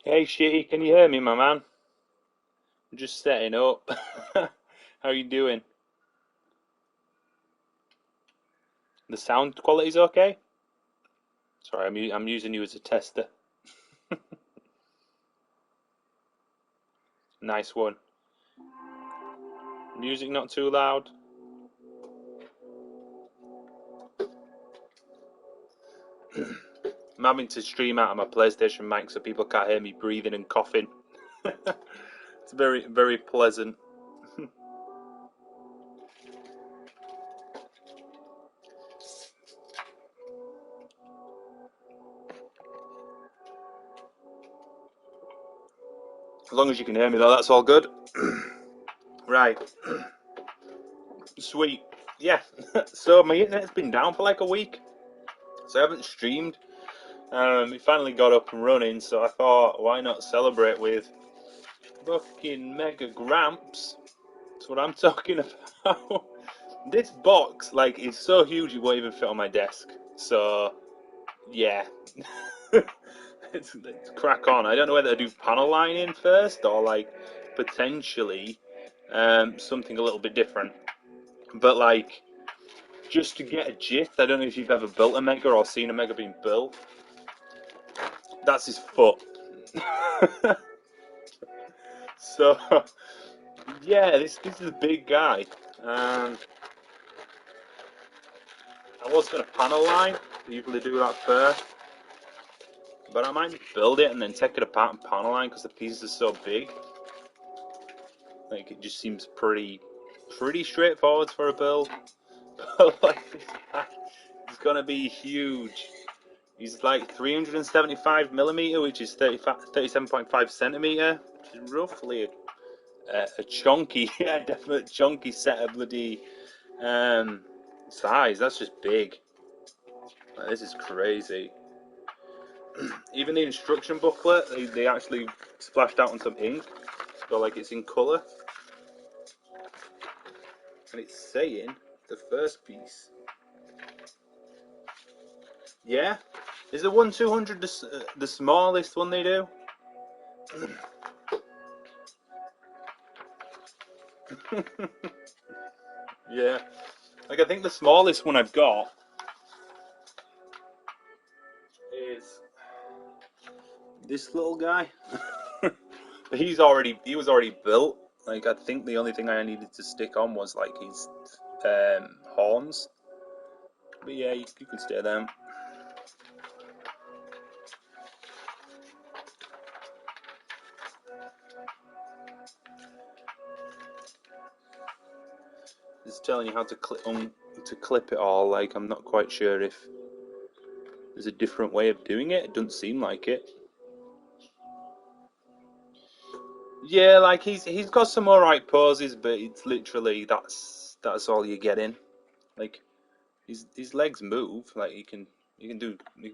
Hey Shitty, can you hear me, my man? I'm just setting up. How you doing? The sound quality's okay? Sorry, I'm using you as a tester. Nice one. Music not too loud. I'm having to stream out of my PlayStation mic so people can't hear me breathing and coughing. It's very, very pleasant. As long as you can hear me though, that's all good. Right. Sweet. Yeah. So my internet's been down for like a week. So I haven't streamed. It finally got up and running, so I thought, why not celebrate with fucking Mega Gramps? That's what I'm talking about. This box, like, is so huge it won't even fit on my desk. So, yeah. Let's crack on. I don't know whether to do panel lining first or, like, potentially something a little bit different. But, like, just to get a gist, I don't know if you've ever built a Mega or seen a Mega being built. That's his foot. So, yeah, this is a big guy. I was going to panel line, usually do that first, but I might build it and then take it apart and panel line because the pieces are so big. Like, it just seems pretty straightforward for a build. But like, this guy is going to be huge. He's like 375 millimeter, which is 37.5 centimeter, which is roughly a chunky, yeah, definite chunky set of bloody size. That's just big. Like, this is crazy. Even the instruction booklet, they actually splashed out on some ink, so like it's in colour. And it's saying the first piece. Yeah, is the 1/200 the smallest one they do? Yeah, like I think the smallest one I've got is this little guy. But he was already built. Like I think the only thing I needed to stick on was like his horns. But yeah, you can stay there. It's telling you how to clip it all. Like I'm not quite sure if there's a different way of doing it. It doesn't seem like it. Yeah, like he's got some alright poses, but it's literally that's all you're getting. Like his legs move. Like you can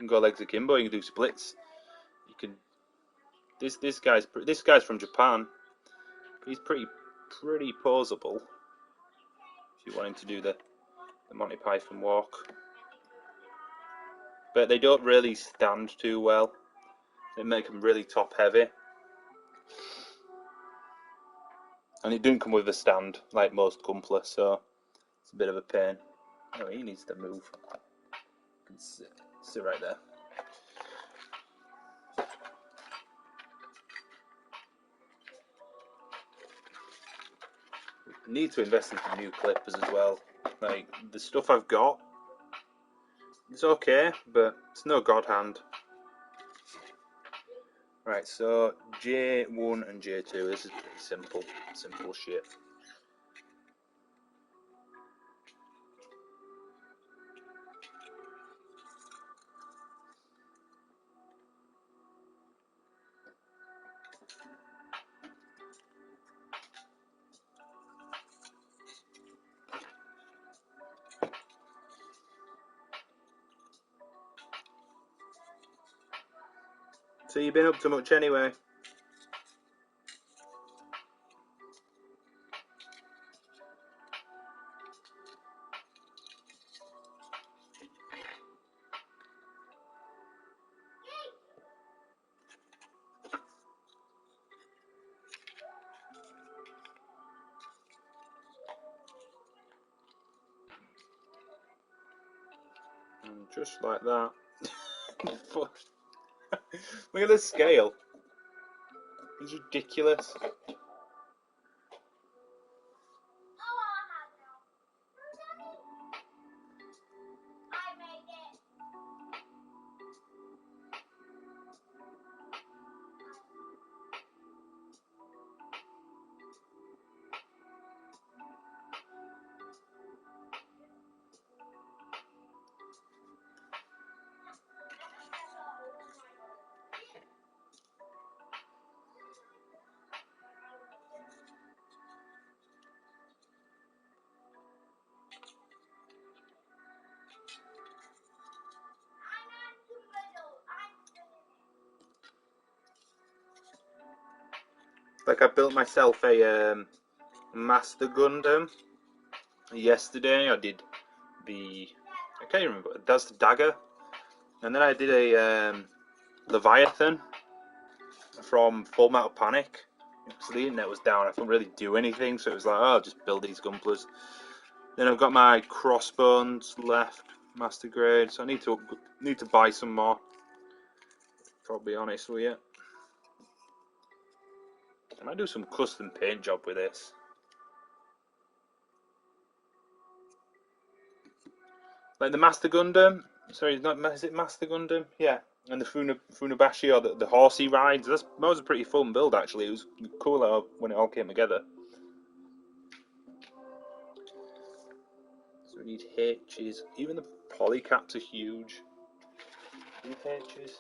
go legs akimbo. You can do splits. You can this guy's from Japan. He's pretty posable. If you want him to do the Monty Python walk, but they don't really stand too well. They make them really top heavy. And it didn't come with a stand like most Gunpla, so it's a bit of a pain. Oh, he needs to move. You can sit right there. I need to invest in some new clippers as well. Like the stuff I've got, it's okay, but it's no god hand. Right, so J1 and J2. This is pretty simple shit. So you've been up to much anyway? And just like that. Look at the scale. It's ridiculous. Like I built myself a Master Gundam yesterday. I did I can't remember. That's the dagger, and then I did a Leviathan from Full Metal Panic. So the internet was down. I couldn't really do anything, so it was like, oh, I'll just build these Gunplers. Then I've got my Crossbones left, Master Grade. So I need to buy some more. I'll be honest with you. I might do some custom paint job with this. Like the Master Gundam. Sorry, is it Master Gundam? Yeah. And the Funabashi, or the horsey rides. That was a pretty fun build, actually. It was cool when it all came together. So we need H's. Even the polycaps are huge. These H's.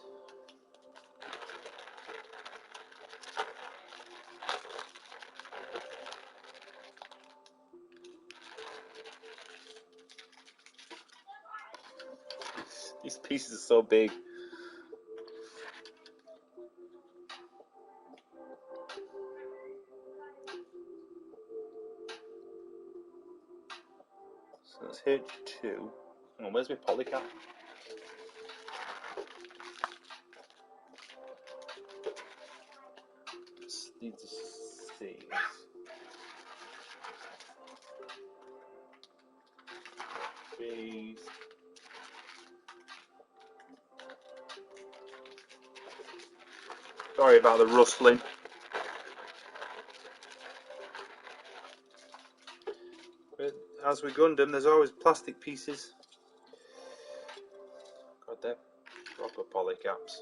These pieces are so big. So that's H2. Oh, where's my polycap? Need to see. B's. Sorry about the rustling. But as with Gundam, there's always plastic pieces. God, they're proper polycaps.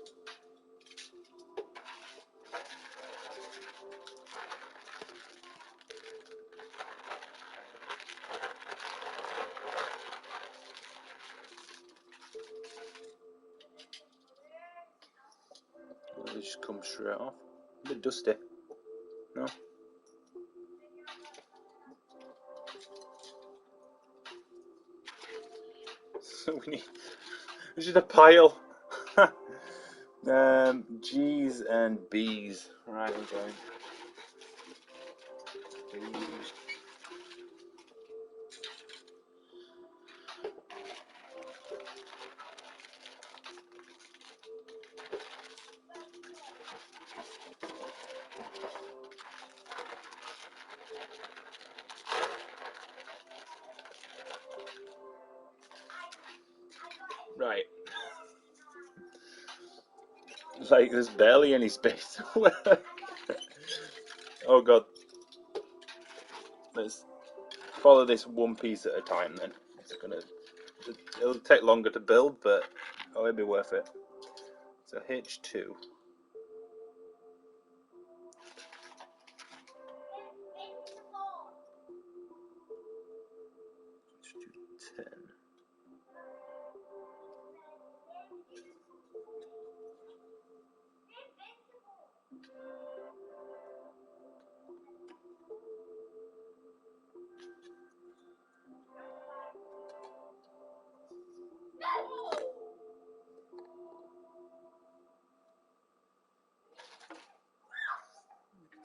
They just come straight off. A bit dusty. No? So we need. This is a pile. G's and B's. Right, we're going. B's. Right. Like, there's barely any space. Oh god. Let's follow this one piece at a time then. It'll take longer to build, but it'll be worth it. So H2. H2 10.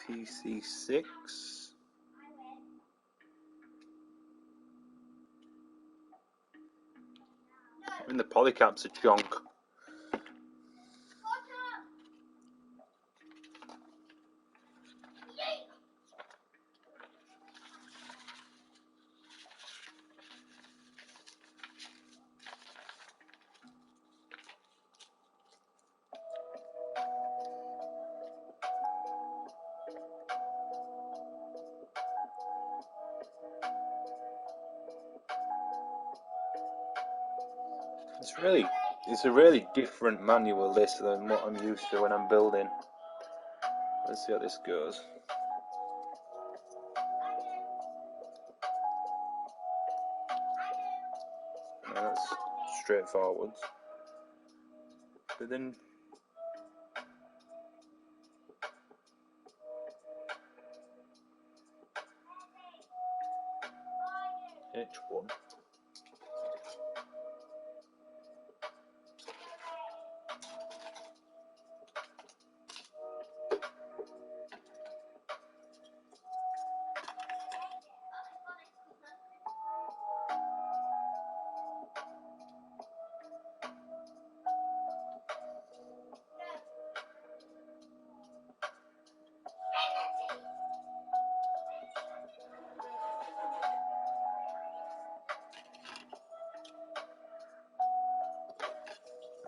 PC6. Even the polycaps are junk. It's a really different manual this than what I'm used to when I'm building. Let's see how this goes. Now that's straightforward. But then H1.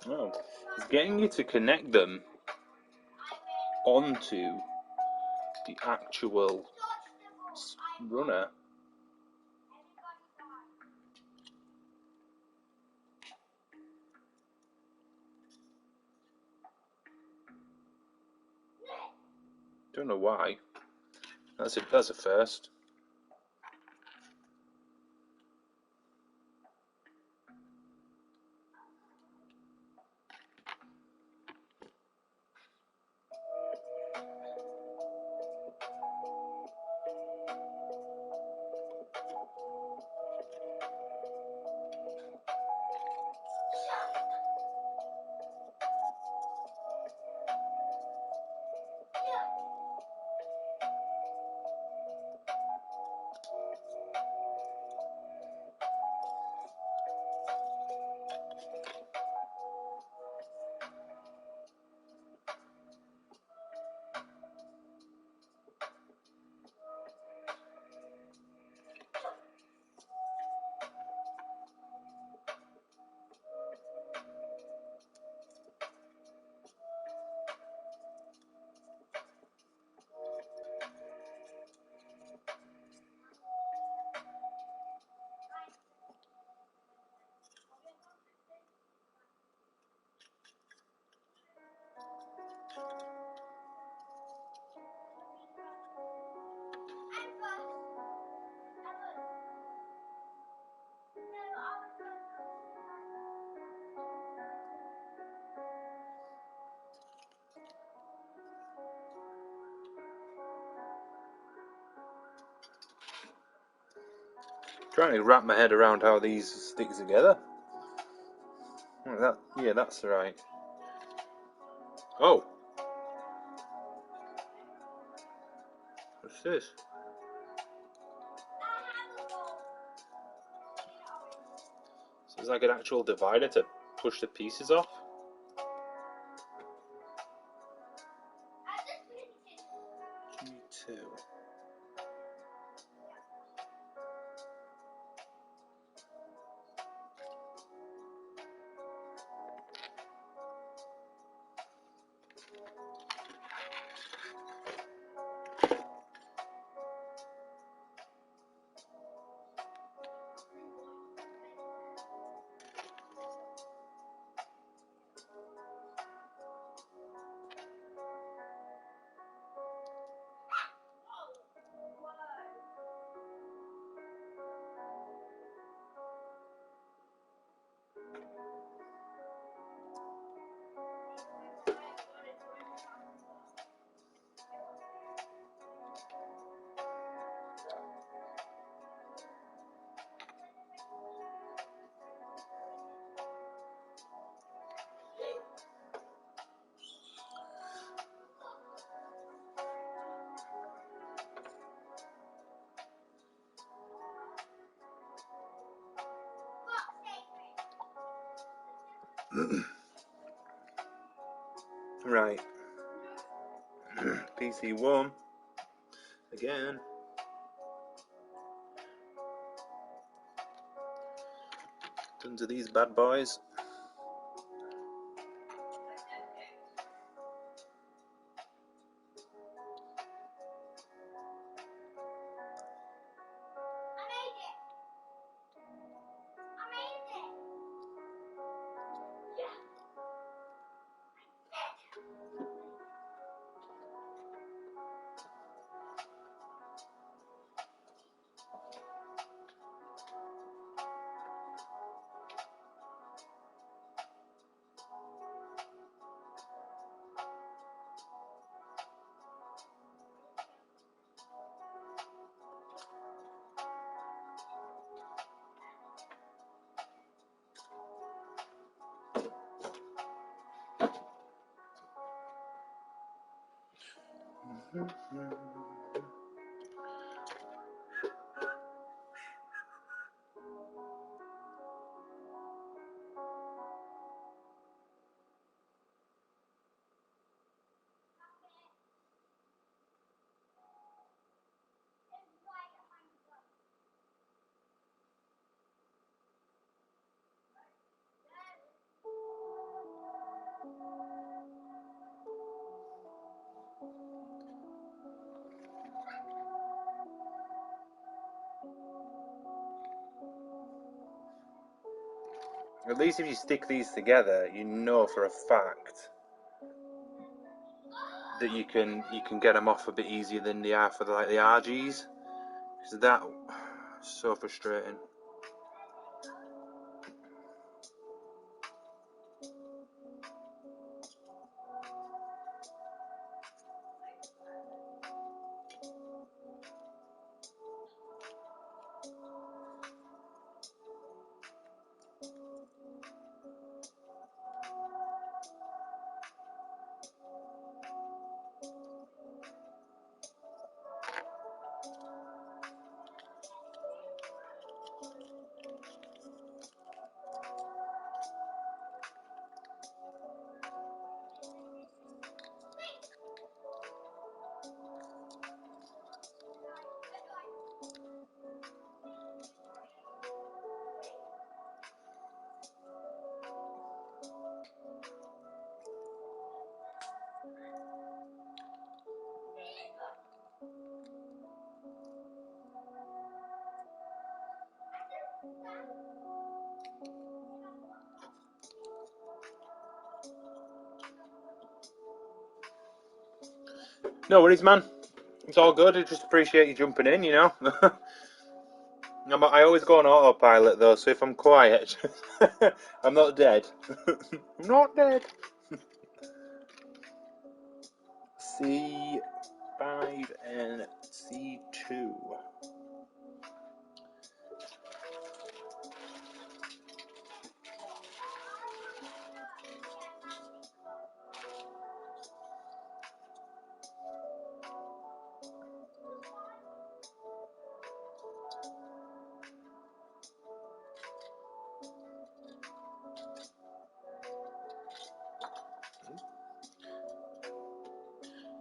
Oh, it's getting you to connect them onto the actual runner. Don't know why. That's a first. Trying to wrap my head around how these stick together. Yeah, that's right. Oh, what's this? So there's like an actual divider to push the pieces off. G2. Right. PC1 again. Done to these bad boys. At least if you stick these together, you know for a fact that you can get them off a bit easier than they are for the RGs. Because that so frustrating. No worries, man. It's all good. I just appreciate you jumping in, you know. I always go on autopilot though, so if I'm quiet, I'm not dead. I'm not dead. C5 and C2.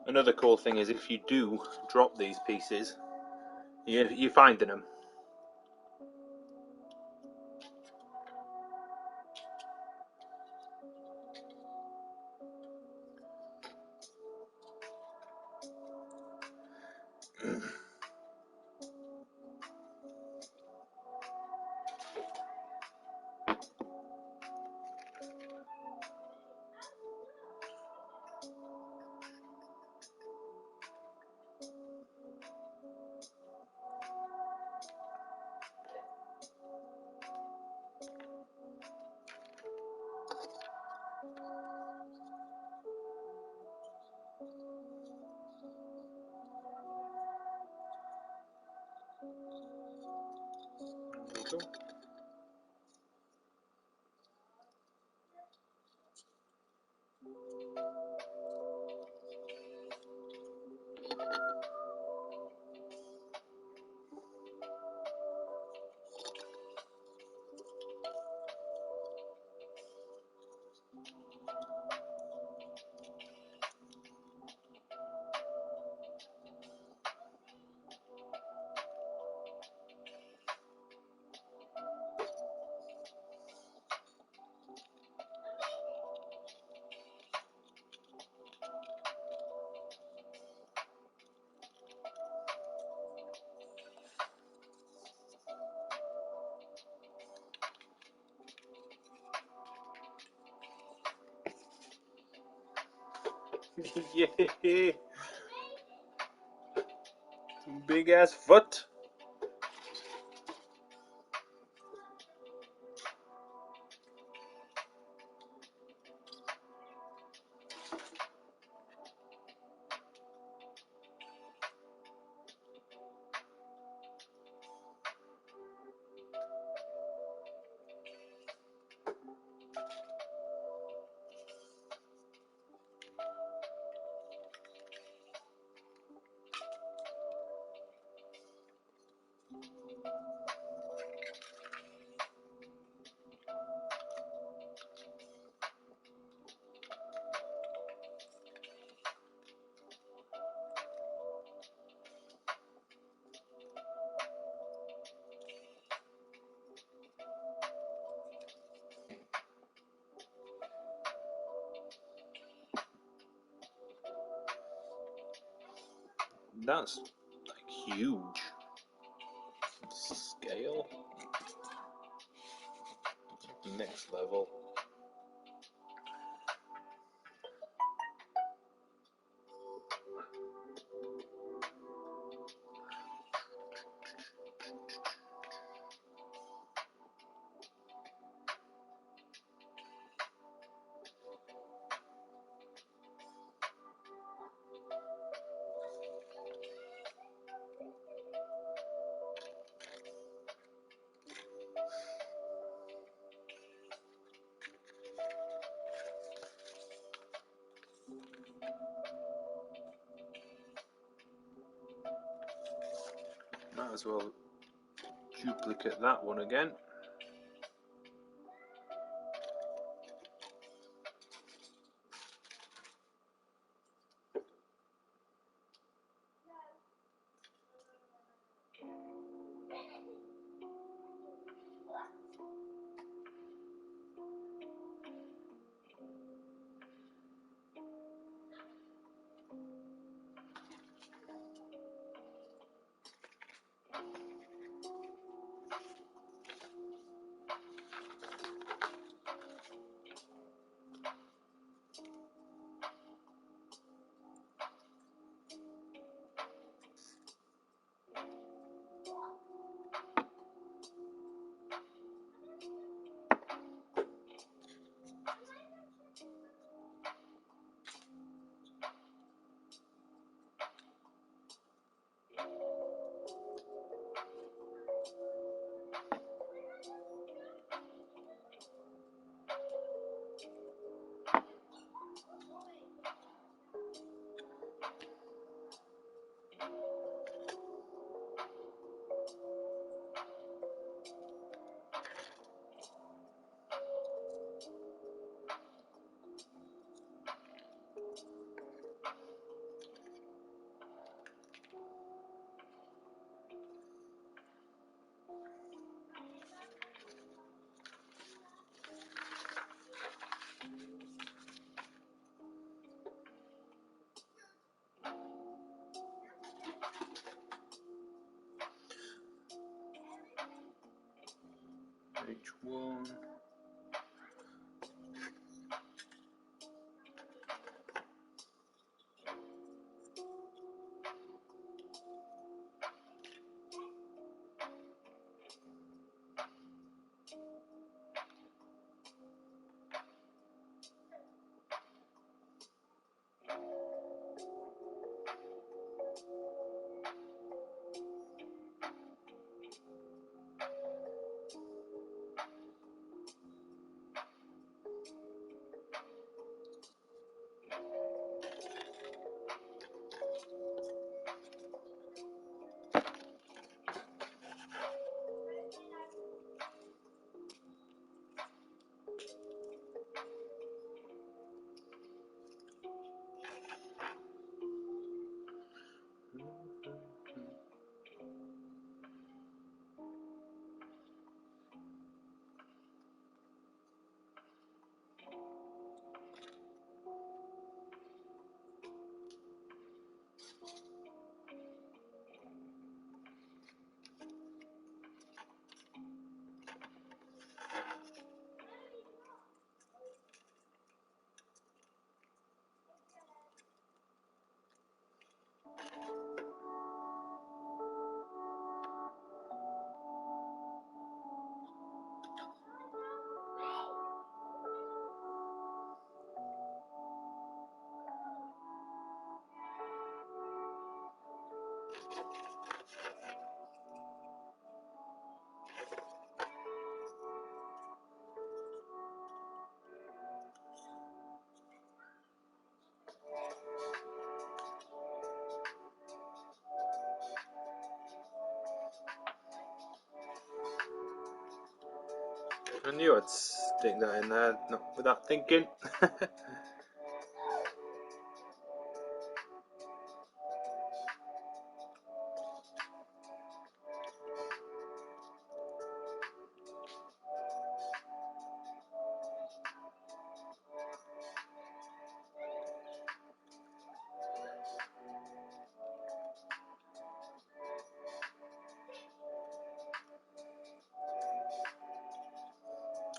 Another cool thing is if you do drop these pieces, you're finding them. Yeah. Big ass foot. That's like huge scale. Next level. Might as well duplicate that one again. Page 1. I knew I'd stick that in there, not without thinking.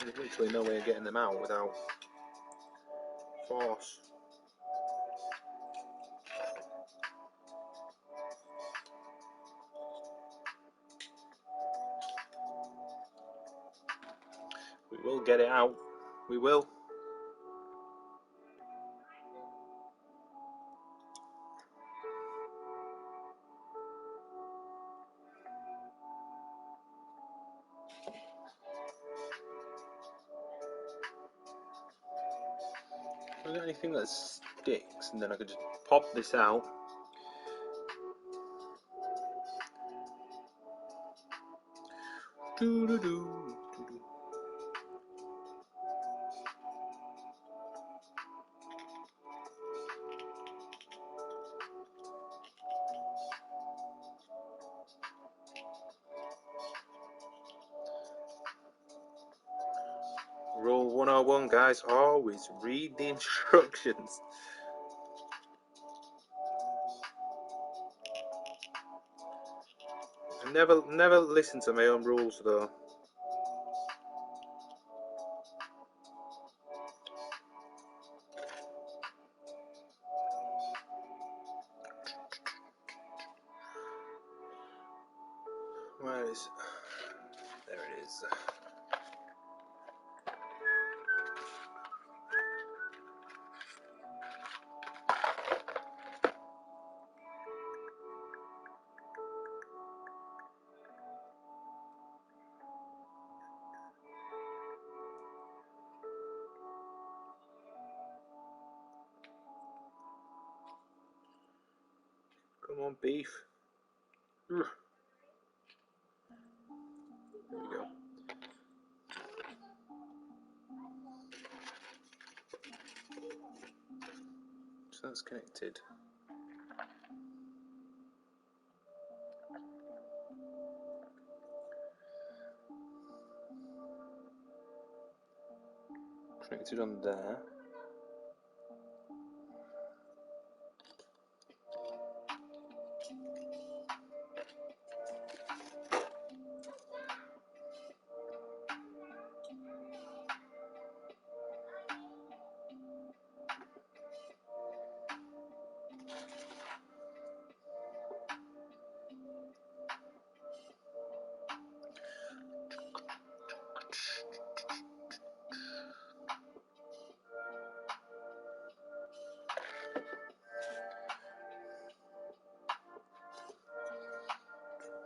There's literally no way of getting them out without force. We will get it out. We will. Have I got anything that sticks, and then I could just pop this out. Doo -doo -doo, doo -doo. Rule 101, guys, always read the instructions. Never listen to my own rules though. Where is... There it is. Come on, beef. There we go. So that's connected. Connected on there.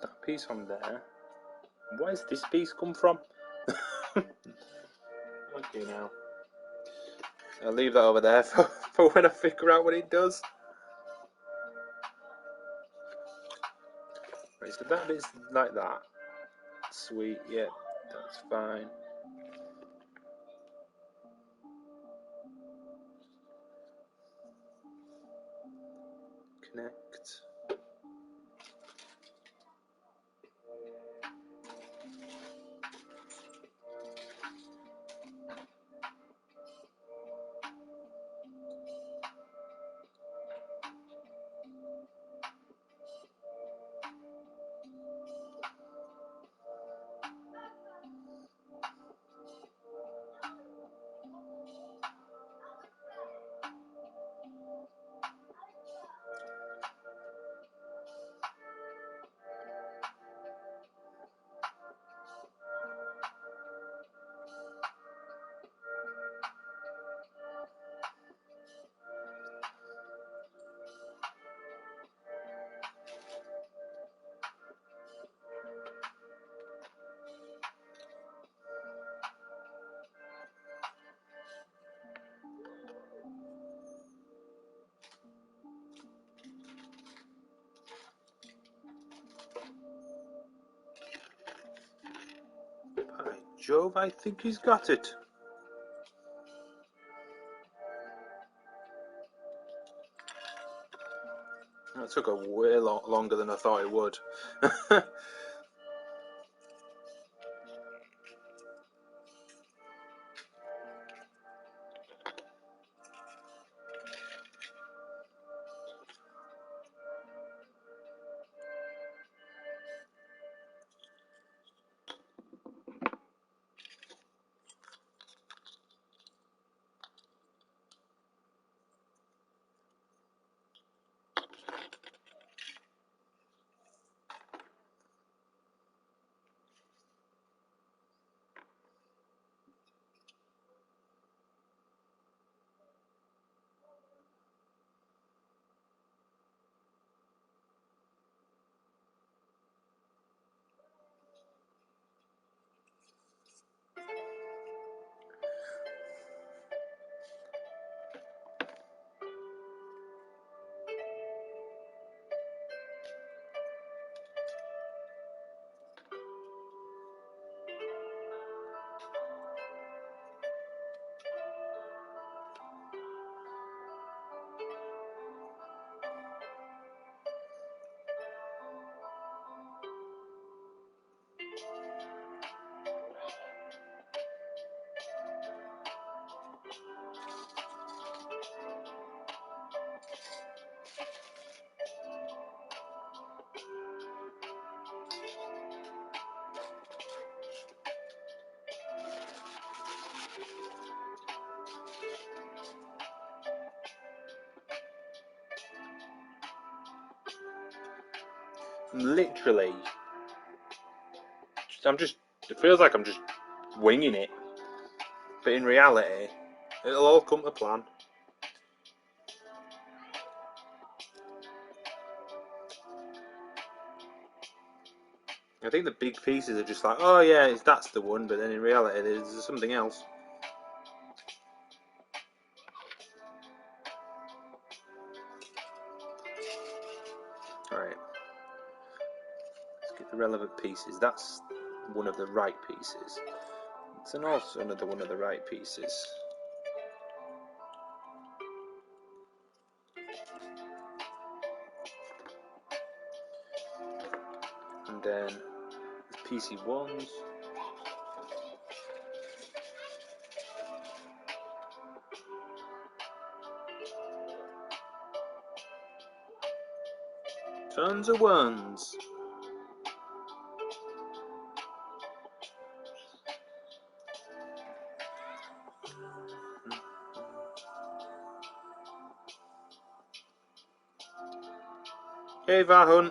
That piece on there. Where's this piece come from? Okay, now. I'll leave that over there for when I figure out what it does. Right, so that bit's like that. Sweet, yeah, that's fine. Connect. Jove, I think he's got it. That took a way longer than I thought it would. Literally, it feels like I'm just winging it, but in reality, it'll all come to plan. I think the big pieces are just like, oh yeah, that's the one, but then in reality, there's something else. Alright, let's get the relevant pieces. That's one of the right pieces. It's also another one of the right pieces. And then PC1s. Tons of ones. Hey, Vahun.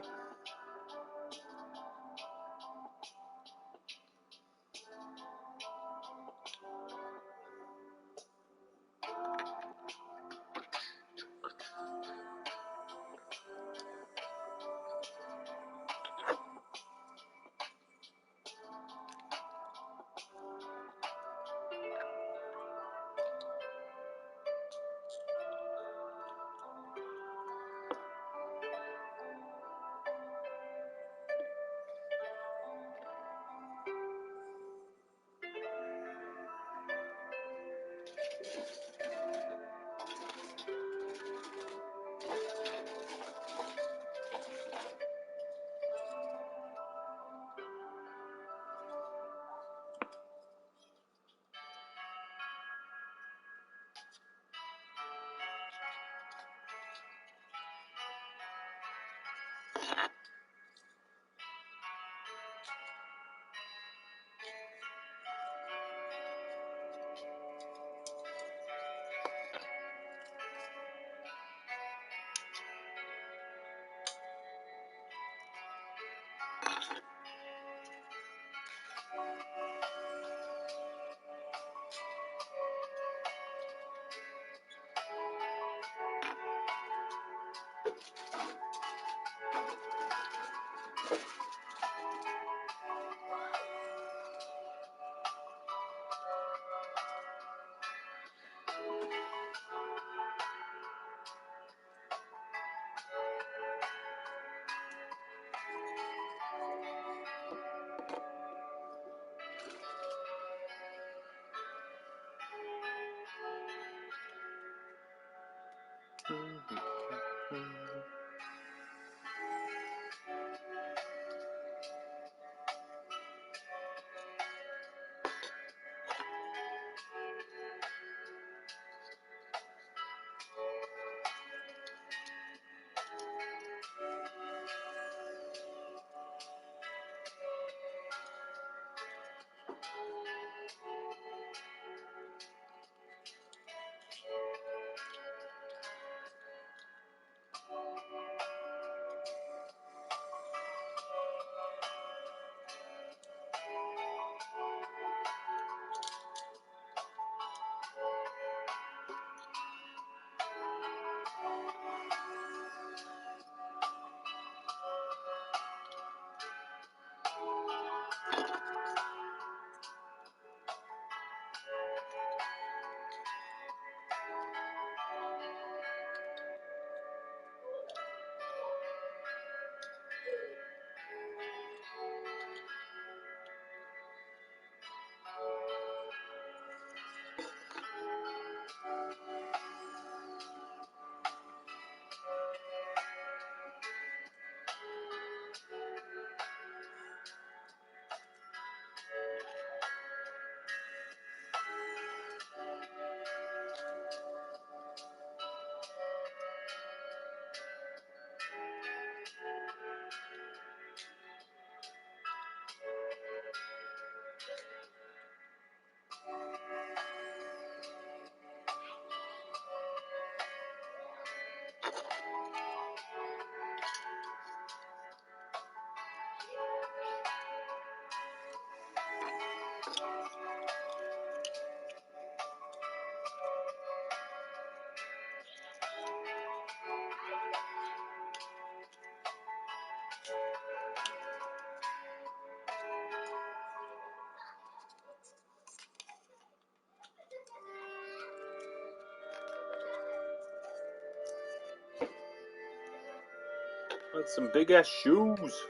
That's some big ass shoes.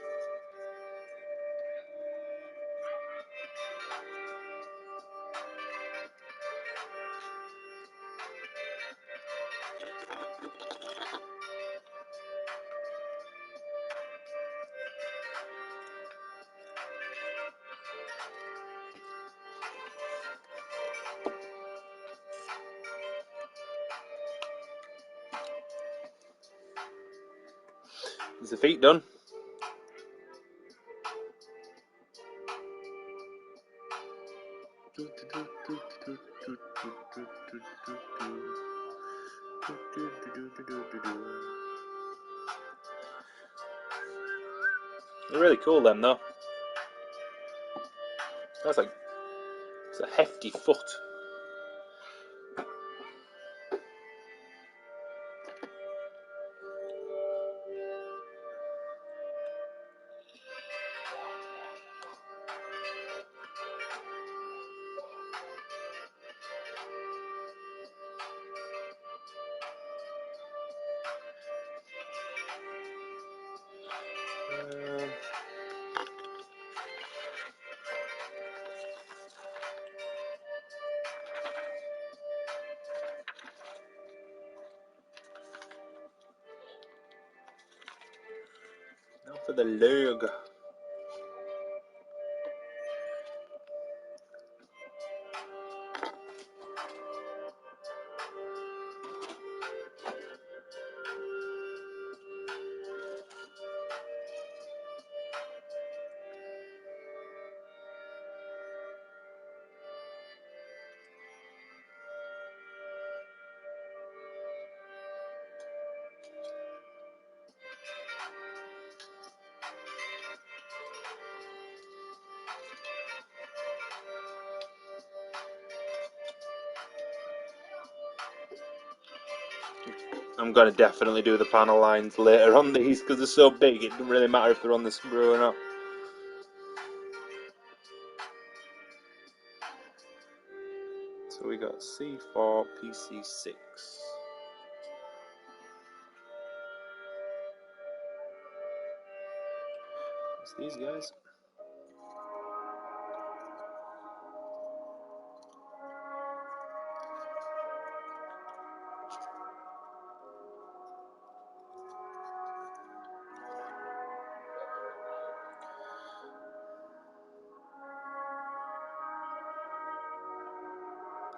Is the feet done? They're really cool then though. That's like, it's a hefty foot. Now for the leg. I'm going to definitely do the panel lines later on these because they're so big it doesn't really matter if they're on the sprue or not. So we got C4, PC6. It's these guys.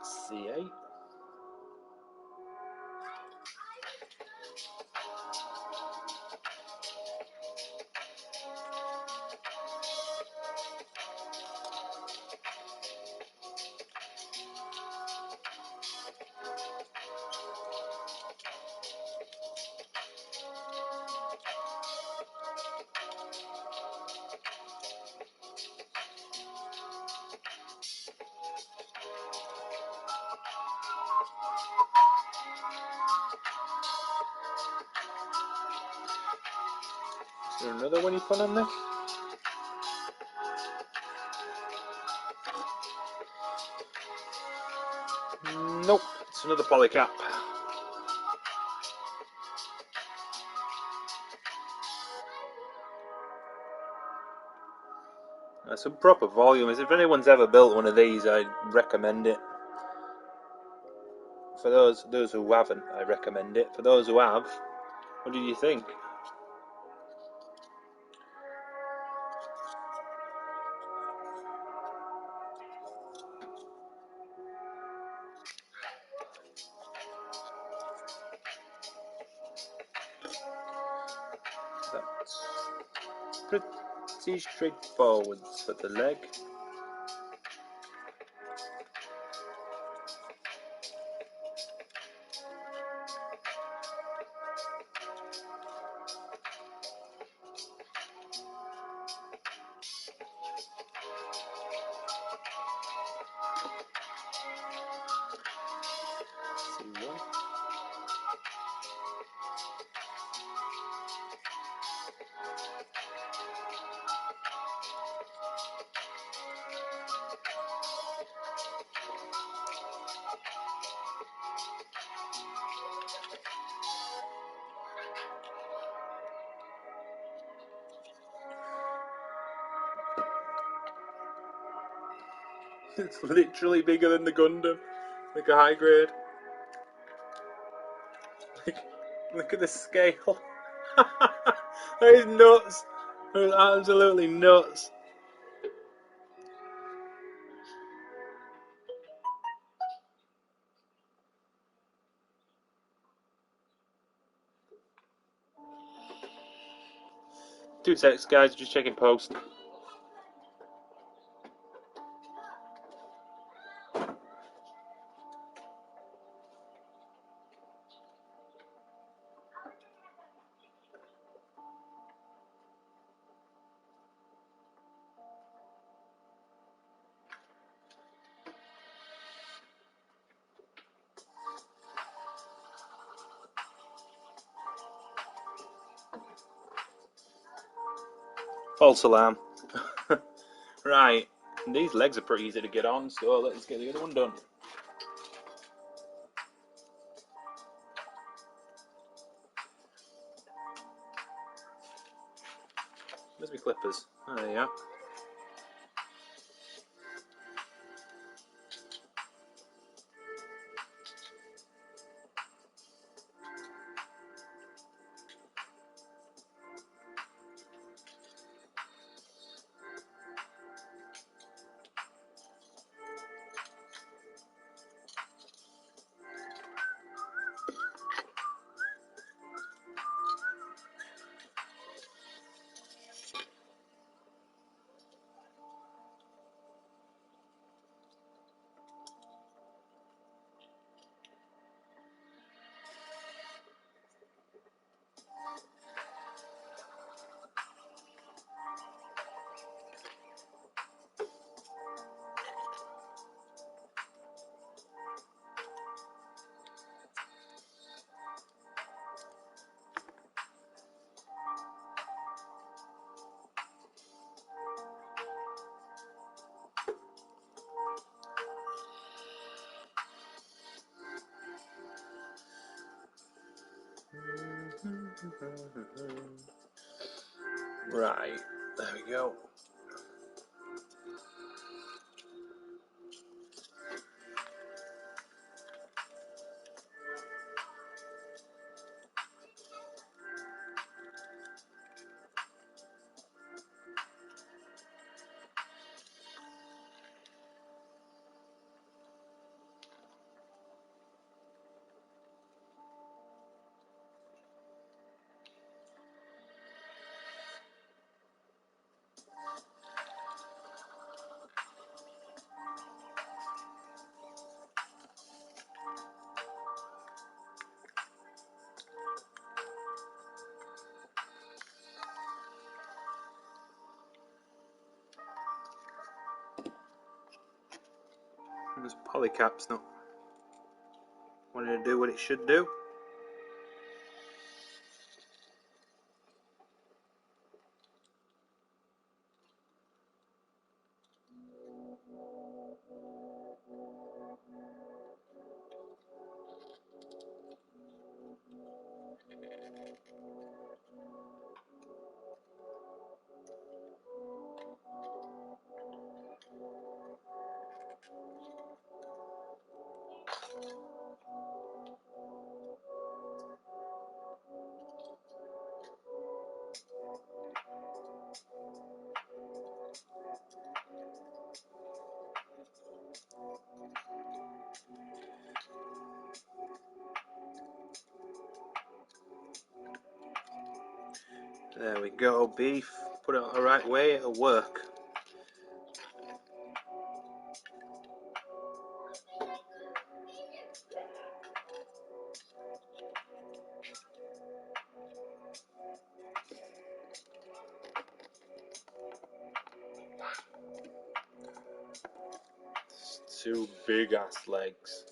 C8. Is there another one you put on there? Nope, it's another polycap. That's some proper volume. If anyone's ever built one of these, I'd recommend it. For those who haven't, I recommend it. For those who have, what do you think? That's pretty straightforward for the leg. C1. It's literally bigger than the Gundam, like a high grade. Look at the scale. That is nuts. That is absolutely nuts. Two seconds, guys. Just checking post. False alarm. Right. These legs are pretty easy to get on, so let's get the other one done. Where's my clippers? Oh, there you are. Right, there we go. This polycap's not wanting to do what it should do. There we go, beef. Put it the right way, it'll work. It's two big ass legs.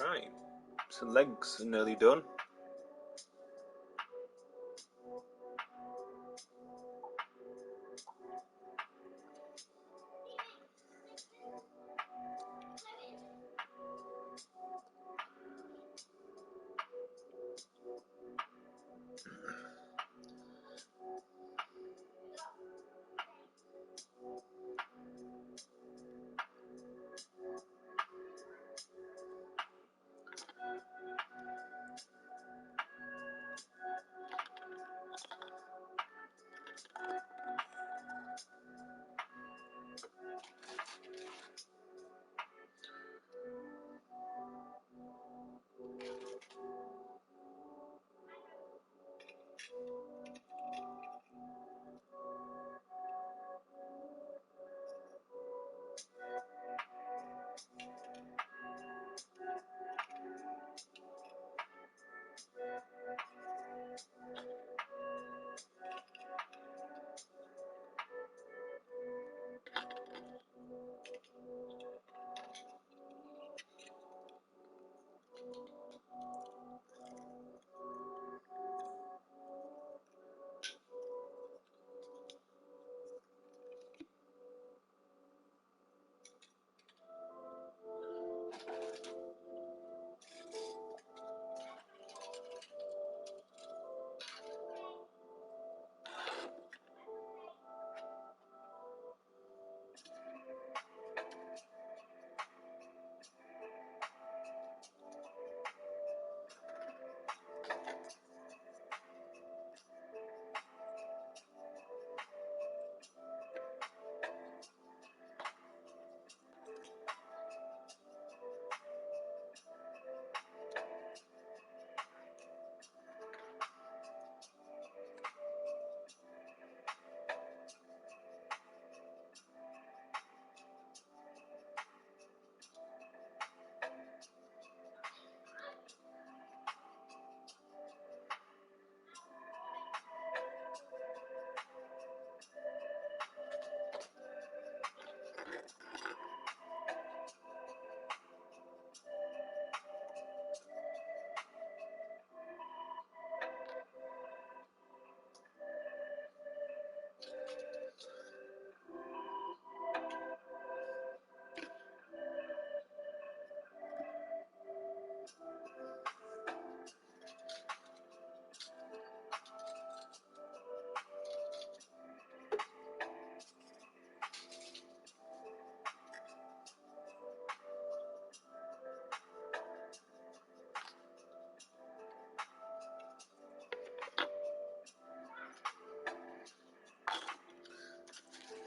Right, so legs are nearly done.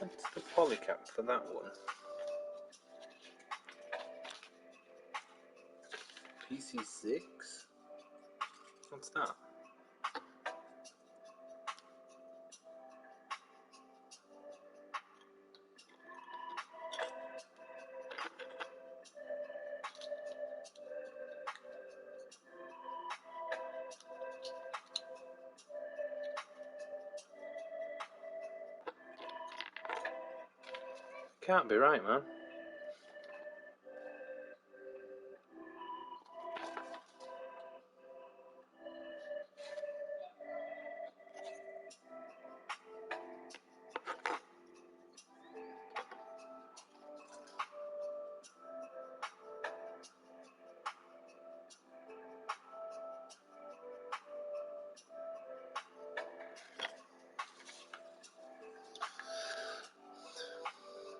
What's the polycap for that one? PC6? What's that? Can't be right, man.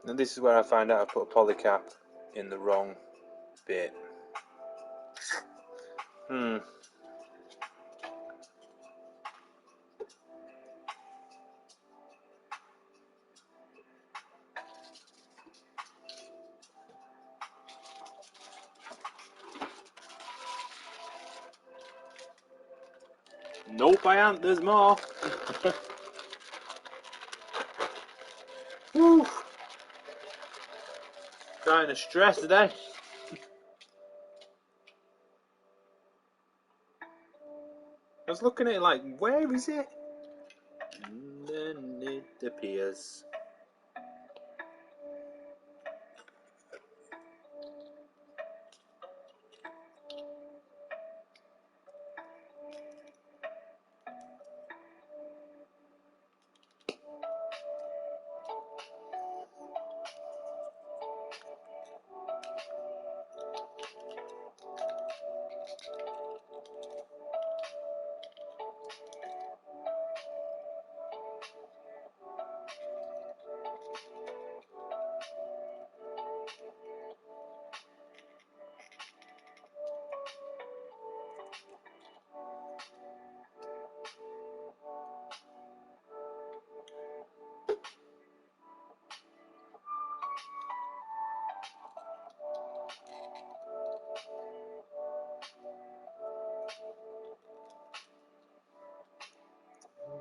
And this is where I find out I put a polycap in the wrong bit. Nope, I ain't. There's more. Woo! Kind of stressed today. I was looking at it like, where is it? And then it appears.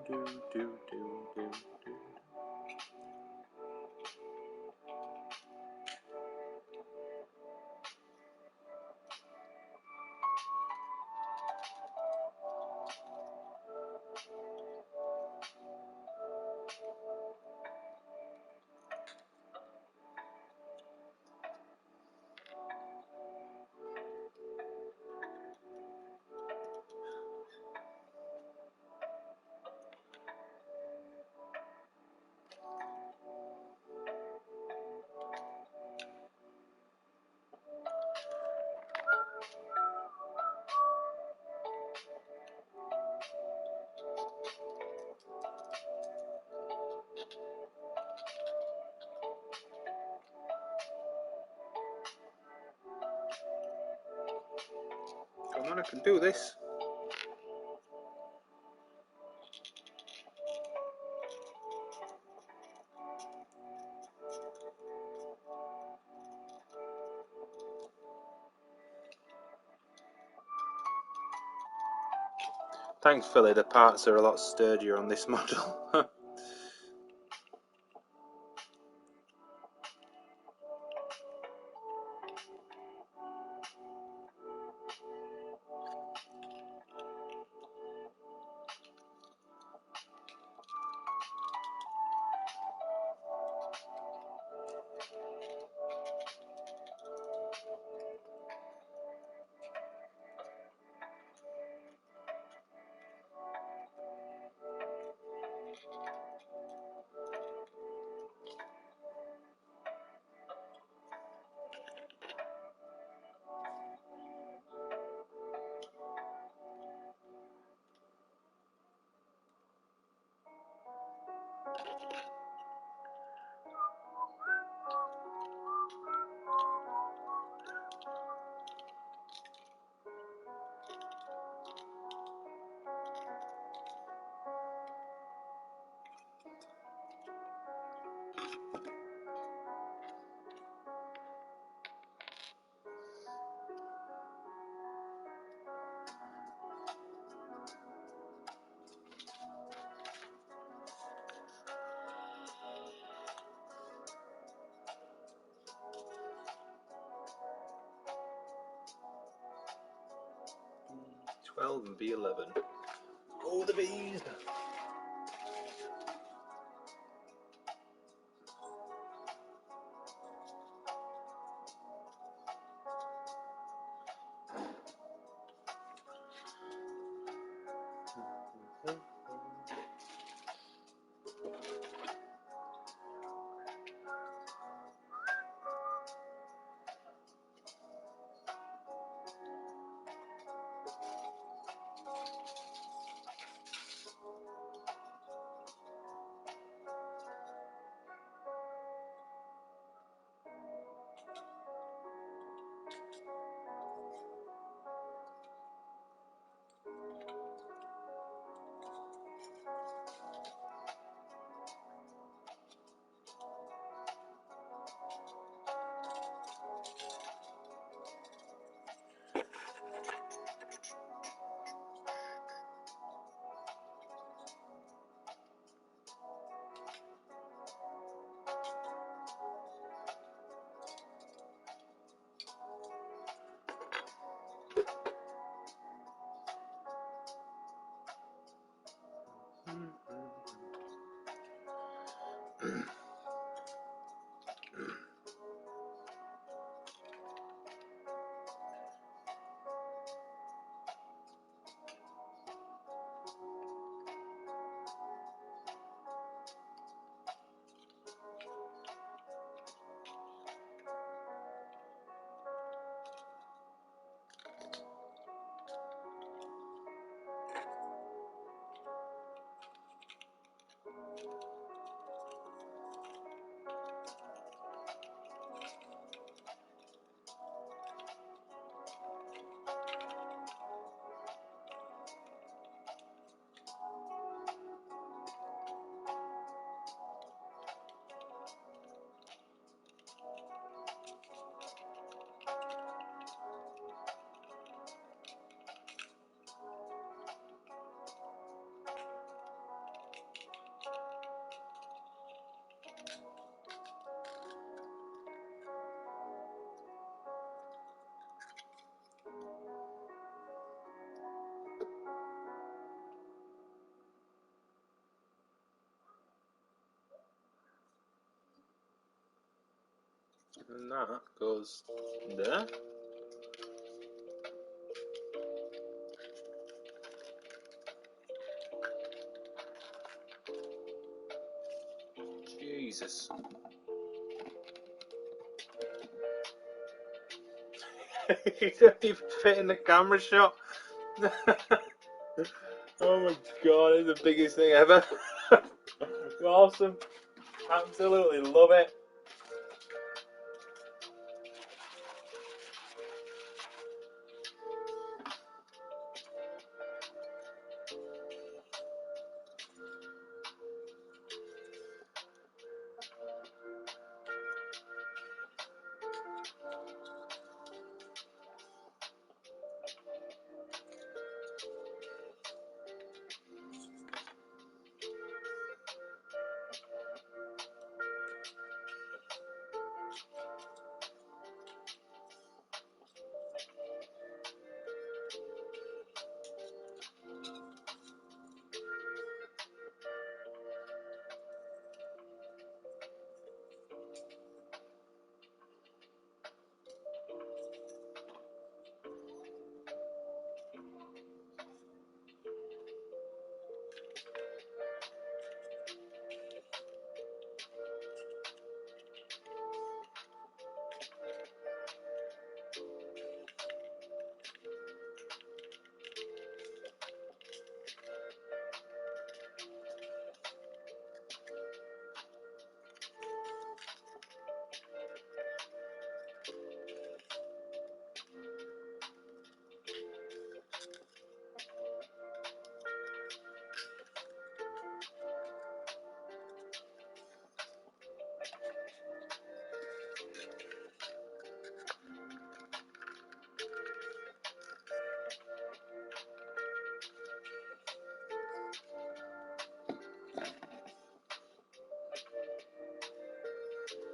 Do, do, do, do, do. Come on, I can do this. Thankfully, the parts are a lot sturdier on this model. B12 and B11. Oh, the bees! And that goes there. Jesus. He don't even fit in the camera shot. Oh my god, it's the biggest thing ever. Awesome. Absolutely love it.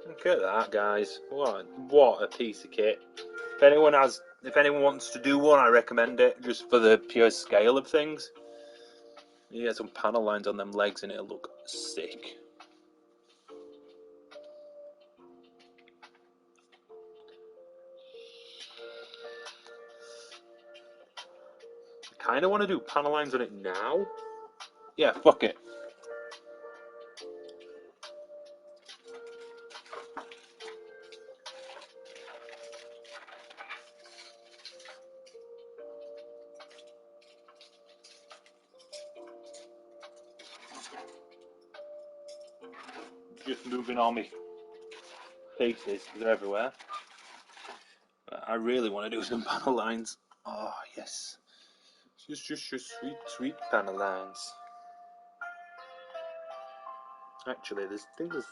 Look at that, guys. What a piece of kit. If anyone has If anyone wants to do one, I recommend it just for the pure scale of things. You get some panel lines on them legs and it'll look sick. I kind of want to do panel lines on it now. Yeah, fuck it. Just moving all my pieces because they're everywhere. But I really want to do some panel lines. Oh, yes. Just sweet, sweet panel lines. Actually, there's things.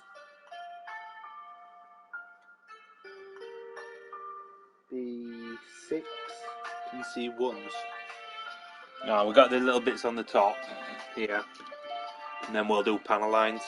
B6 PC1s. No, we got the little bits on the top here, and then we'll do panel lines.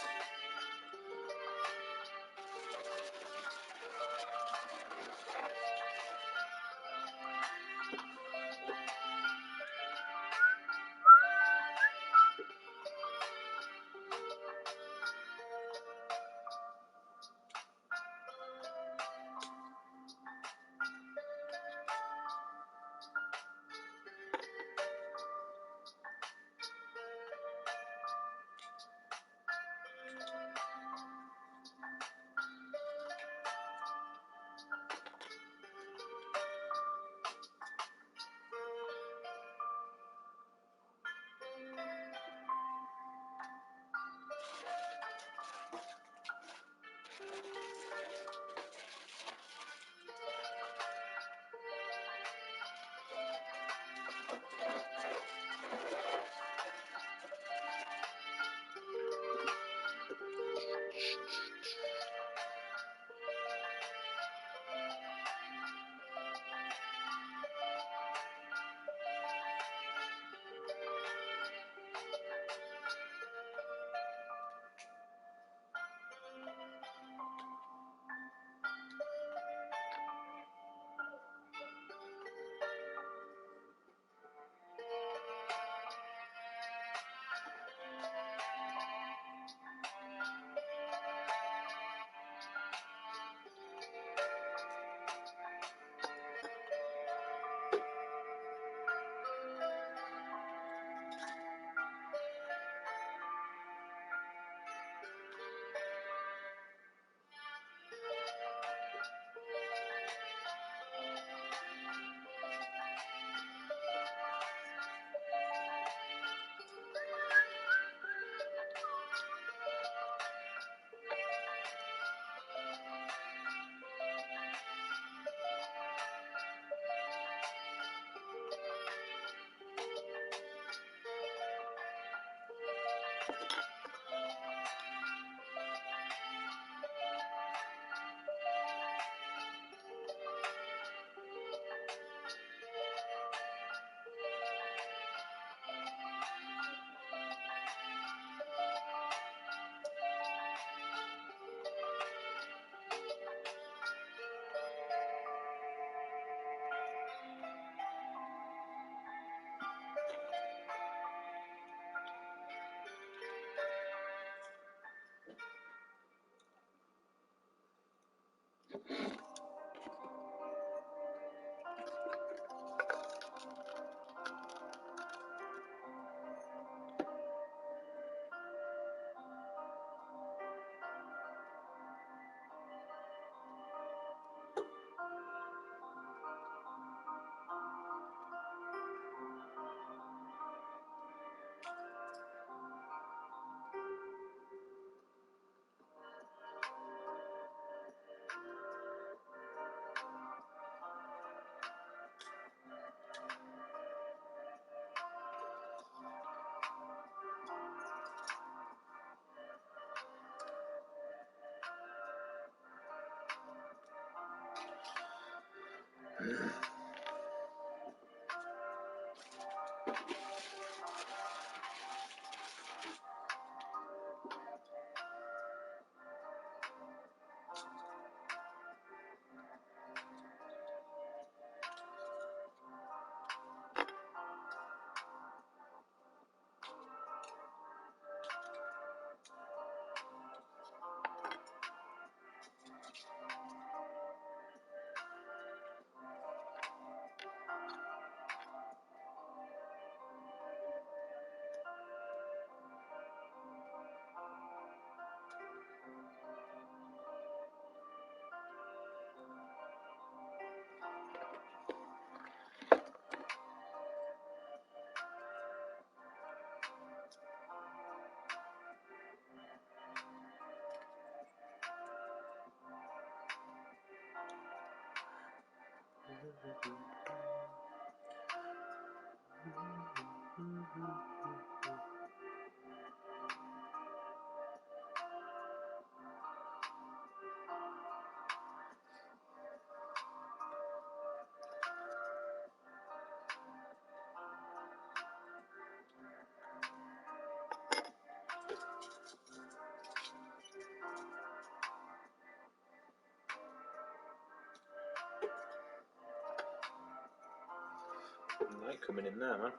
Light coming in there, man.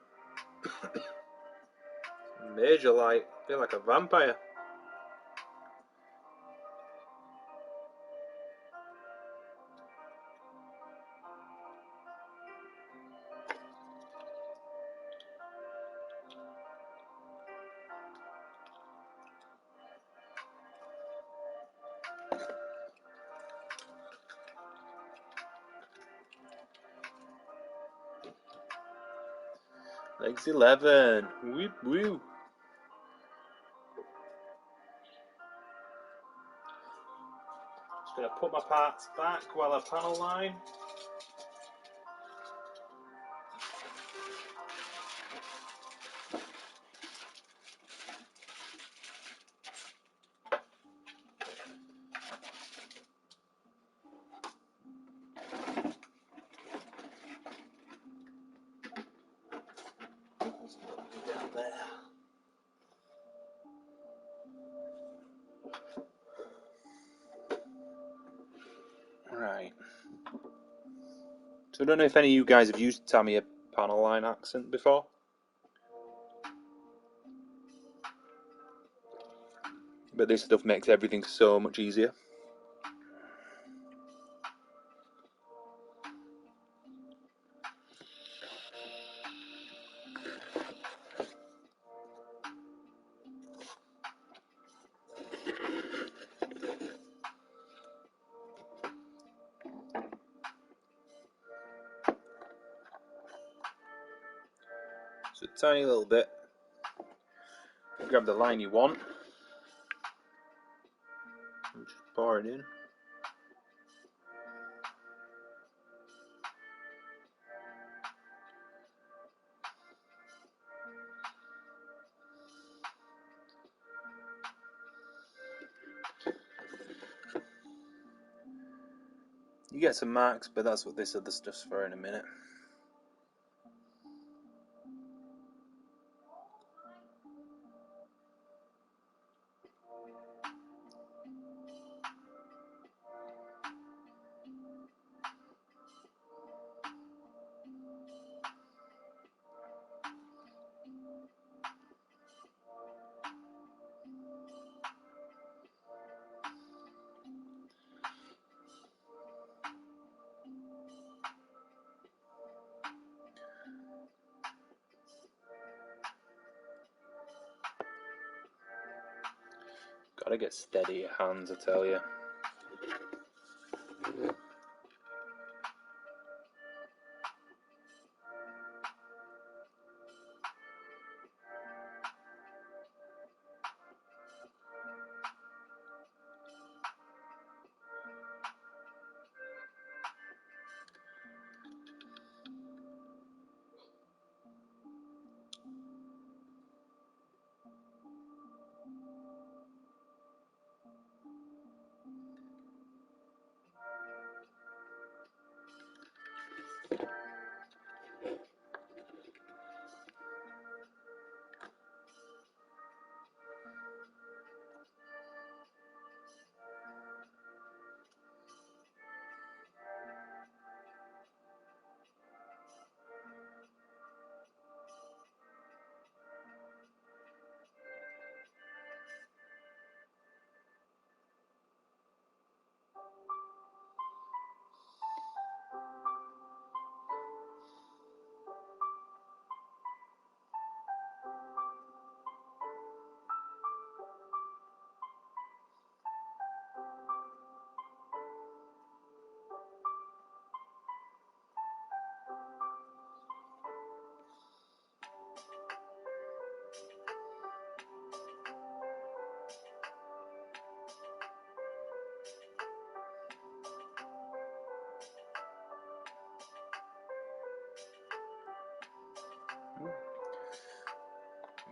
Major light. Feel like a vampire. Legs 11. Whoop woo. Just gonna put my parts back while I panel line. Down there. Right. So I don't know if any of you guys have used Tamiya panel line accent before. But this stuff makes everything so much easier. So a tiny little bit. Grab the line you want. And just pour it in. You get some marks, but that's what this other stuff's for in a minute. Gotta get steady at hands, I tell you.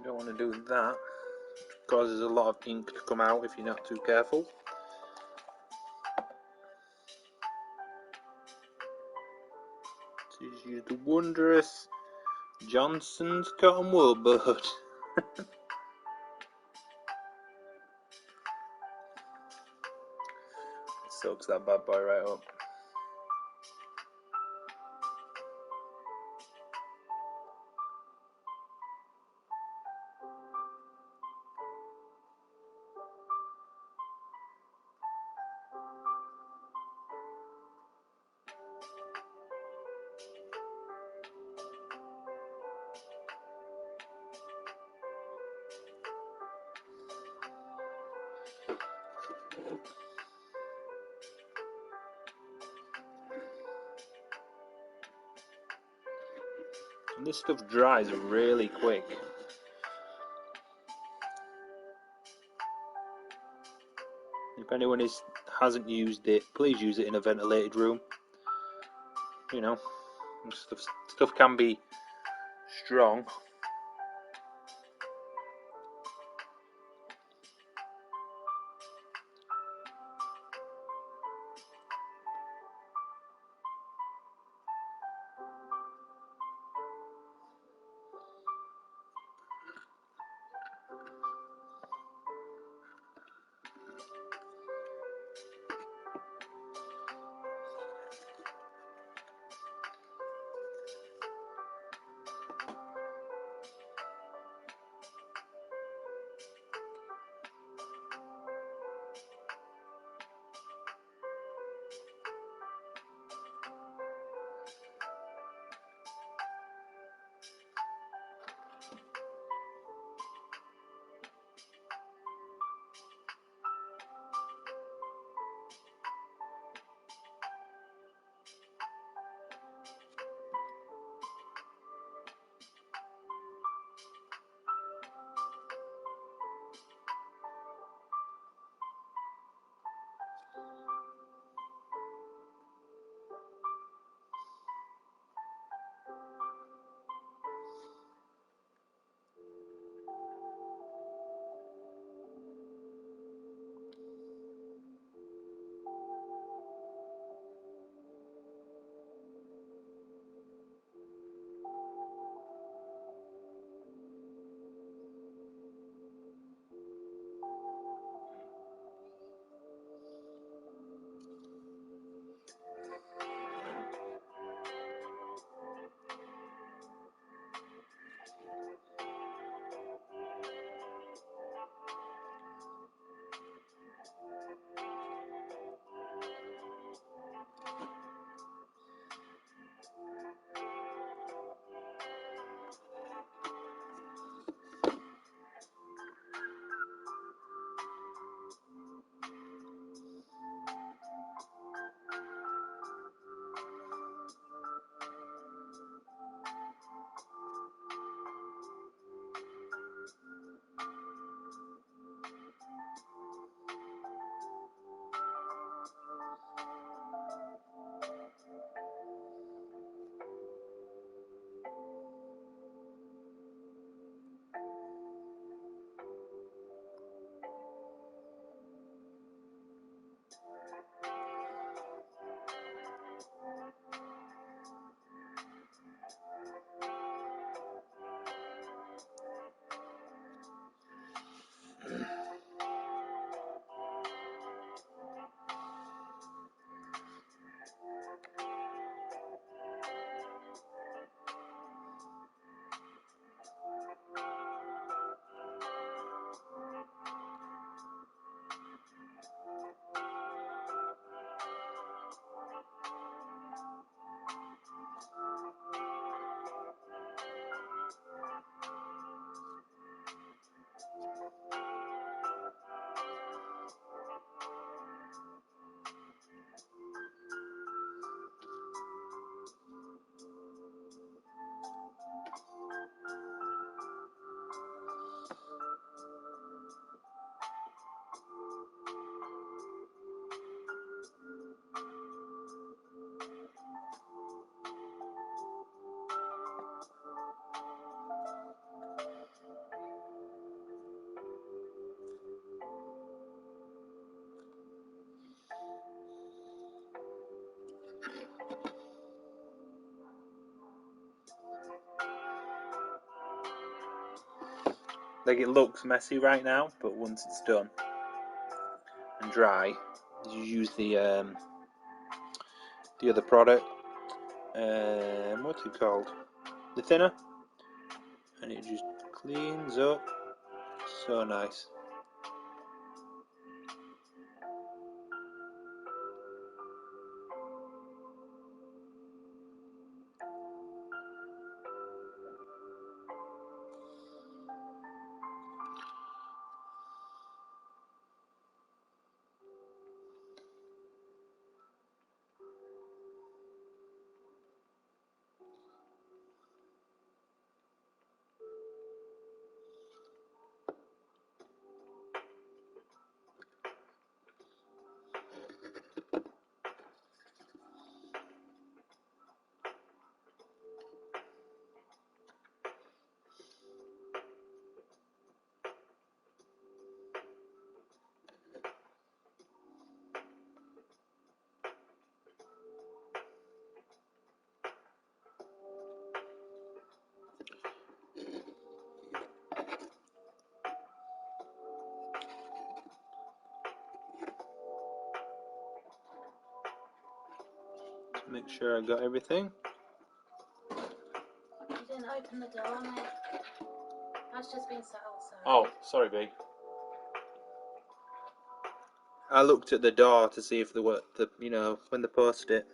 don't want to do that. Causes a lot of ink to come out if you're not too careful. This is the wondrous Johnson's cotton wool bud. Soaks that bad boy right up. And this stuff dries really quick. If anyone hasn't used it, please use it in a ventilated room. You know, stuff can be strong. Like, it looks messy right now, but once it's done and dry, you use the other product. What's it called? The thinner, and it just cleans up. So nice. Make sure I got everything. You didn't open the door, mate. That's just been set outside. Oh, sorry, B. I looked at the door to see if there were when they posted it.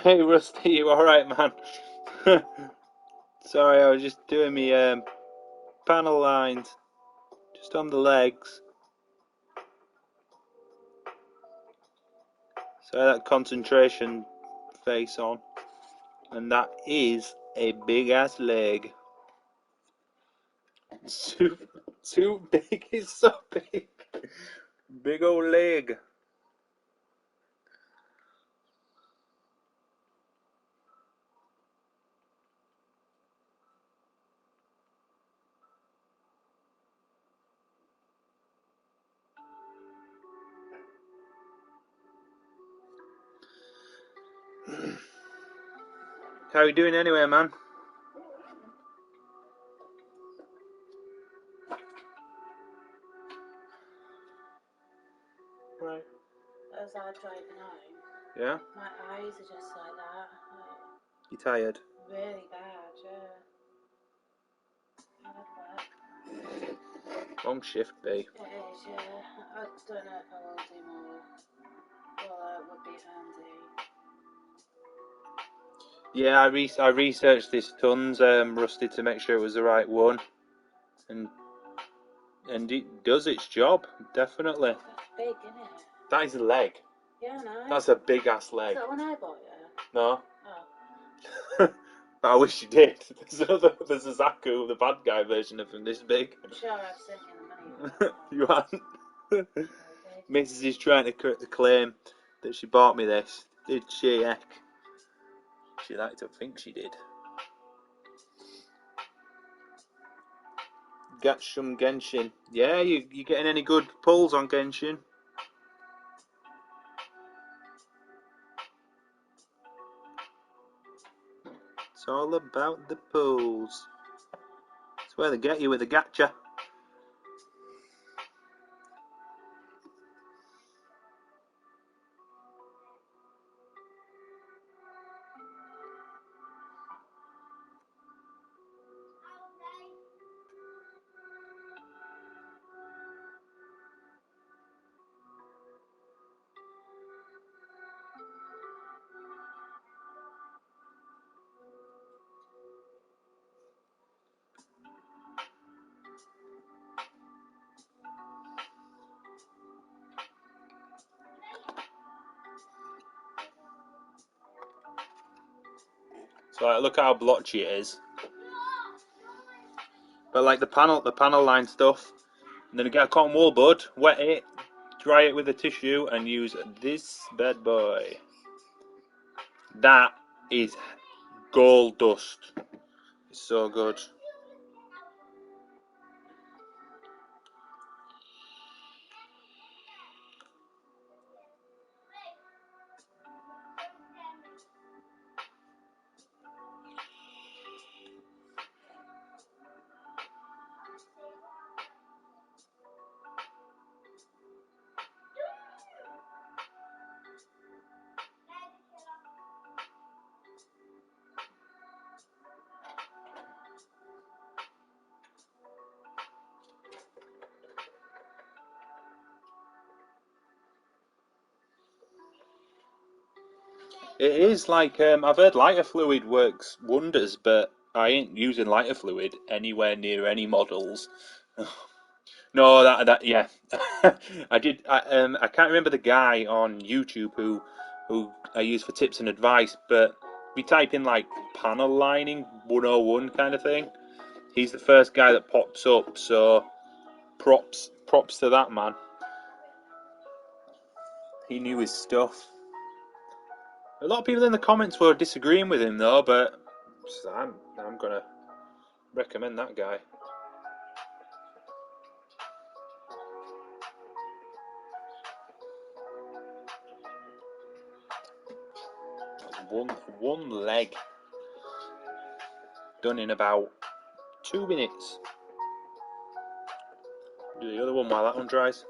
Hey Rusty, you alright, man? Sorry, I was just doing me panel lines, just on the legs. So that concentration face on, and that is a big ass leg. Too big, it's so big. Big old leg. How are you doing anyway, man? Right. As I driving home, Yeah? my eyes are just like that. You tired? Really bad, yeah. Hard work. Long shift, B. It is, yeah. I don't know if I will do more. Well, it would be handy. Yeah, I researched this tons, Rusty, to make sure it was the right one, and it does its job, definitely. That's big, isn't it? That is a leg. Yeah, I know. That's a big ass leg. Is that one I bought you? No. Oh. I wish you did. There's a Zaku, the bad guy version of him, this big. I'm sure I've sent you the money. You haven't. Mrs. is trying to claim that she bought me this. Did she, heck? She liked to think she did. Gatshum Genshin. Yeah, you getting any good pulls on Genshin? It's all about the pulls. It's where they get you with the gacha. So look how blotchy it is. But like the panel line stuff, and then you get a cotton wool bud, wet it, dry it with a tissue, and use this bad boy. That is gold dust. It's so good. It is like I've heard lighter fluid works wonders, but I ain't using lighter fluid anywhere near any models. No, that yeah, I did. I can't remember the guy on YouTube who I use for tips and advice, but we type in like panel lining 101 kind of thing. He's the first guy that pops up, so props to that man. He knew his stuff. A lot of people in the comments were disagreeing with him though, but I'm gonna recommend that guy. One leg done in about 2 minutes. Do the other one while that one dries.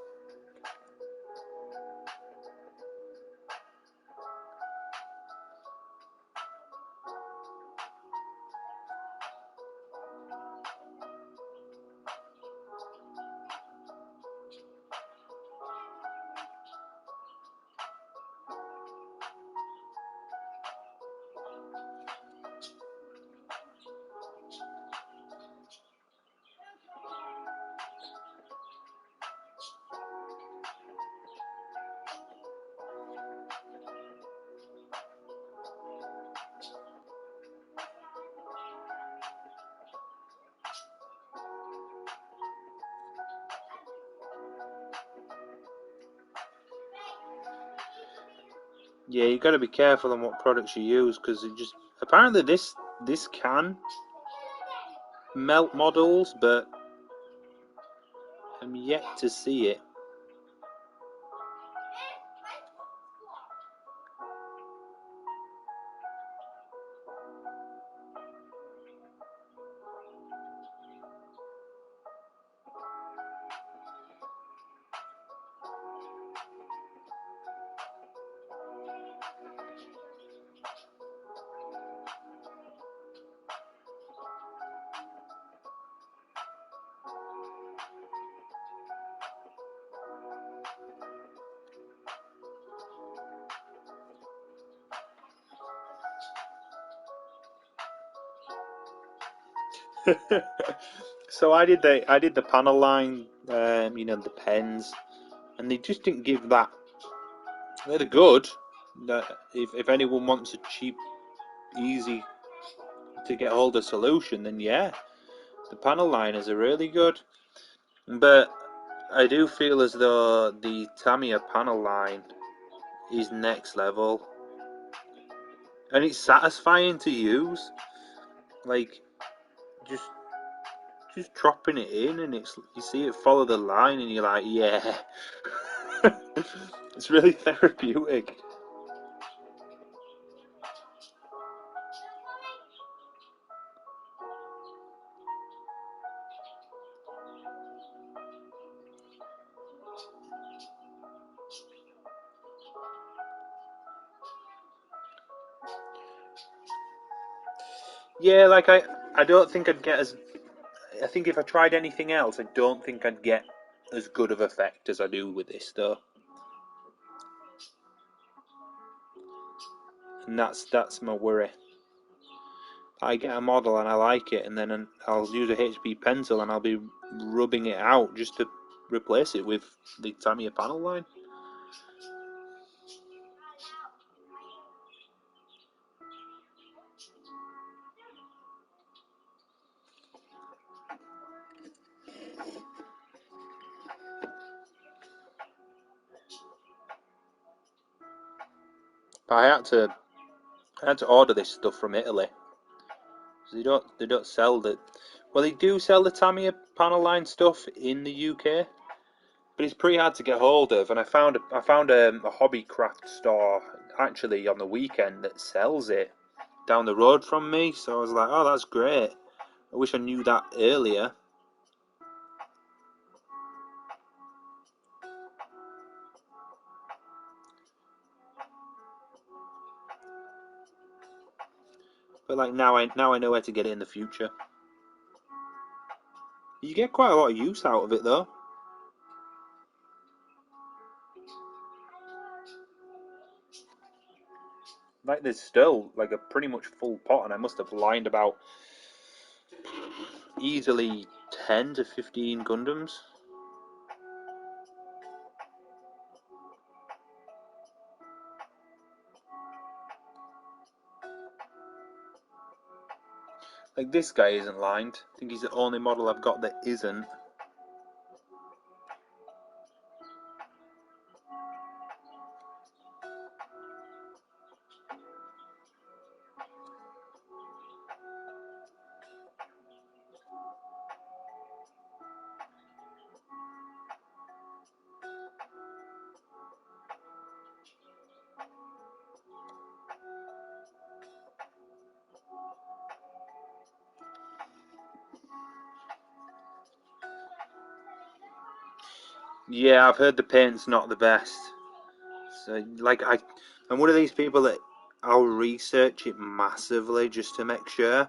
Yeah, you got to be careful on what products you use because it just apparently this can melt models, but I'm yet to see it. So I did the panel line, the pens, and they just didn't give that. They're good. If anyone wants a cheap, easy to get hold of solution, then yeah, the panel liners are really good. But I do feel as though the Tamiya panel line is next level. and it's satisfying to use. Like just dropping it in, and you see it follow the line, and you're like, yeah. It's really therapeutic. Yeah, like I don't think I'd get as. I think if I tried anything else, I don't think I'd get as good of effect as I do with this, though. And that's my worry. I get a model and I like it, and then I'll use a HB pencil and I'll be rubbing it out just to replace it with the Tamiya panel line. But I had to order this stuff from Italy. They don't sell the. Well, they do sell the Tamiya panel line stuff in the UK, but it's pretty hard to get hold of. And I found a hobby craft store actually on the weekend that sells it down the road from me. So I was like, oh, that's great. I wish I knew that earlier. But like now I know where to get it in the future. You get quite a lot of use out of it though. Like there's still like a pretty much full pot, and I must have lined about easily 10 to 15 Gundams. Like this guy isn't lined. I think he's the only model I've got that isn't. Yeah, I've heard the paint's not the best. So like I'm one of these people that I'll research it massively just to make sure.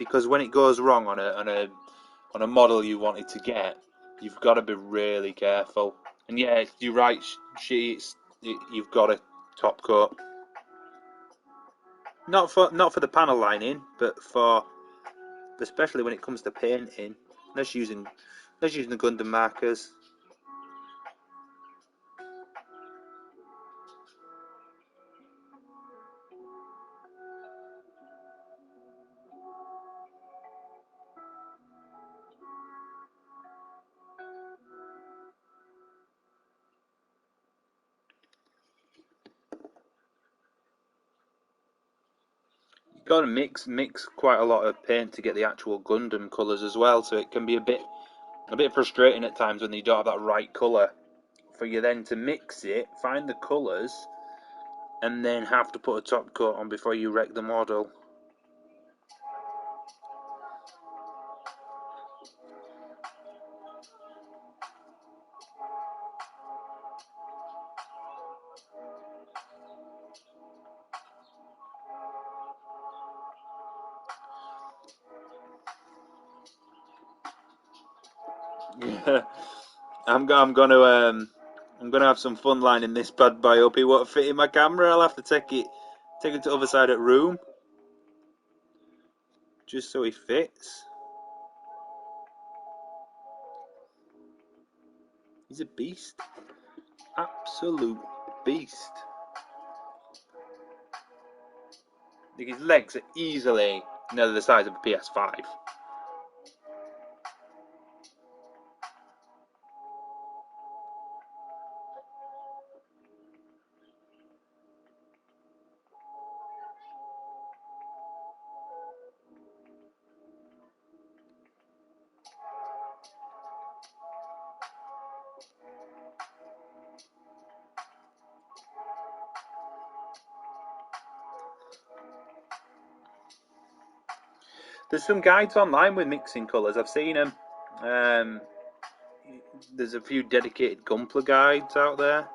Because when it goes wrong on a model you wanted to get, you've got to be really careful. And yeah, you're right. You've got a top coat. Not for the panel lining, but for especially when it comes to painting. Let's using the Gundam markers. You've got to mix quite a lot of paint to get the actual Gundam colours as well, so it can be a bit frustrating at times when you don't have that right colour. For you then to mix it, find the colours, and then have to put a top coat on before you wreck the model. Yeah, I'm gonna have some fun lining this bad boy up. He won't fit in my camera. I'll have to take it to the other side of the room just so he fits. He's a beast, absolute beast. Like his legs are easily nearly the size of a PS5. There's some guides online with mixing colours. I've seen them. Um, there's a few dedicated Gunpla guides out there.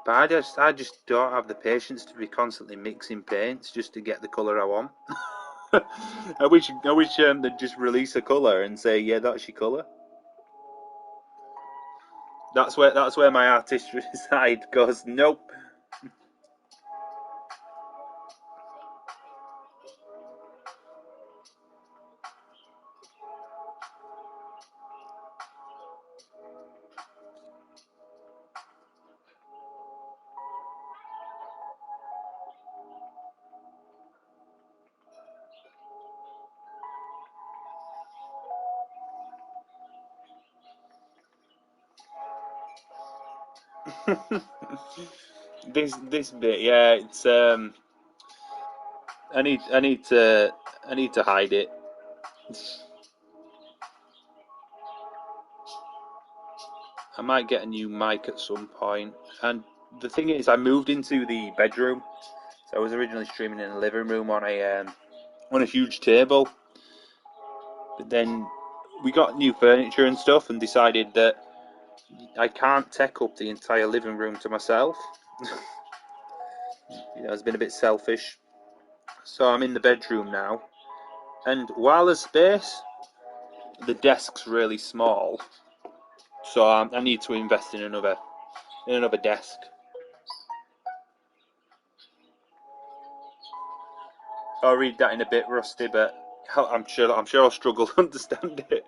But I just don't have the patience to be constantly mixing paints just to get the colour I want. I wish they'd just release a colour and say, yeah, that's your colour. That's where my artistry side goes. Nope. This bit, yeah, it's I need to hide it. I might get a new mic at some point. And the thing is, I moved into the bedroom. So I was originally streaming in the living room on a huge table. But then we got new furniture and stuff, and decided that I can't take up the entire living room to myself. It's been a bit selfish. So I'm in the bedroom now, and while there's space, the desk's really small. So I need to invest in another desk. I'll read that in a bit, Rusty, but I'm sure I'll struggle to understand it.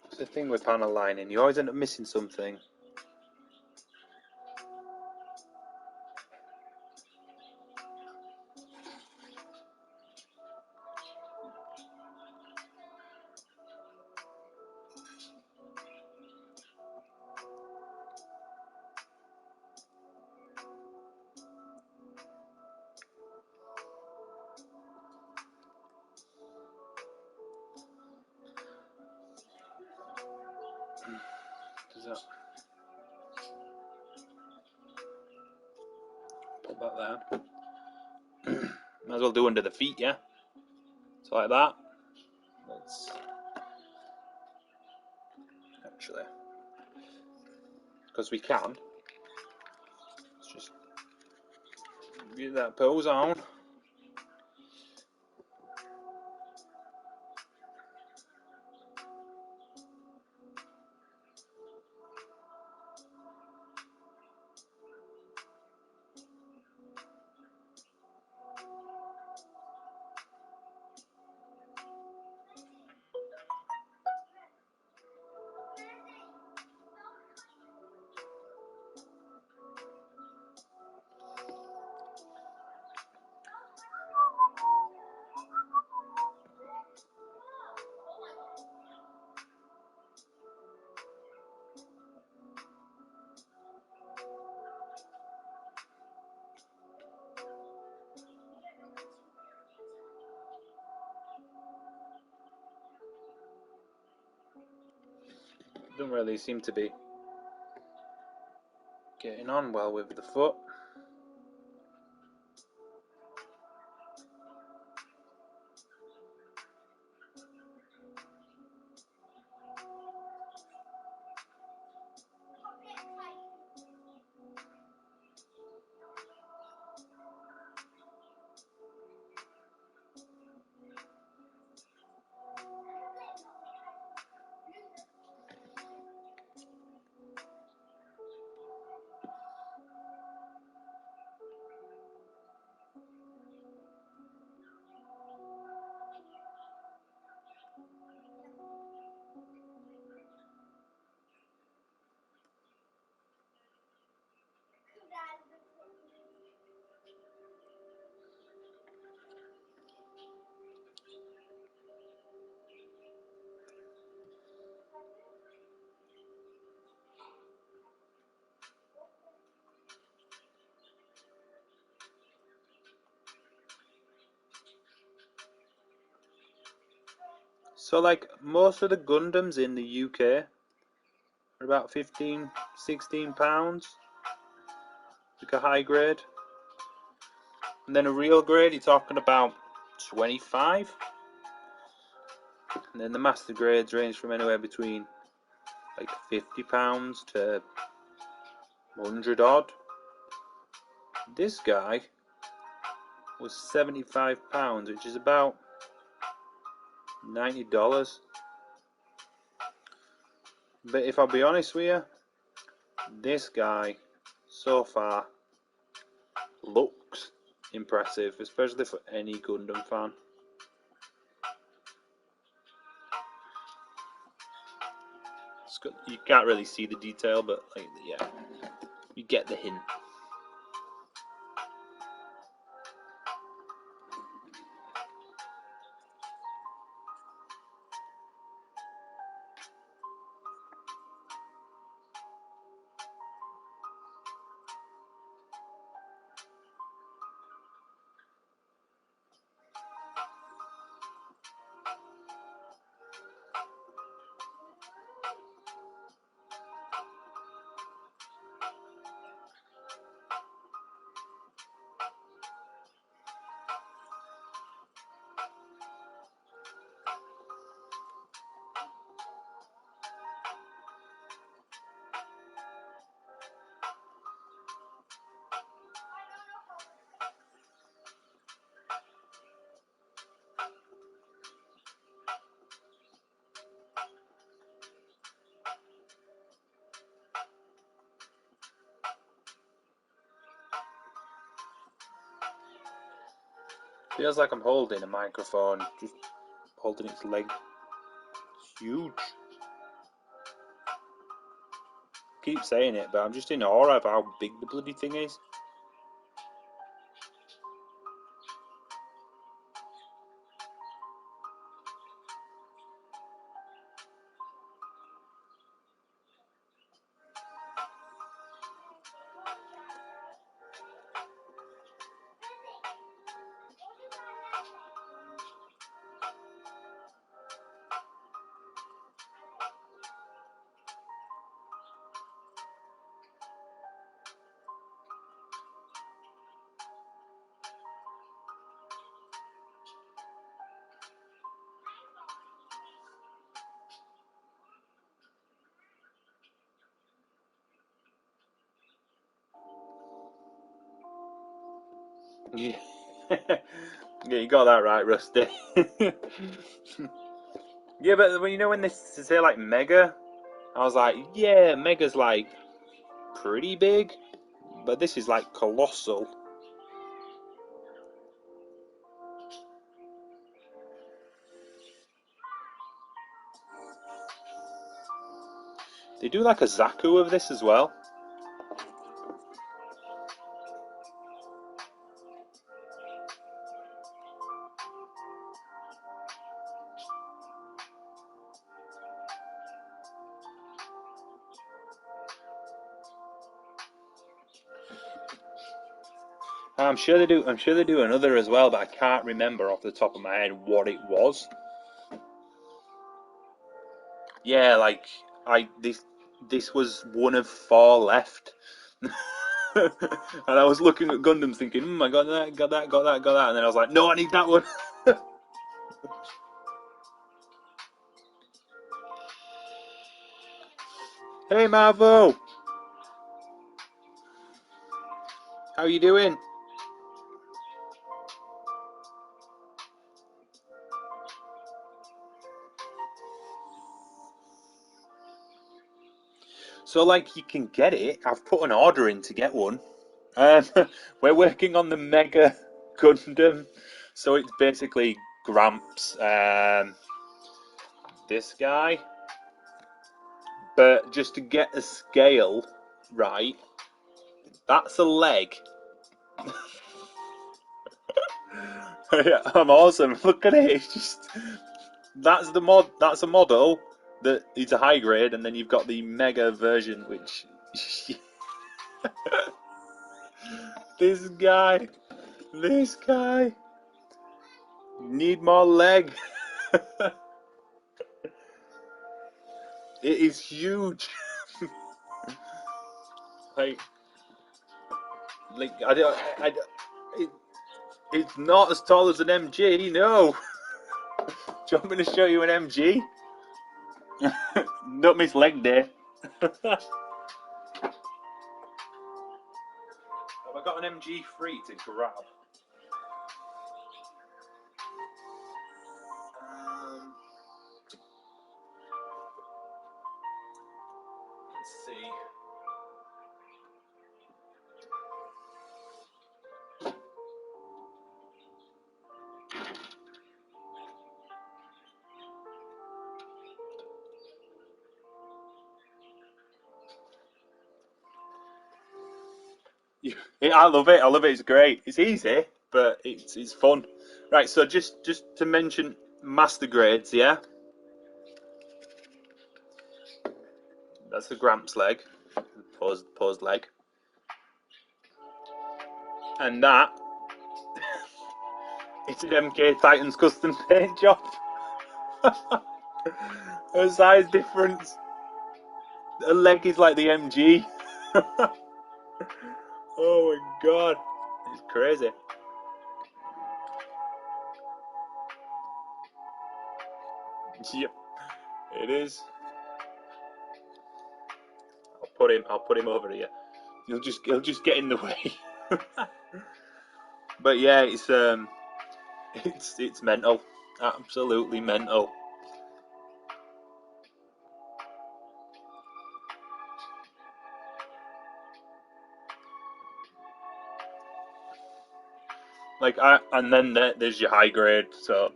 It's the thing with panel lining, you always end up missing something. Does that put that there? Might as well do under the feet, yeah? So like that. Let's actually, because we can, let's just get that pose on. Don't really seem to be getting on well with the foot. So like most of the Gundams in the UK are about 15, 16 pounds, like a high grade. And then a real grade, you're talking about 25. And then the master grades range from anywhere between like £50 to 100 odd. This guy was £75, which is about $90. But if I'll be honest with you, this guy so far looks impressive, especially for any Gundam fan. You can't really see the detail, but like, yeah, you get the hint. Feels like I'm holding a microphone, just holding its leg. It's huge. Keep saying it, but I'm just in awe of how big the bloody thing is. Yeah, yeah, you got that right, Rusty. Yeah, but when when they say like mega, I was like, yeah, mega's like pretty big, but this is like colossal. They do like a Zaku of this as well. I'm sure they do. I'm sure they do another as well, but I can't remember off the top of my head what it was. Yeah, like this was one of 4 left. And I was looking at Gundams thinking, I got that, got that, got that, got that, and then I was like, no, I need that one. Hey Marvo, how you doing? So like you can get it. I've put an order in to get one. Um, we're working on the Mega Gundam, so it's basically Gramps, this guy. But just to get the scale right, that's a leg. Yeah, I'm awesome. Look at it. It's just that's the mod. That's a model that it's a high grade, and then you've got the Mega version, which this guy, this guy, need more leg. It is huge. like it's not as tall as an MG. No. Do you want me to show you an MG? Don't miss leg day. Have I got an MG free to grab? Let's see. Yeah, I love it. I love it. It's great. It's easy, but it's fun. Right. So just to mention master grades, yeah. That's the Gramps leg, paused leg, and that it's an MK Titans custom paint job. A size difference. The leg is like the MG. Oh my god, it's crazy. Yep, it is. I'll put him over here. He'll just get in the way. But yeah, it's mental, absolutely mental. And then there's your high grade, so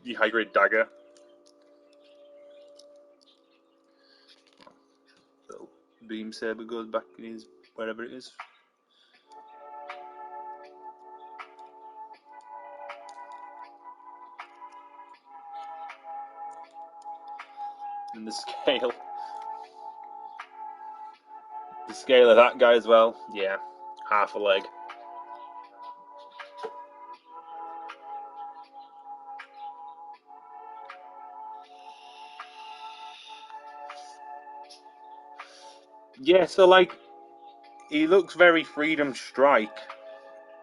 your high grade dagger. Little beam saber goes back in his wherever it is. And the scale of that guy as well. Yeah, half a leg. Yeah, so like he looks very Freedom Strike.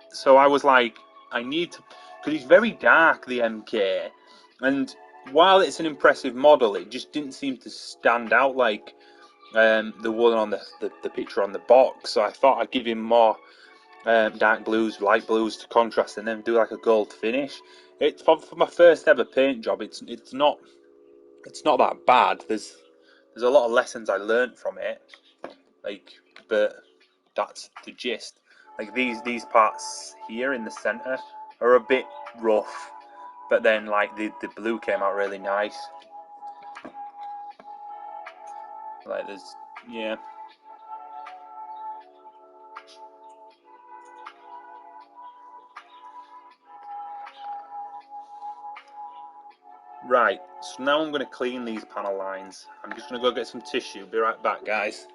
So I was like, I need to, because he's very dark, the MK, and while it's an impressive model, it just didn't seem to stand out like the one on the picture on the box. So I thought I'd give him more dark blues, light blues to contrast, and then do like a gold finish. It's for my first ever paint job. It's not that bad. There's a lot of lessons I learned from it, like, but that's the gist. Like these parts here in the center are a bit rough, but then like the blue came out really nice. Like there's yeah. Right, so now I'm going to clean these panel lines. I'm just going to go get some tissue. Be right back, guys.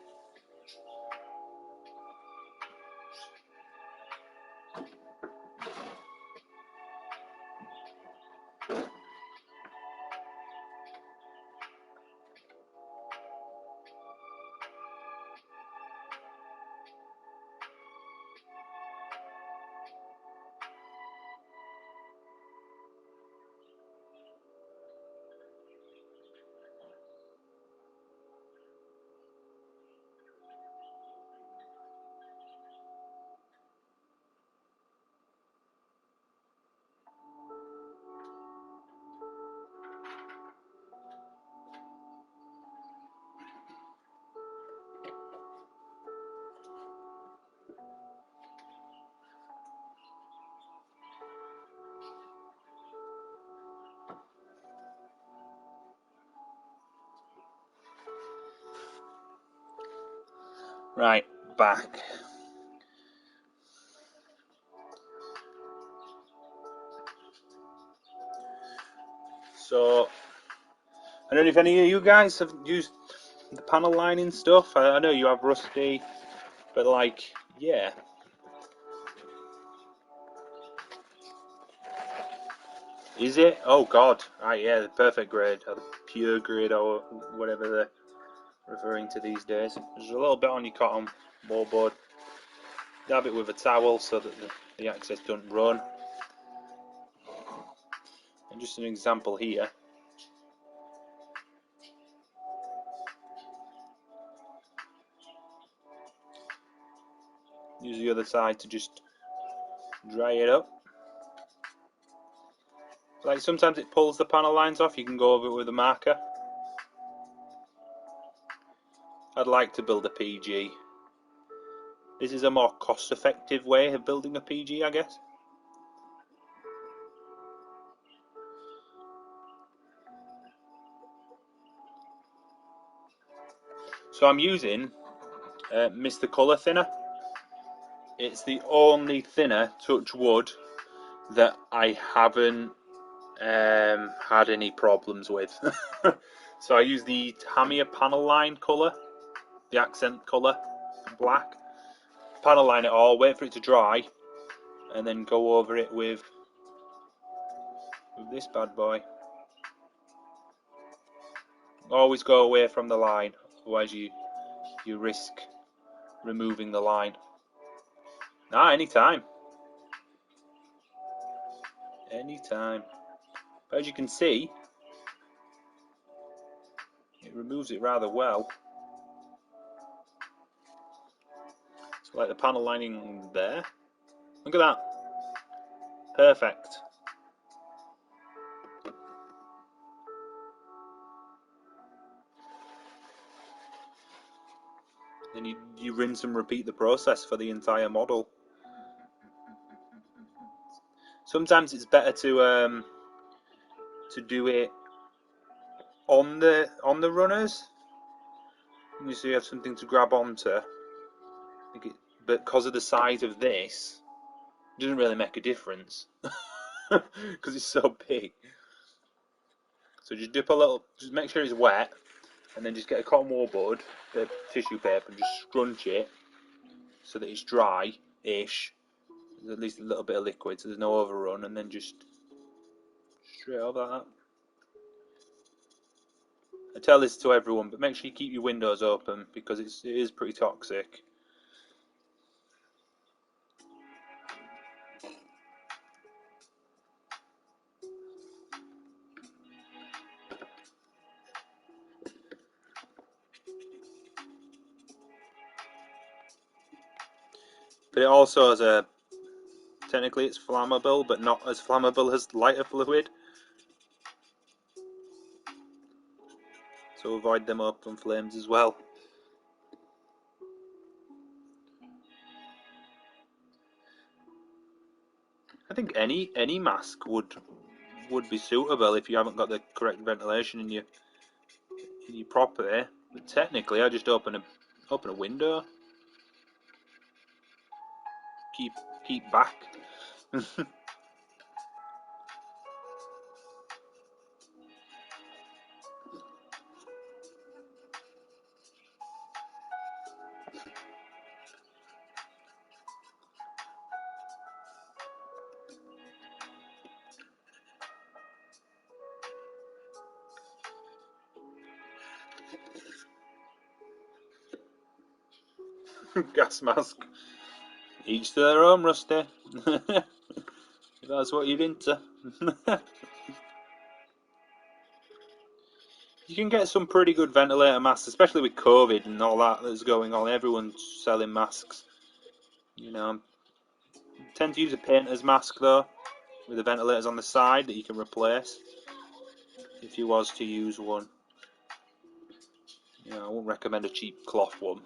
Right, back. So, I don't know if any of you guys have used the panel lining stuff. I know you have Rusty, but like, yeah. Is it? Oh god. Right, yeah, the perfect grade, or the pure grade, or whatever referring to these days. There's a little bit on your cotton wallboard. Dab it with a towel so that the access doesn't run. And just an example here. Use the other side to just dry it up. Like sometimes it pulls the panel lines off, you can go over it with a marker. I'd like to build a PG. This is a more cost-effective way of building a PG, I guess. So I'm using Mr. Colour Thinner. It's the only thinner, touch wood, that I haven't had any problems with. So I use the Tamiya panel line colour, the accent colour, black. Panel line it all, wait for it to dry, and then go over it with this bad boy. Always go away from the line, otherwise you risk removing the line. Anytime. Anytime. But as you can see, it removes it rather well. So like the panel lining there. Look at that. Perfect. Then you rinse and repeat the process for the entire model. Sometimes it's better to do it on the runners, so you have something to grab onto. But because of the size of this, it doesn't really make a difference because it's so big. So just dip a little, just make sure it's wet, and then just get a cotton wool bud, bit of tissue paper, and just scrunch it so that it's dry-ish. There's at least a little bit of liquid, so there's no overrun, and then just straight over like that. I tell this to everyone, but make sure you keep your windows open because it is pretty toxic. But it also has technically it's flammable, but not as flammable as lighter fluid. So avoid them open flames as well. I think any mask would be suitable if you haven't got the correct ventilation in your property. But technically, I just open a window. Keep back. Gas mask. Each to their own, Rusty. If that's what you're into. You can get some pretty good ventilator masks, especially with COVID and all that that's going on. Everyone's selling masks. You know, I tend to use a painter's mask though, with the ventilators on the side that you can replace if you was to use one. You know, I wouldn't recommend a cheap cloth one.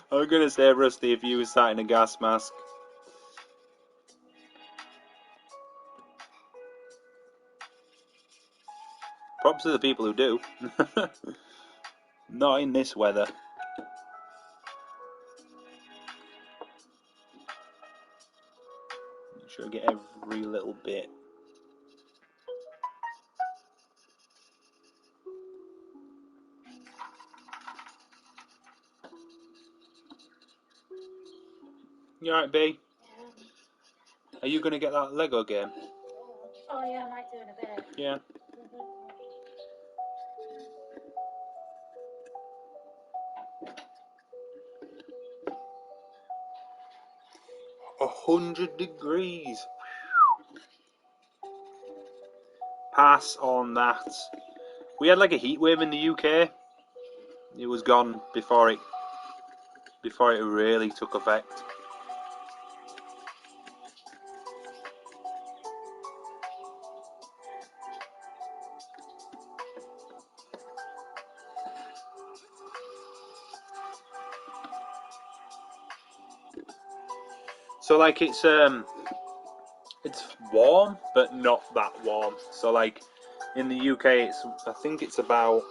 I'm gonna say, Rusty, if you were sat in a gas mask. props to the people who do. Not in this weather. Make sure I get every little bit. You alright, B? Yeah. Are you going to get that Lego game? Oh yeah, I might do in a bit. Yeah. Mm-hmm. 100 degrees. Pass on that. We had like a heat wave in the UK. It was gone before it really took effect. So like it's warm, but not that warm. So like in the UK, I think it's about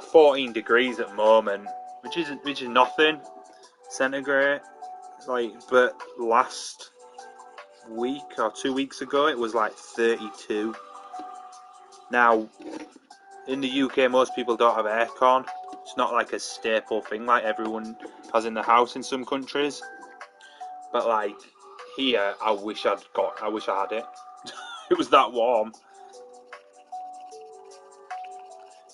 14 degrees at the moment, which is nothing centigrade. Like, but last week or 2 weeks ago, it was like 32. Now in the UK, most people don't have aircon. It's not like a staple thing like everyone has in the house in some countries. But like here, I wish I had it. It was that warm.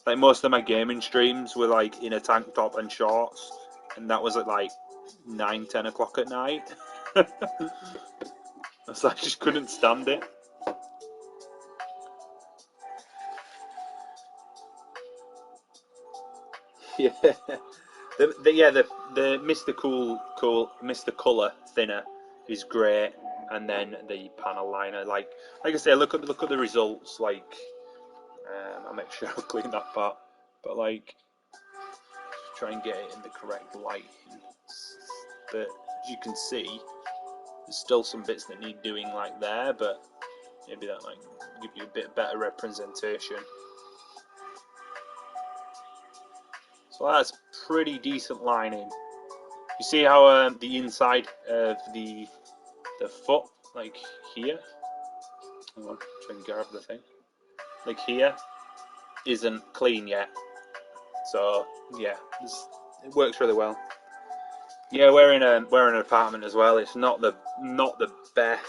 Like most of my gaming streams were like in a tank top and shorts, and that was at like 9, 10 o'clock at night. I just couldn't stand it. Yeah, the Mr. Cool Mr. Color thinner is great, and then the panel liner, like I say, look at the results. Like, I'll make sure I clean that part, but like try and get it in the correct light. But as you can see, there's still some bits that need doing like there, but maybe that might give you a bit better representation. So that's pretty decent lining. You see how the inside of the foot, like here, hang on, try and grab the thing, like here, isn't clean yet. So yeah, it works really well. Yeah, we're in an apartment as well. It's not the best.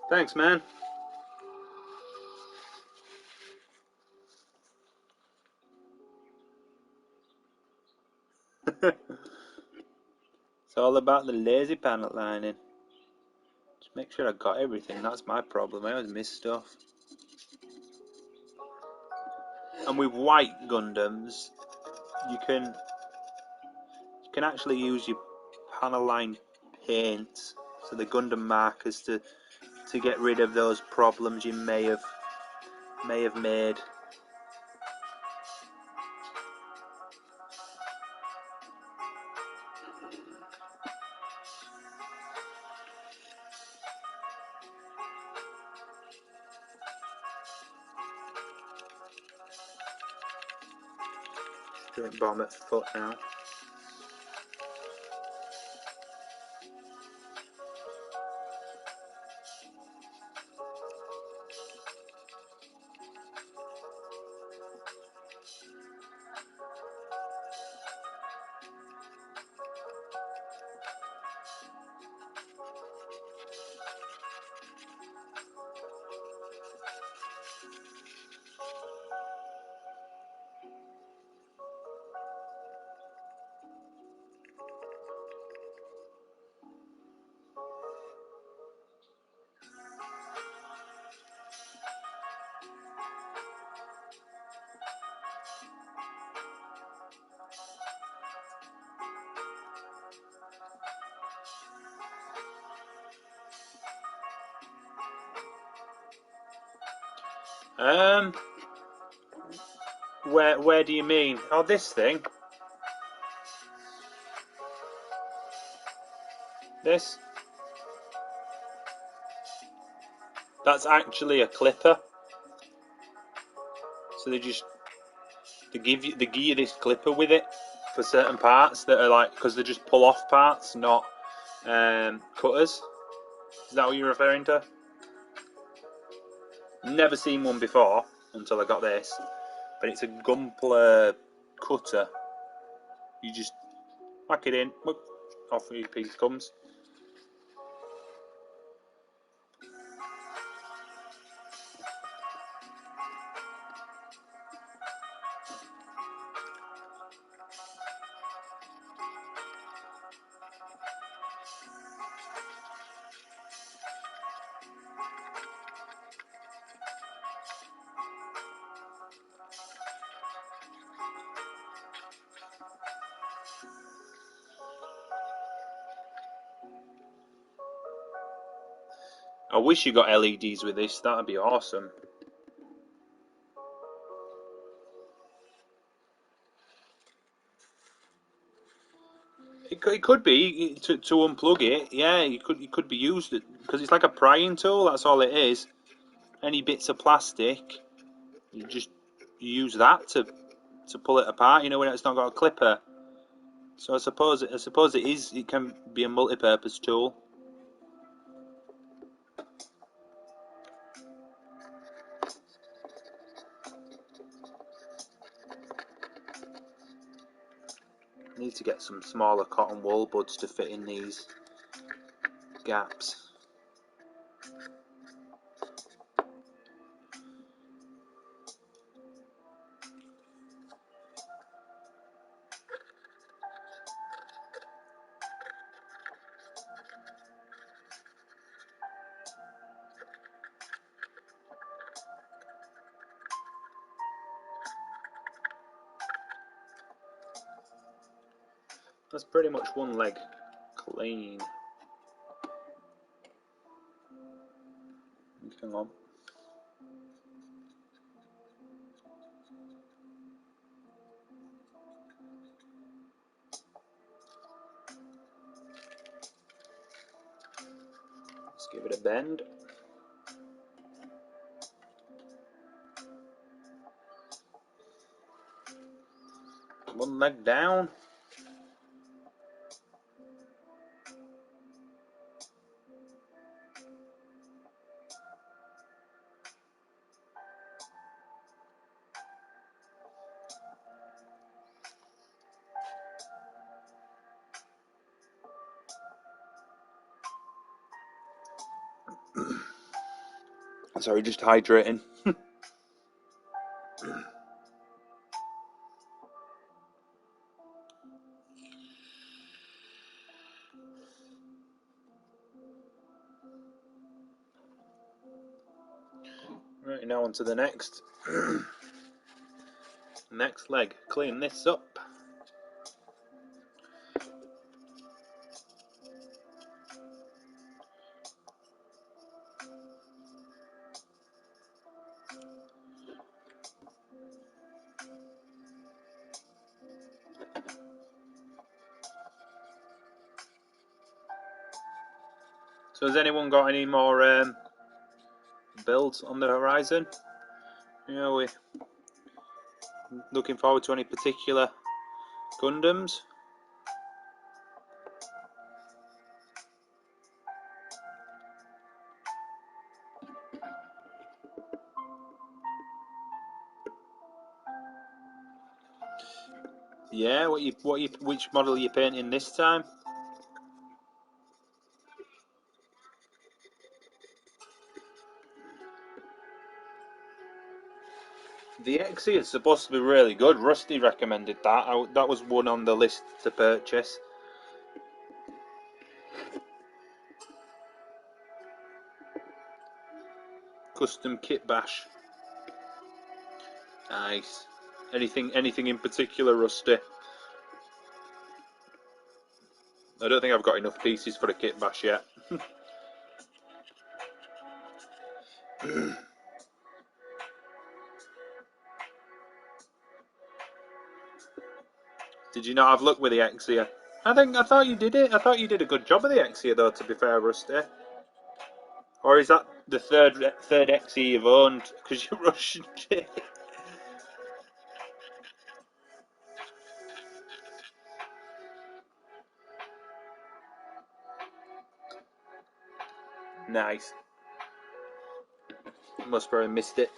Thanks, man. It's all about the lazy panel lining. Just make sure I got everything. That's my problem. I always miss stuff. And with white Gundams, you can actually use your panel line paint, so the Gundam markers, to get rid of those problems you may have made. Doing bomb at foot now. Where do you mean? Oh, this thing. This. That's actually a clipper. So they give you this clipper with it for certain parts that are like, because they just pull off parts, not cutters. Is that what you're referring to? Never seen one before until I got this, but it's a Gunpla cutter. You just whack it in, whoop, off your piece comes. I wish you got LEDs with this. That'd be awesome. It could be to unplug it. Yeah, it could be used because it's like a prying tool. That's all it is. Any bits of plastic, you just use that to pull it apart. You know, when it's not got a clipper. So I suppose it is. It can be a multi-purpose tool. I need to get some smaller cotton wool buds to fit in these gaps. That's pretty much one leg clean. Hang on. Let's give it a bend. One leg down. Sorry, just hydrating. Right, now on to the next. Next leg. Clean this up. So has anyone got any more builds on the horizon? You know, we looking forward to any particular Gundams? Yeah, which model are you painting this time? The XE is supposed to be really good. Rusty recommended that. That was one on the list to purchase. Custom kit bash. Nice. Anything in particular, Rusty? I don't think I've got enough pieces for a kit bash yet. Did you not have luck with the Exia? I thought you did it. I thought you did a good job of the Exia, though. To be fair, Rusty. Or is that the third Exia you've owned because you rushed it? Nice. Must probably missed it.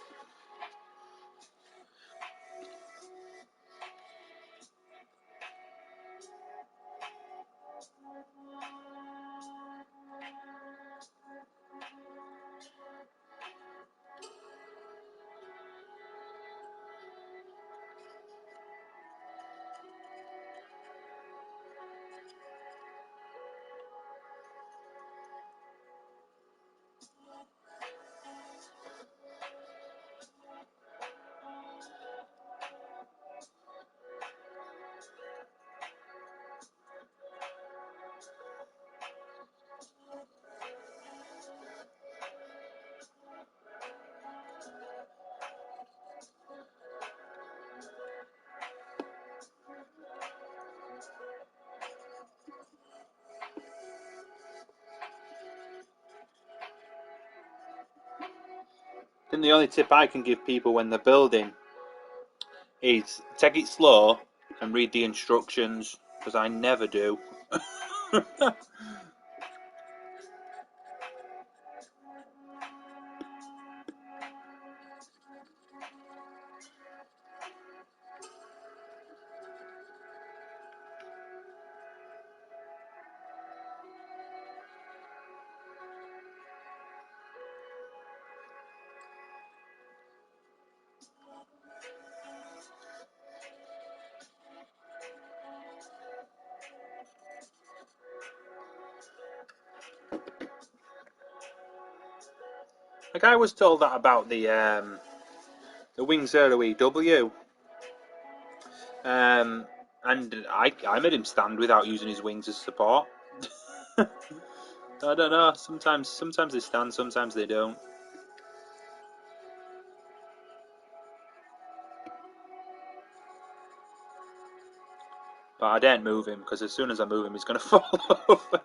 I think the only tip I can give people when they're building is take it slow and read the instructions, because I never do. Like I was told that about the Wing Zero EW, and I made him stand without using his wings as support. I don't know. Sometimes they stand, sometimes they don't. But I daren't move him because as soon as I move him, he's going to fall over.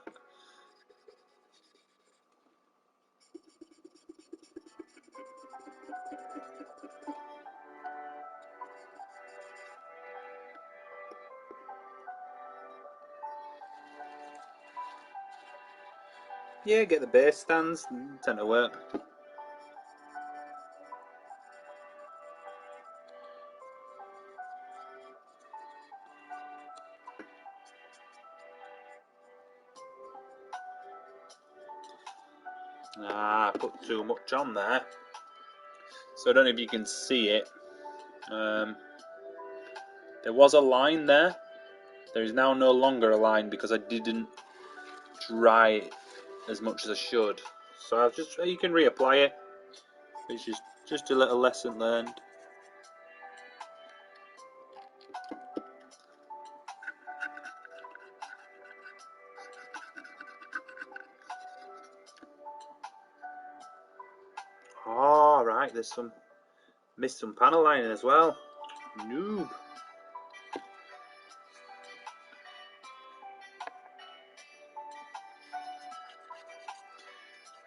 Yeah, get the base stands. Tend to work. Ah, I put too much on there. So I don't know if you can see it. There was a line there. There is now no longer a line because I didn't dry it as much as I should. So I've just you can reapply it. It's just a little lesson learned. Oh, right, there's missed some panel lining as well. Noob.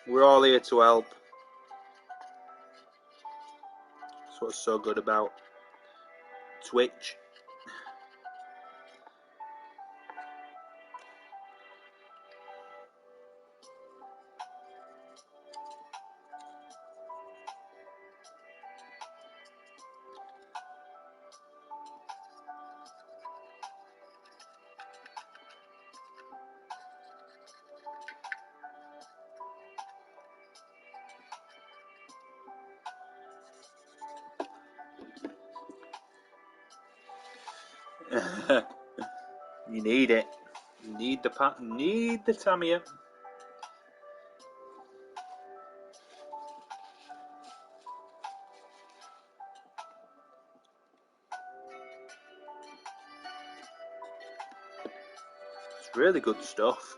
We're all here to help. That's what's so good about Twitch. You need it. You need the Tamiya. It's really good stuff.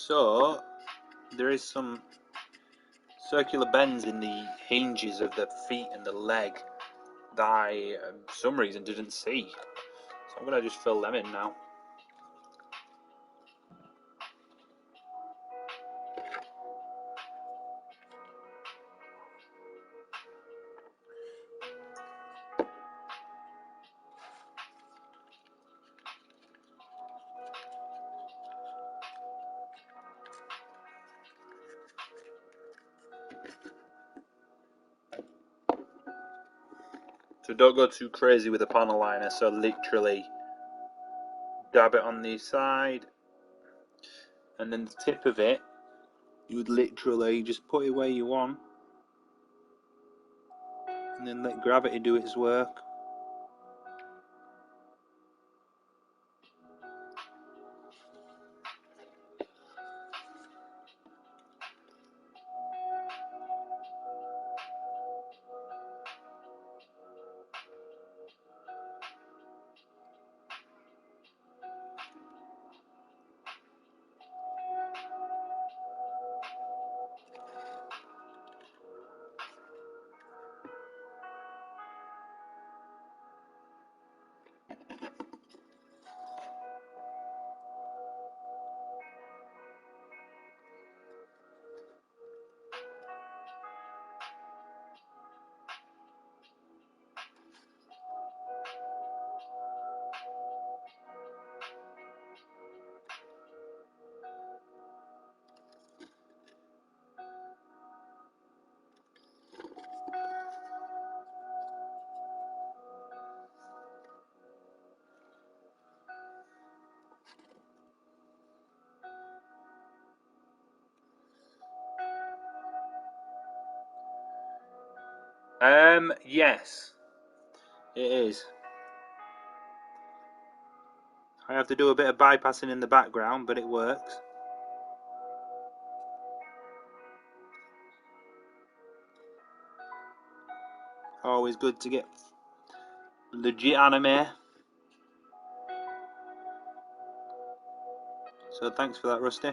So there is some circular bends in the hinges of the feet and the leg that I, for some reason, didn't see. So I'm going to just fill them in now. So don't go too crazy with the panel liner, so literally dab it on the side, and then the tip of it, you would literally just put it where you want, and then let gravity do its work. Yes, it is. I have to do a bit of bypassing in the background, but it works. Always good to get legit anime. So thanks for that, Rusty.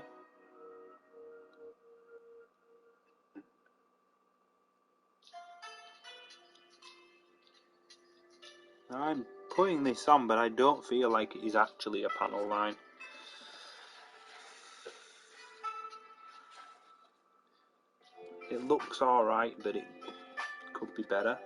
I'm putting this on, but I don't feel like it is actually a panel line. It looks alright, but it could be better.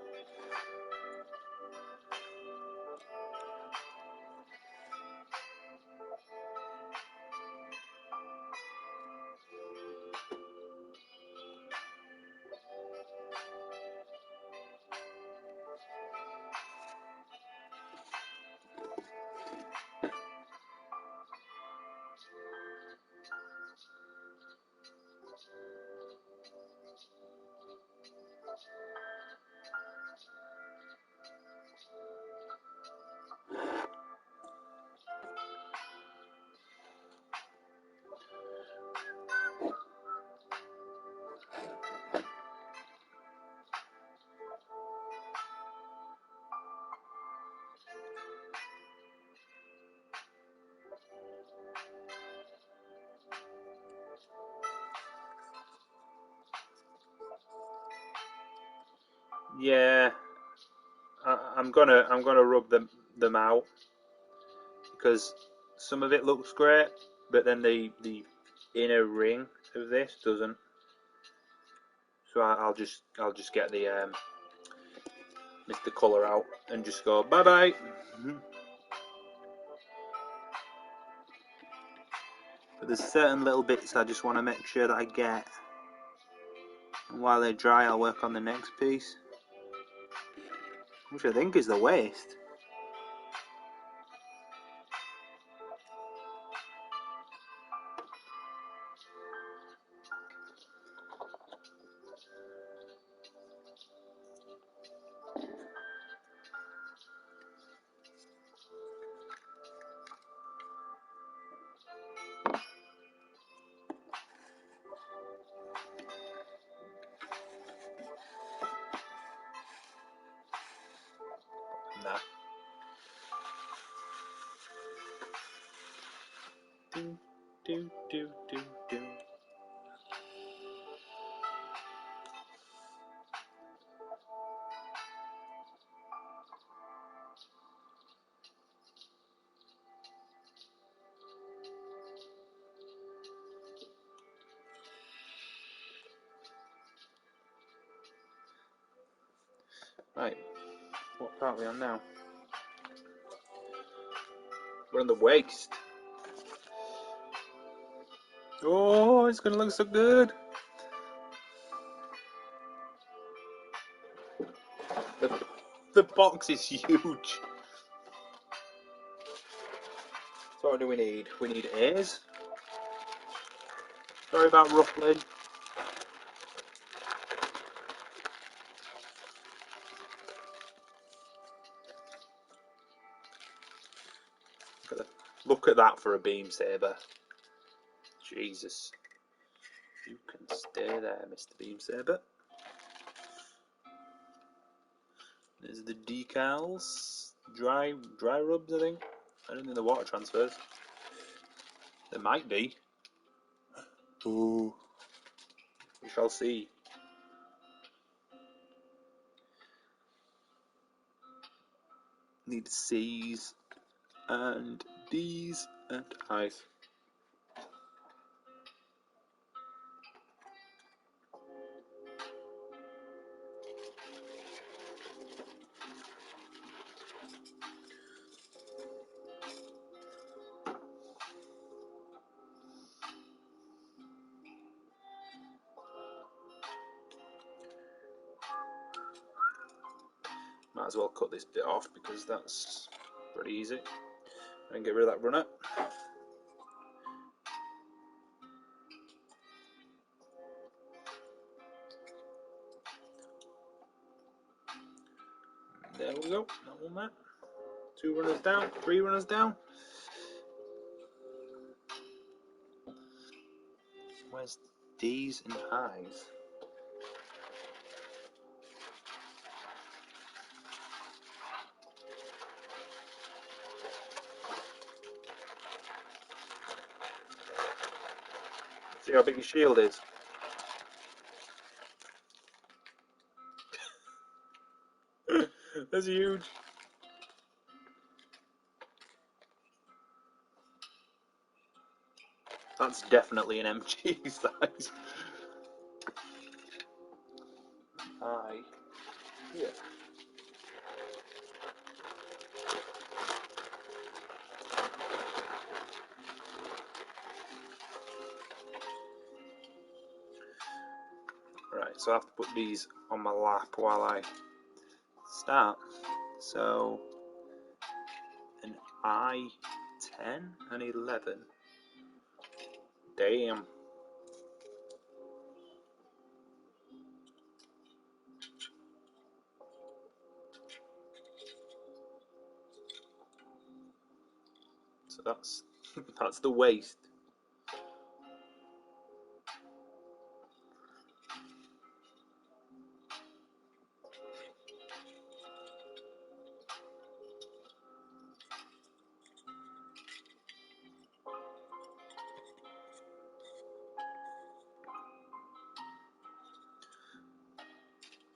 Yeah, I'm gonna rub them out because some of it looks great, but then the inner ring of this doesn't. So I'll just get the Mr. Colour out and just go bye bye. But there's certain little bits I just want to make sure that I get. And while they dry, I'll work on the next piece, which I think is the waist. Nah. do, do, do, do. Right, what part are we on now? We're on the waist. Oh, it's gonna look so good. The box is huge. So what do we need? We need A's. Sorry about ruffling. Look at that for a beam saber. Jesus. You can stay there, Mr. Beam Saber. There's the decals. Dry rubs, I think. I don't think the water transfers. There might be. Ooh. We shall see. Need C's and D's and I's. Might as well cut this bit off because that's pretty easy. And get rid of that runner. There we go. That one there. 2 runners down. 3 runners down. Where's D's and I's? See how big his shield is. That's huge. That's definitely an MG size. I. Yeah. Right, so I have to put these on my lap while I start. So an I-10 and 11. Damn. So that's the waist.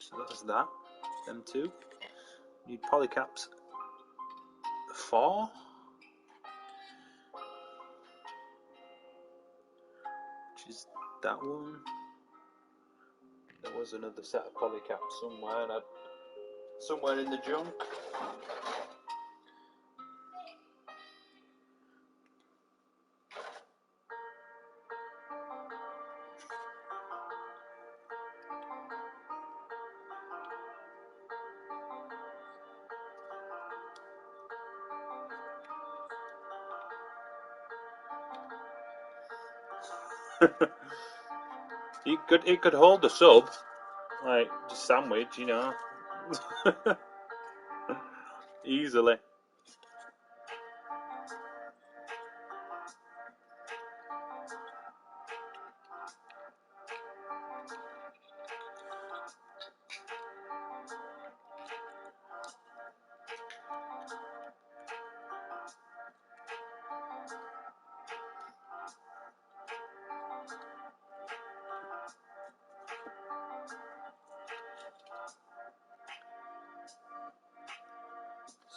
So that's that. Them two. Need polycaps 4. Which is that one. There was another set of polycaps somewhere, and somewhere in the junk. It could hold the sub, like just sandwich, you know, easily.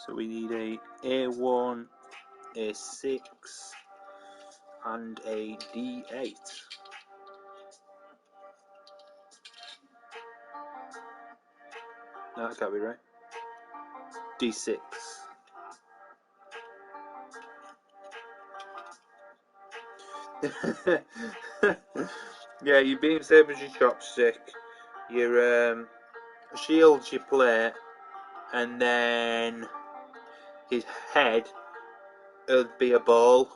So we need a A1, A6, and a D8. No, that can't be right. D6. Yeah, your beam saber's your chopstick, your shield's your plate, and then his head will be a ball.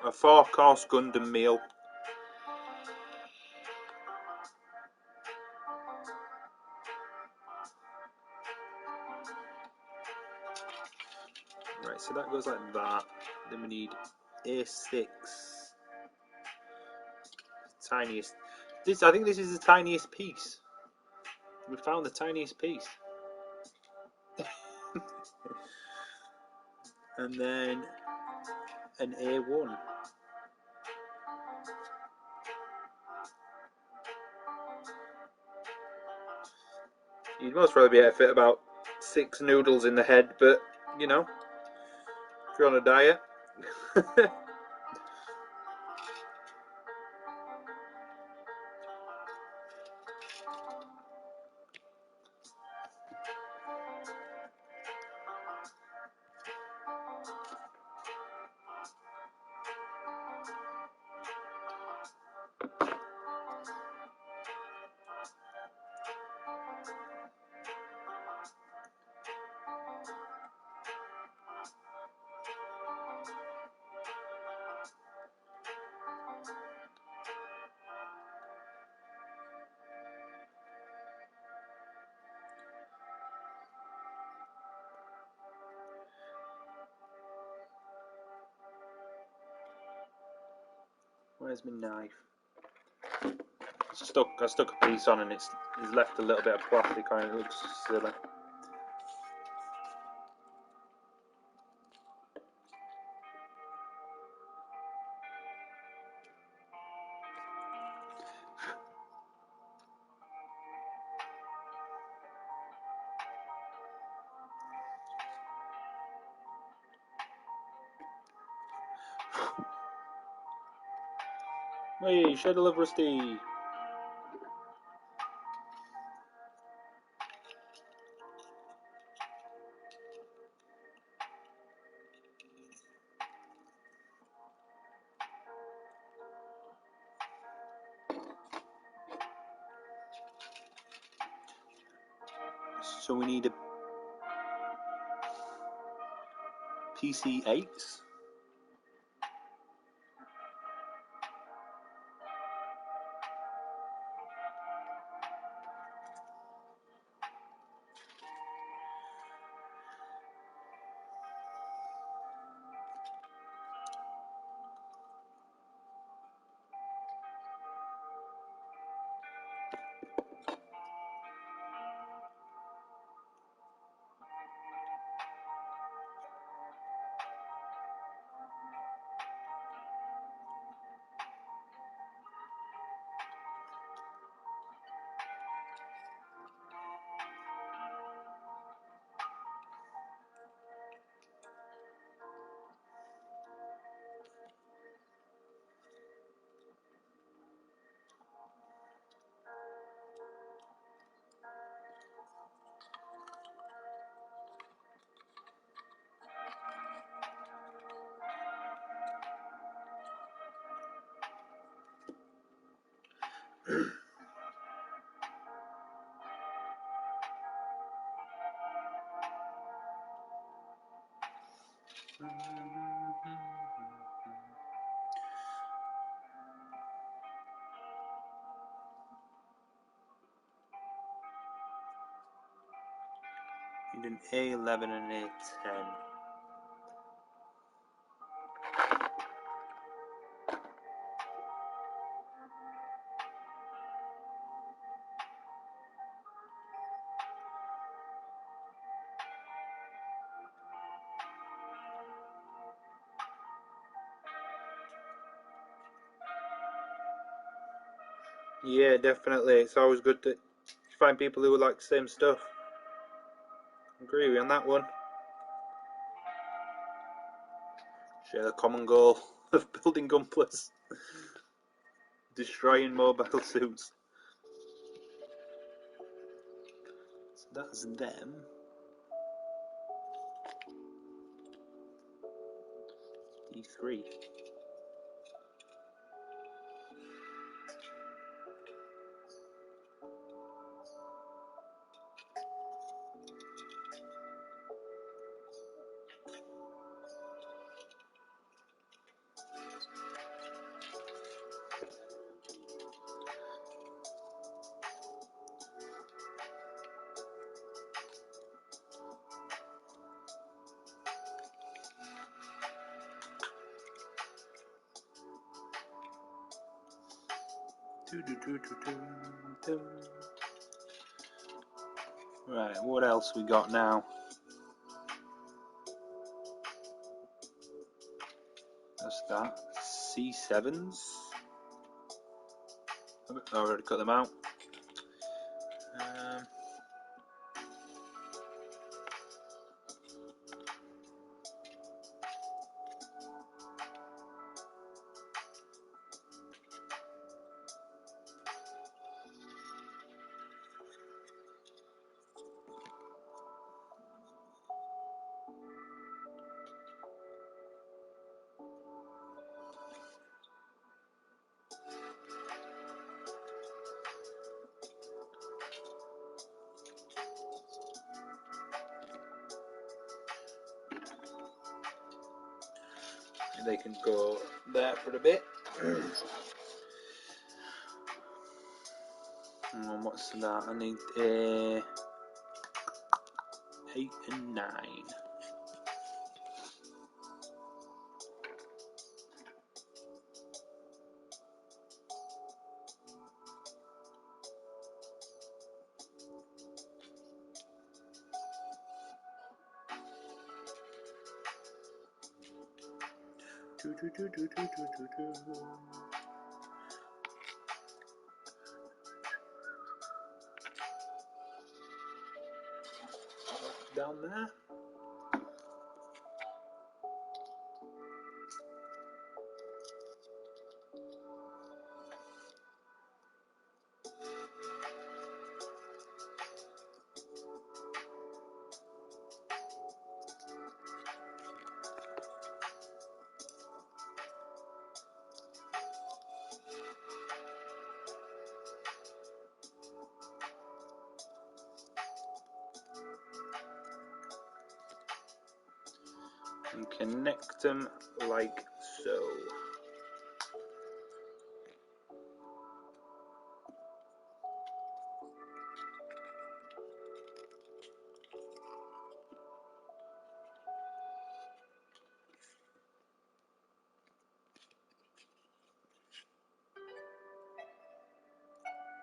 A 4-course Gundam meal. Right, so that goes like that. Then we need A6. Tiniest. I think this is the tiniest piece. We found the tiniest piece. And then an A1. You'd most probably be able to fit about 6 noodles in the head, but you know, if you're on a diet. Where's my knife? I stuck a piece on and it's left a little bit of plastic on it. It looks silly. Hey, shed a love rusty. So we need a PC8. Need an A11 and an A10. Yeah, definitely. It's always good to find people who like the same stuff. Agree with you on that one. Share the common goal of building Gunplers. Destroying mobile suits. So that's them. D3. Right, what else we got now? That's that. C7s. I already cut them out. Um, they can go there for a bit. And what's that? I need 8 and 9. Down there. And connect them like so.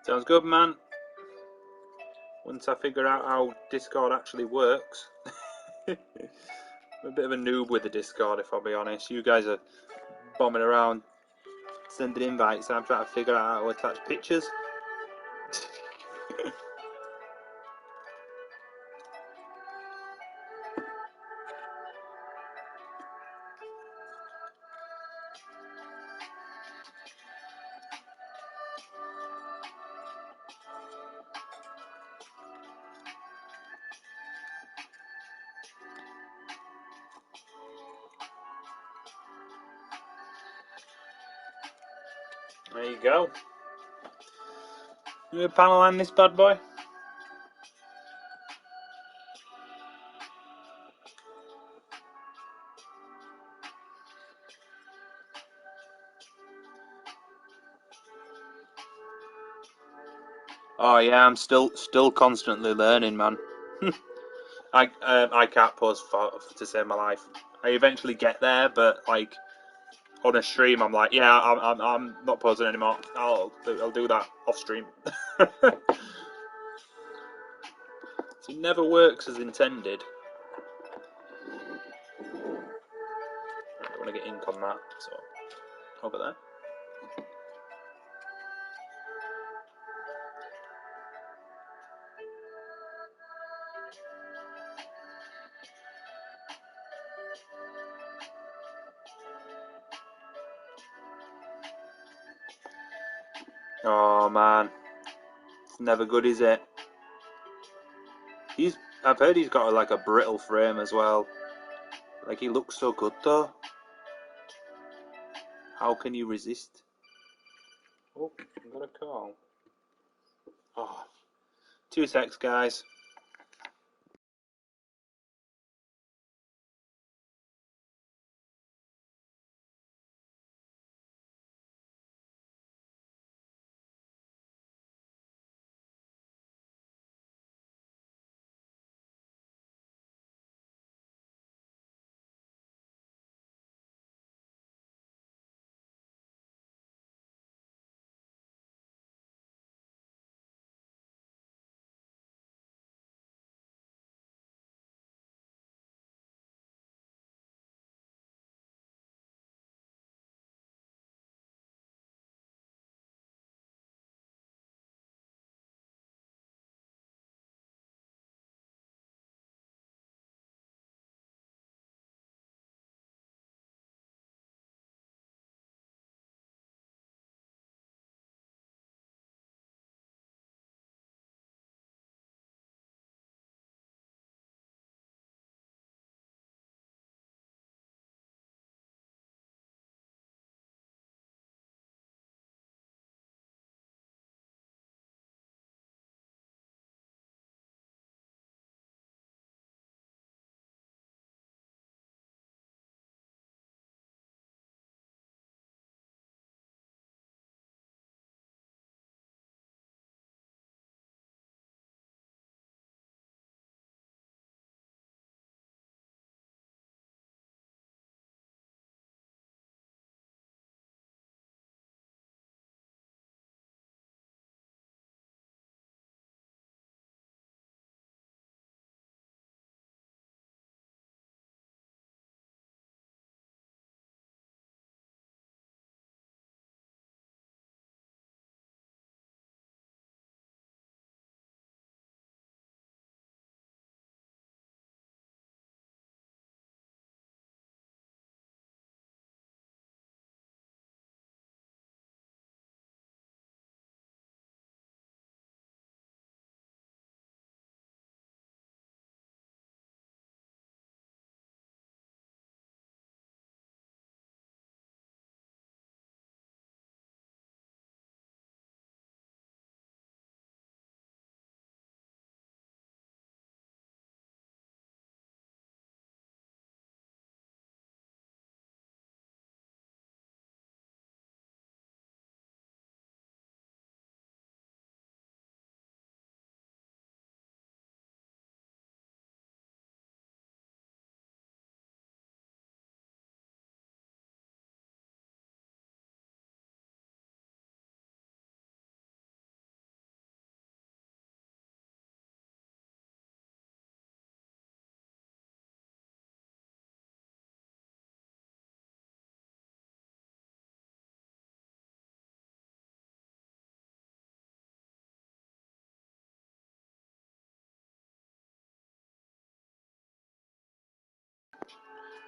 Sounds good, man. Once I figure out how Discord actually works. I'm a bit of a noob with the Discord, if I'll be honest. You guys are bombing around, sending invites, and I'm trying to figure out how to attach pictures. There you go. You gonna panel line this bad boy? Oh yeah, I'm still constantly learning, man. I can't pause to save my life. I eventually get there, but like on a stream, I'm like, yeah, I'm not pausing anymore. I'll do that off stream. So it never works as intended. I don't want to get ink on that, so over there. Oh man, it's never good, is it? I've heard he's got like a brittle frame as well. Like he looks so good though. How can you resist? Oh, I've got a call. Oh, 2 secs, guys.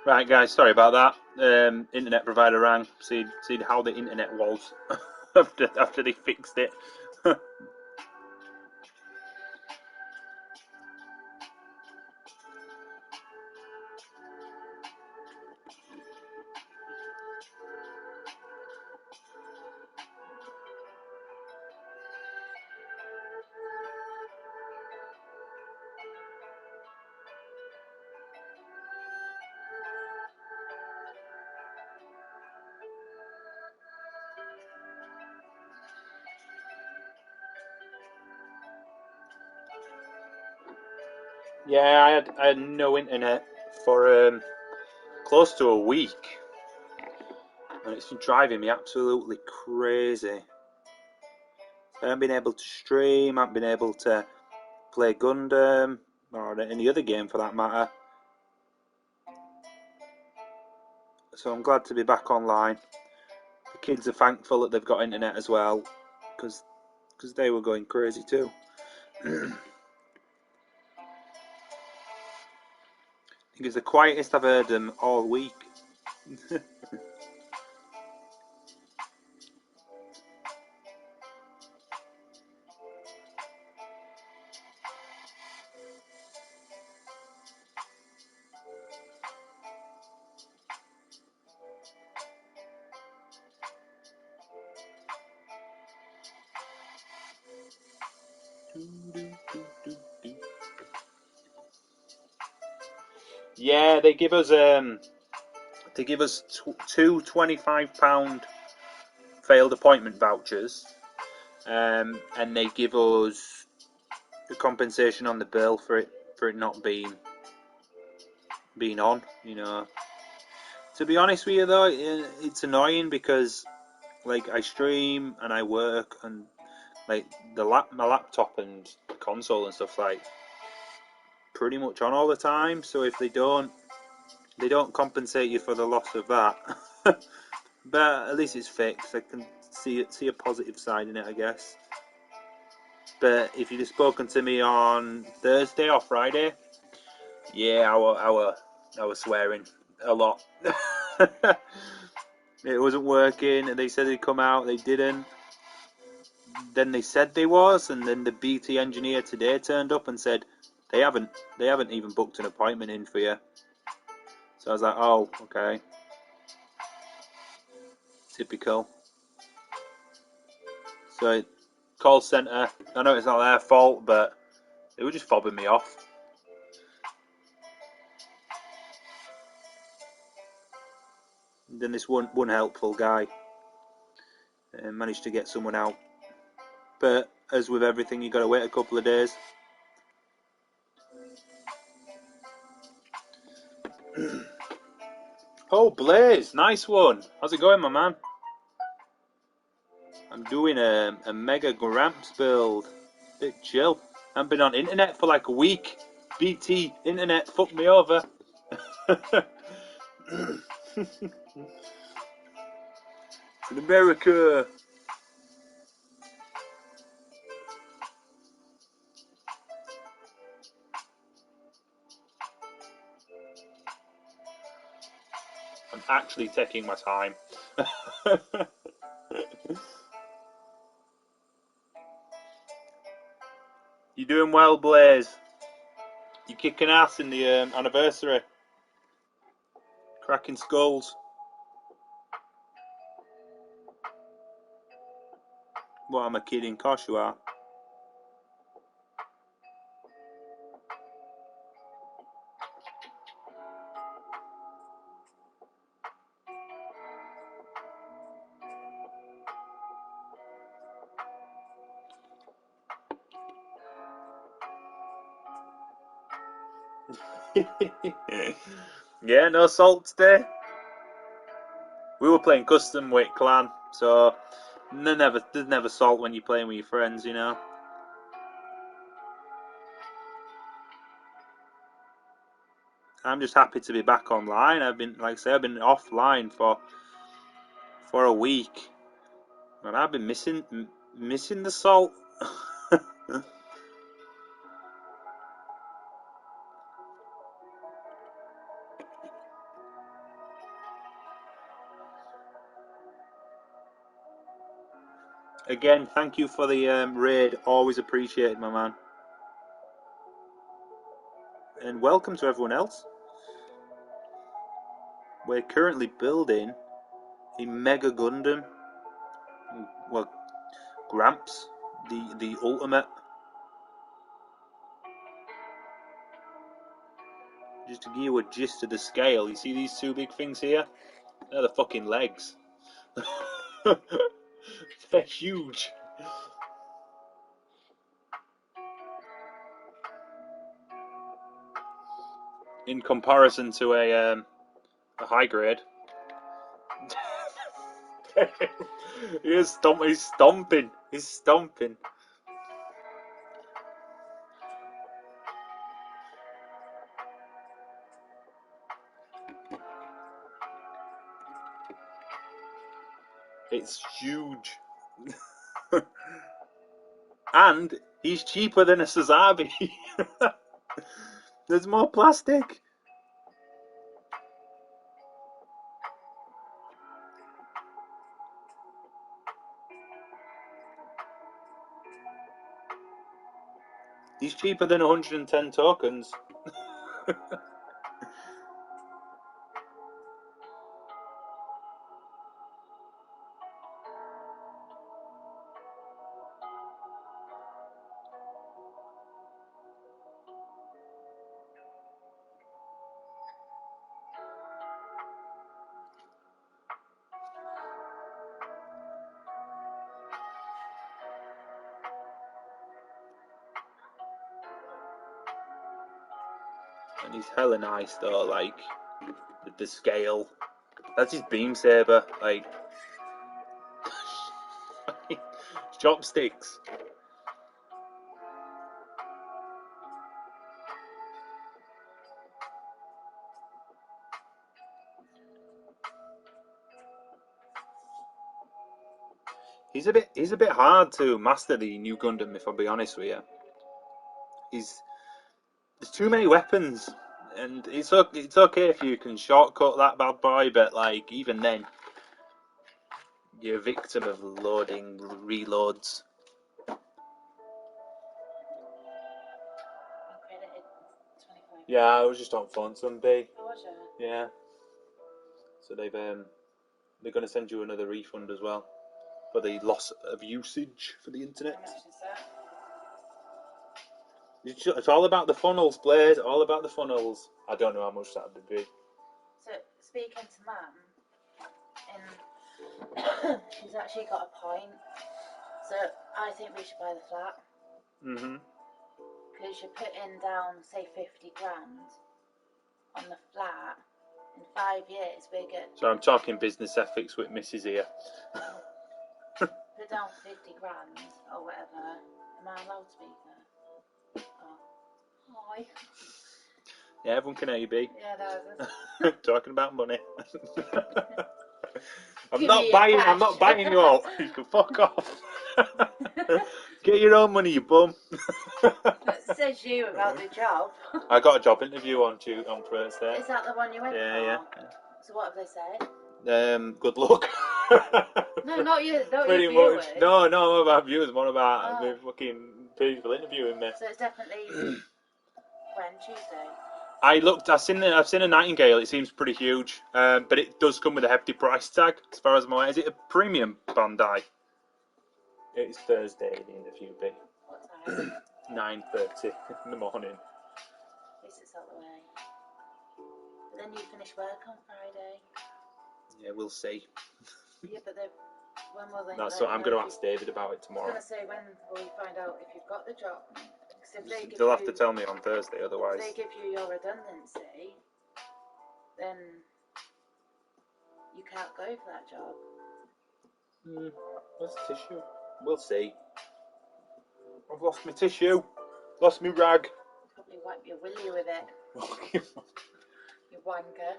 Right, guys, sorry about that. Internet provider rang. See how the internet was after they fixed it. Yeah, I had no internet for close to a week, and it's been driving me absolutely crazy. I haven't been able to stream. I haven't been able to play Gundam or any other game for that matter. So I'm glad to be back online. The kids are thankful that they've got internet as well, because they were going crazy too. I think it's the quietest I've heard them all week. Yeah, they give us two £25 failed appointment vouchers, and they give us the compensation on the bill for it not being on. You know, to be honest with you though, it's annoying because like I stream and I work and like my laptop and console and stuff like pretty much on all the time. So if they don't compensate you for the loss of that. But at least it's fixed. I can see a positive side in it, I guess. But if you'd have spoken to me on Thursday or Friday, yeah, I was swearing a lot. It wasn't working, and they said they'd come out, they didn't. Then they said they was, and then the BT engineer today turned up and said they haven't even booked an appointment in for you. So I was like, oh, okay. Typical. So, call centre, I know it's not their fault, but they were just fobbing me off. And then this one helpful guy managed to get someone out. But as with everything, you got to wait a couple of days. Oh, Blaze, nice one. How's it going, my man? I'm doing a mega Gramps build. Bit chill. I've been on internet for like a week. BT internet fucked me over. In America. I'm actually taking my time. You doing well, Blaze? You kicking ass in the anniversary? Cracking skulls. What, I'm a kidding, course you are. Yeah, no salt today. We were playing custom with clan, so there's never salt when you're playing with your friends, you know. I'm just happy to be back online. I've been, like I say, I've been offline for a week, and I've been missing the salt. Again, thank you for the raid. Always appreciated, my man. And welcome to everyone else. We're currently building a mega Gundam. Well, Gramps, the ultimate. Just to give you a gist of the scale, you see these two big things here? They're the fucking legs. They're huge. In comparison to a high grade. He's stomping. He's stomping. It's huge. And he's cheaper than a Sazabi. There's more plastic. He's cheaper than 110 tokens. And he's hella nice though, like the scale. That's his beam saber, like chopsticks. He's a bit hard to master, the new Gundam, if I'll be honest with you. There's too many weapons, and it's okay if you can shortcut that bad boy, but like even then, you're a victim of loading reloads. Credited 25. Yeah, I was just on phone Sunday. Oh, was it? Yeah, so they're going to send you another refund as well for the loss of usage for the How internet. much is that? It's all about the funnels, Blaze. All about the funnels. I don't know how much that would be. So, speaking to Mum, and she's actually got a point. So, I think we should buy the flat. Mhm. Because you're putting down, say, 50 grand on the flat. In 5 years, we get So I'm talking business ethics with Mrs. here. put down 50 grand or whatever. Am I allowed to speak there? Oh. Hi. Yeah, everyone can hear you, B. Yeah, that was Talking about money. I'm Give not me your buying. I'm cash. not buying you all. You can fuck off. Get your own money, you bum. That says you about the job. I got a job interview on Thursday. Is that the one you went for? Yeah. So what have they said? Good luck. No, not you. Not Pretty your viewers. much. No, not about viewers. More about Oh. the fucking people interviewing me. So it's definitely when Tuesday. I've seen a Nightingale. It seems pretty huge, but it does come with a hefty price tag, as far as I'm aware. Is it a premium Bandai? It's Thursday. The interview be What time? 9:30 in the morning. At least it's out the way. But then you finish work on Friday. Yeah, we'll see. Yeah, but when will they? That's what I'm going to ask David about it I tomorrow. was going to say, when will you find out if you've got the job? Because if they give They'll you, have to tell me on Thursday, otherwise. if they give you your redundancy, then you can't go for that job. Where's the tissue? We'll see. I've lost my tissue. Lost my rag. Probably wipe your willy with it. You wanker.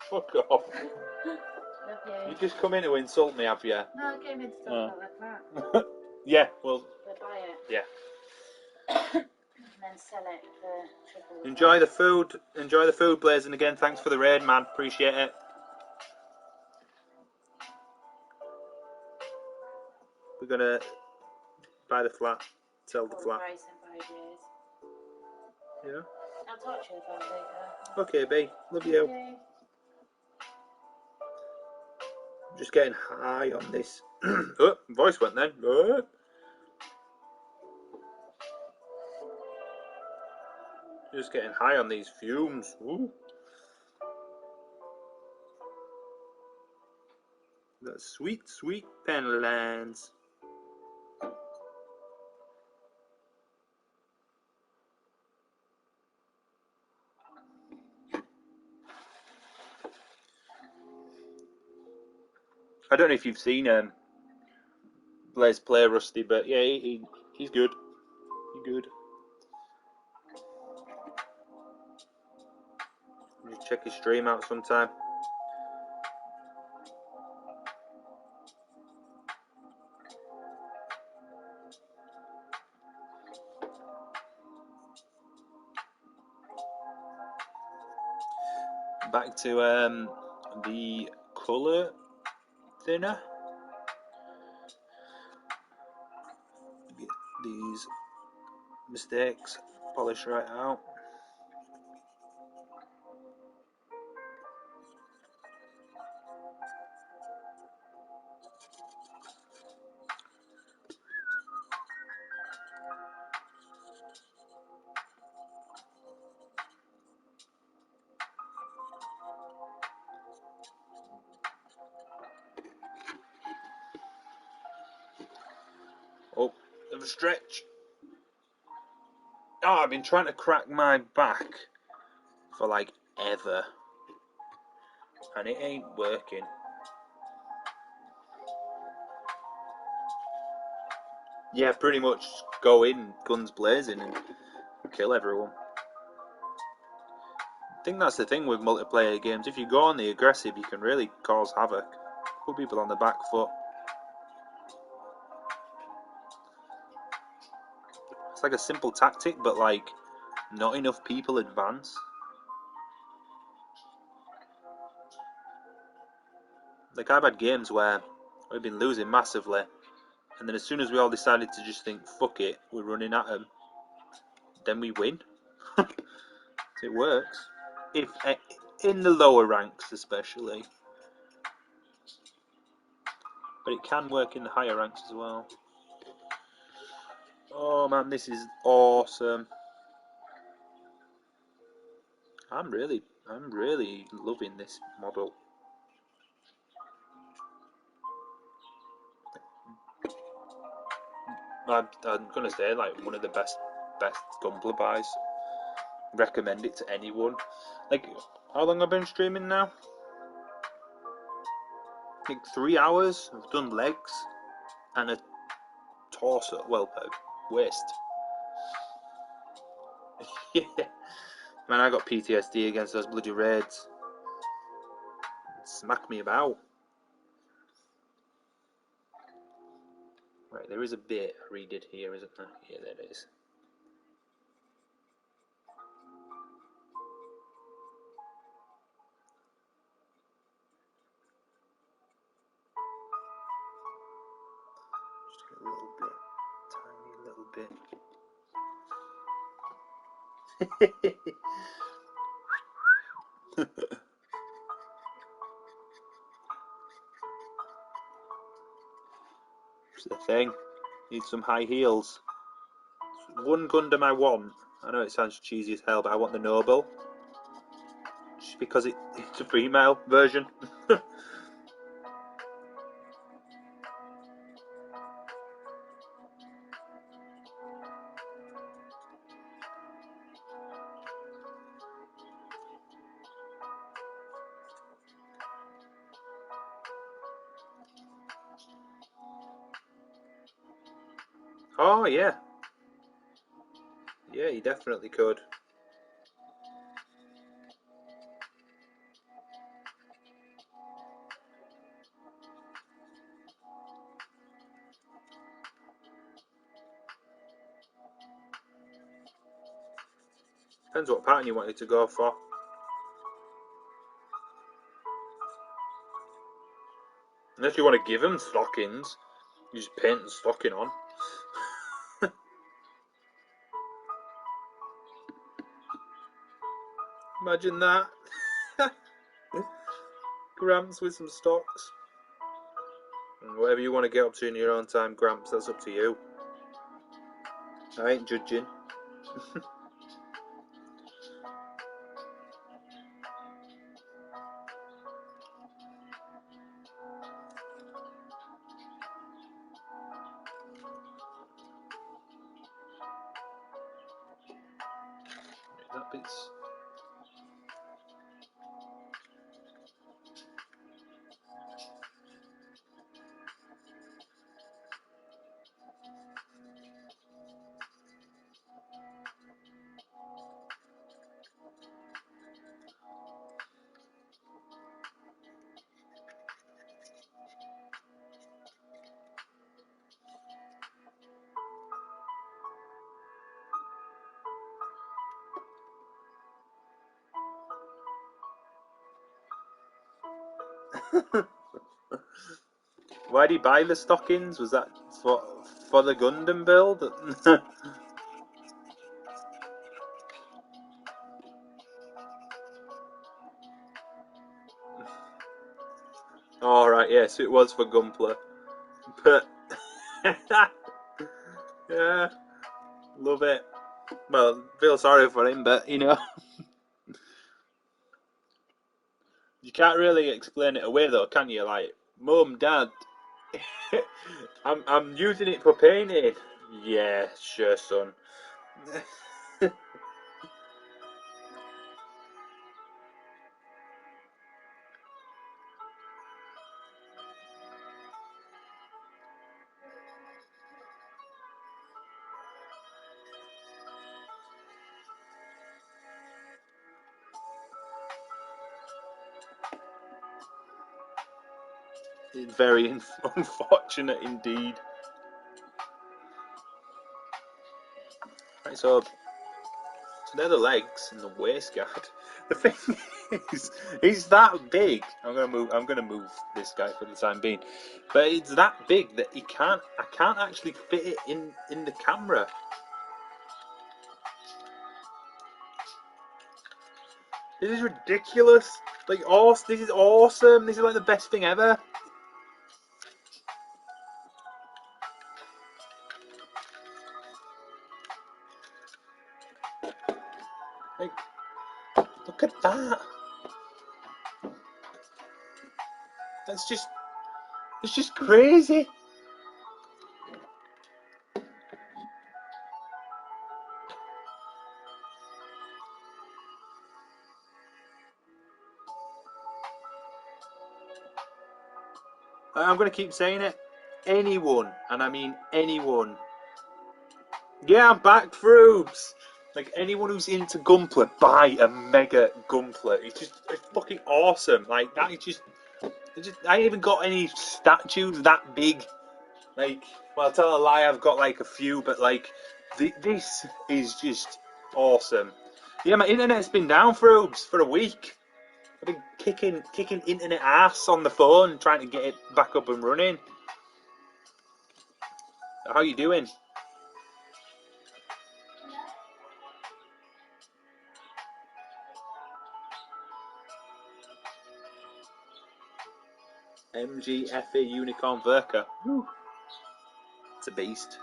Fuck off. Love you. You just come in to insult me, have you? No, I came in to talk about that. Yeah, well. We'll buy it. Yeah. And then sell it for triple. Enjoy the food. Enjoy the food, Blaze. And again, thanks for the raid, man. Appreciate it. We're gonna buy the flat, sell the flat. Price in 5 years. Yeah. I'll talk to you about it later. Okay, B. Love you. Okay. I'm just getting high on this. Oh, voice went then. Oh. Just getting high on these fumes. Ooh. That sweet, sweet Penlands. I don't know if you've seen Blaze play Rusty, but yeah, he's good. He's good. You check his stream out sometime. Back to the colour thinner. Get these mistakes polished right out. Oh, bit of a stretch. Oh, I've been trying to crack my back for like ever, and it ain't working. Yeah, pretty much go in guns blazing and kill everyone. I think that's the thing with multiplayer games. If you go on the aggressive, you can really cause havoc. Put people on the back foot. It's like a simple tactic, but like not enough people advance. Like I've had games where we've been losing massively, and then as soon as we all decided to just think, fuck it, we're running at them, then we win. It works. If in the lower ranks especially. But it can work in the higher ranks as well. Oh man, this is awesome. I'm really loving this model. I'm gonna say like one of the best Gunpla buys. Recommend it to anyone. Like, how long have I been streaming now? Like 3 hours. I've done legs and a torso. Well, a waist. Yeah. Man, I got PTSD against those bloody raids. Smack me about. Right, there is a bit I redid here, isn't there? Yeah, there it is. Just a little bit, tiny little bit. It's the thing. Need some high heels. One Gundam I want. I know it sounds cheesy as hell, but I want the Noble. Just because it's a female version. Oh yeah. Yeah, you definitely could. Depends what pattern you wanted to go for. Unless you want to give them stockings, you just paint the stocking on. Imagine that. Gramps with some stocks. And whatever you want to get up to in your own time, Gramps, that's up to you. I ain't judging. That bit's... Why did he buy the stockings? Was that for the Gundam build? Alright, yes, it was for Gunpla. But yeah, love it. Well, feel sorry for him, but you know, you can't really explain it away though, can you? Like, Mum, Dad, I'm using it for painting. Yeah, sure, son. Very unfortunate indeed. Right, so they're the legs and the waist guard. The thing is, he's that big. I'm gonna move this guy for the time being, but it's that big that I can't actually fit it in the camera. This is ridiculous. Like, awesome. This is awesome. This is like the best thing ever. Like, look at that. It's just crazy. I'm gonna keep saying it. Anyone, and I mean anyone. Yeah, I'm back, Froobs. Like, anyone who's into Gunpla, buy a mega Gunpla. It's fucking awesome. Like, that is just, I ain't even got any statues that big. Like, well, I'll tell a lie, I've got like a few, but like, this is just awesome. Yeah, my internet's been down, Froobs, for a week. I've been kicking internet ass on the phone, trying to get it back up and running. How you doing? MGFE Unicorn Verka. Woo. It's a beast.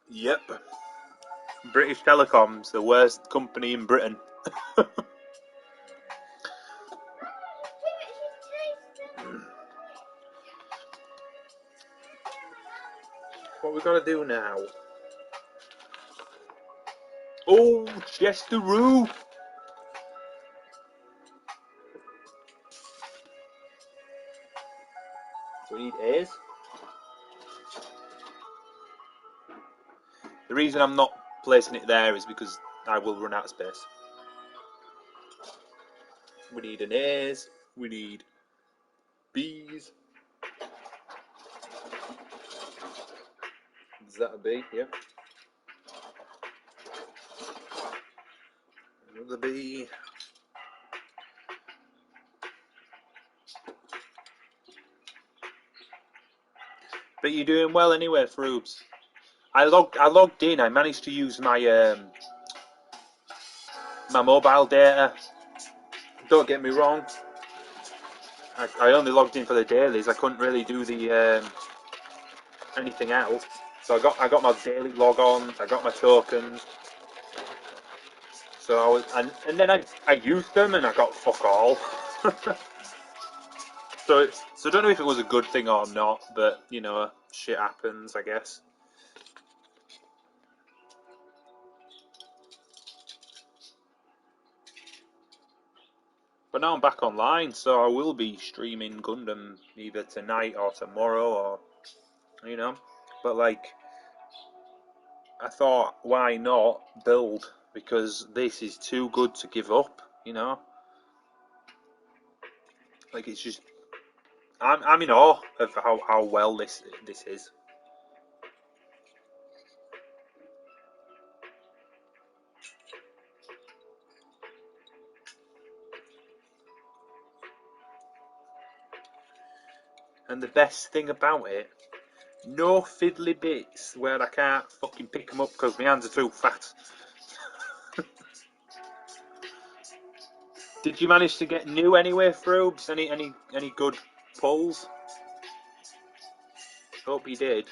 Yep. British Telecom's the worst company in Britain. What we gotta do now? Oh, Chesteroo! So we need A's. The reason I'm not placing it there is because I will run out of space. We need an A's. We need B's. Is that a B? Yeah. Another B. But you're doing well anyway, Froobs. I logged in. I managed to use my my mobile data. Don't get me wrong. I only logged in for the dailies. I couldn't really do the anything else. So I got my daily log-ons. I got my tokens. So I was and then I used them and I got fuck all. So I don't know if it was a good thing or not, but you know, shit happens, I guess. But now I'm back online, so I will be streaming Gundam either tonight or tomorrow, or you know. But like, I thought, why not build? Because this is too good to give up, you know. Like, it's just, I'm in awe of how well this is. And the best thing about it, no fiddly bits where I can't fucking pick them up because my hands are too fat. Did you manage to get new anyway, Froobs? Any good pulls? Hope you did.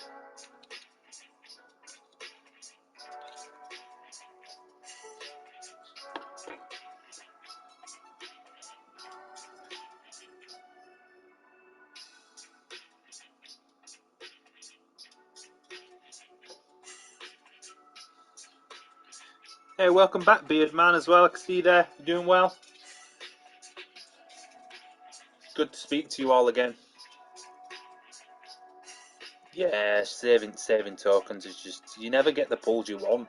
Hey, welcome back, Beard Man, as well. I can see you there. You doing well? Good to speak to you all again. Yeah, saving tokens is just, you never get the pulls you want.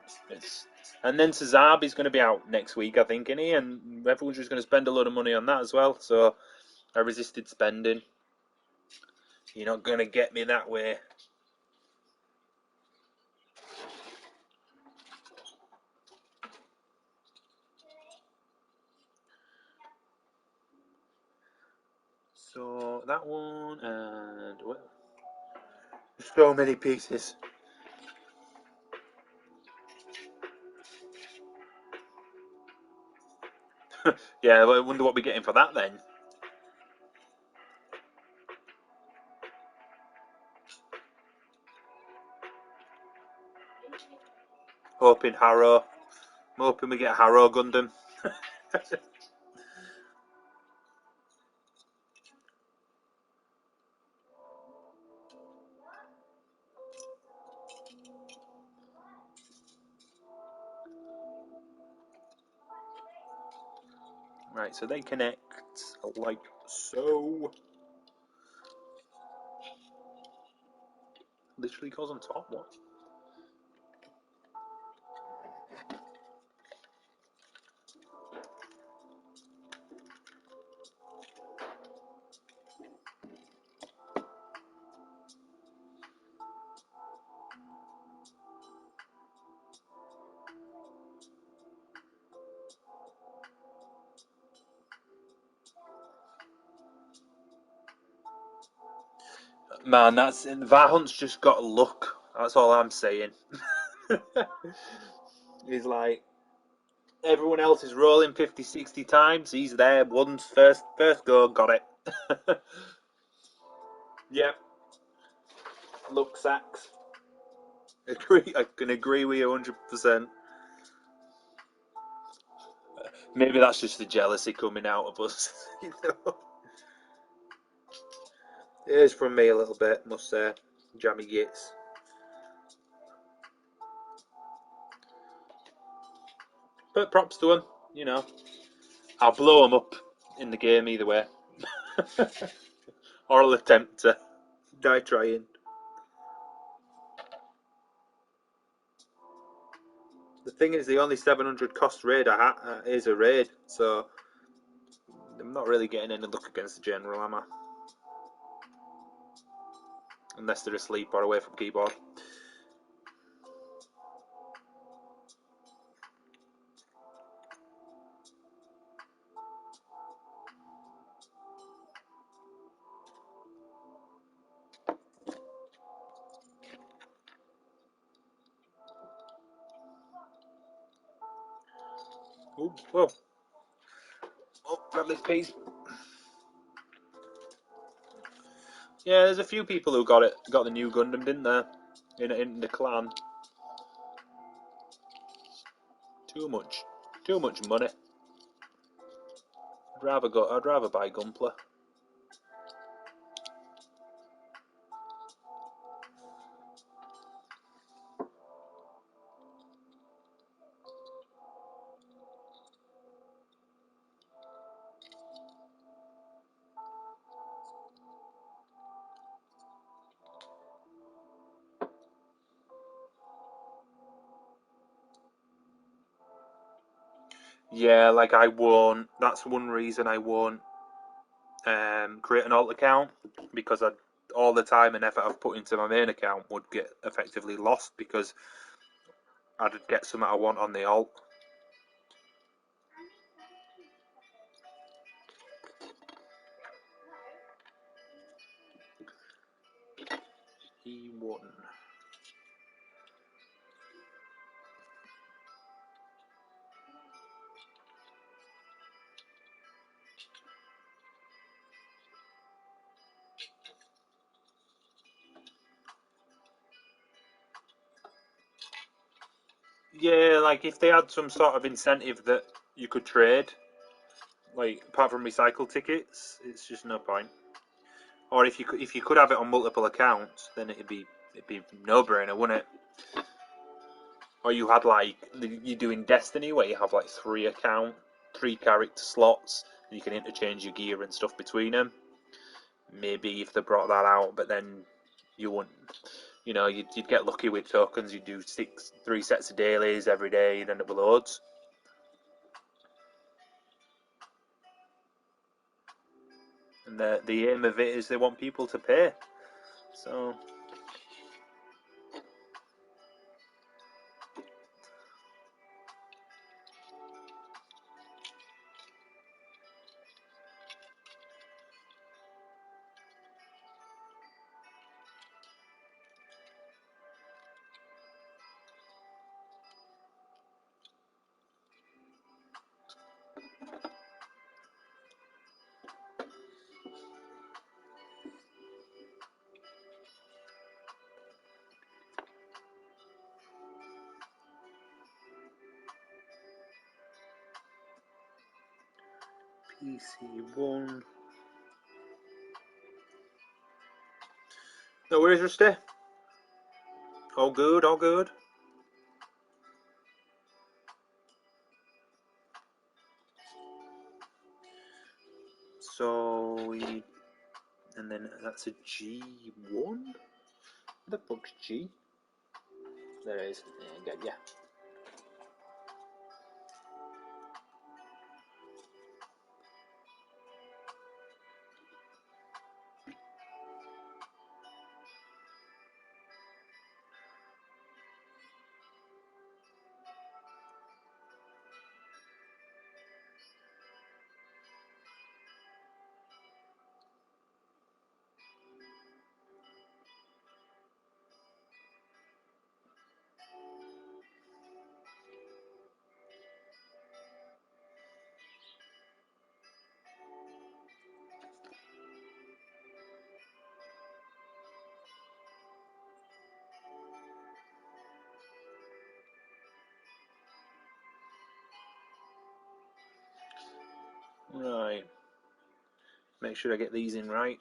And then Sazabi's going to be out next week, I think, isn't he? And everyone's just going to spend a lot of money on that as well. So I resisted spending. You're not going to get me that way. So that one, and well, so many pieces. Yeah, I wonder what we're getting for that then. Hoping Harrow. I'm hoping we get Harrow Gundam. Right, so they connect like so. Literally goes on top, what? Man, that's Vahunt's just got luck. That's all I'm saying. He's like everyone else is rolling 50, 60 times. He's there once, first go, got it. Yep, luck sacks. I can agree with you 100%. Maybe that's just the jealousy coming out of us. You know? It is from me a little bit, must say. Jammy gits. But props to him, you know. I'll blow him up in the game either way. Or I'll attempt to. Die trying. The thing is, the only 700 cost raid is a raid, so I'm not really getting any luck against the general, am I? Unless they're asleep or away from keyboard. Ooh, whoa. Oh, grab this piece. Yeah, there's a few people who got the new Gundam, didn't there? In the clan. Too much money. I'd rather buy Gunpla. Yeah, like I won't. That's one reason I won't create an alt account, because all the time and effort I've put into my main account would get effectively lost because I'd get something I want on the alt. E1. Yeah, like if they had some sort of incentive that you could trade, like apart from recycle tickets, it's just no point. Or if you could have it on multiple accounts, then it'd be no brainer, wouldn't it? Or you had like you're doing Destiny where you have like three character slots, and you can interchange your gear and stuff between them. Maybe if they brought that out, but then you wouldn't. You know, you'd get lucky with tokens. You'd do 3 sets of dailies every day. You'd end up with loads. And the aim of it is they want people to pay. So PC1. No worries, Rusty. All good, all good. So we, and then that's a G1. The fuck's G? There it is. Yeah, good, yeah. Right. Make sure I get these in right.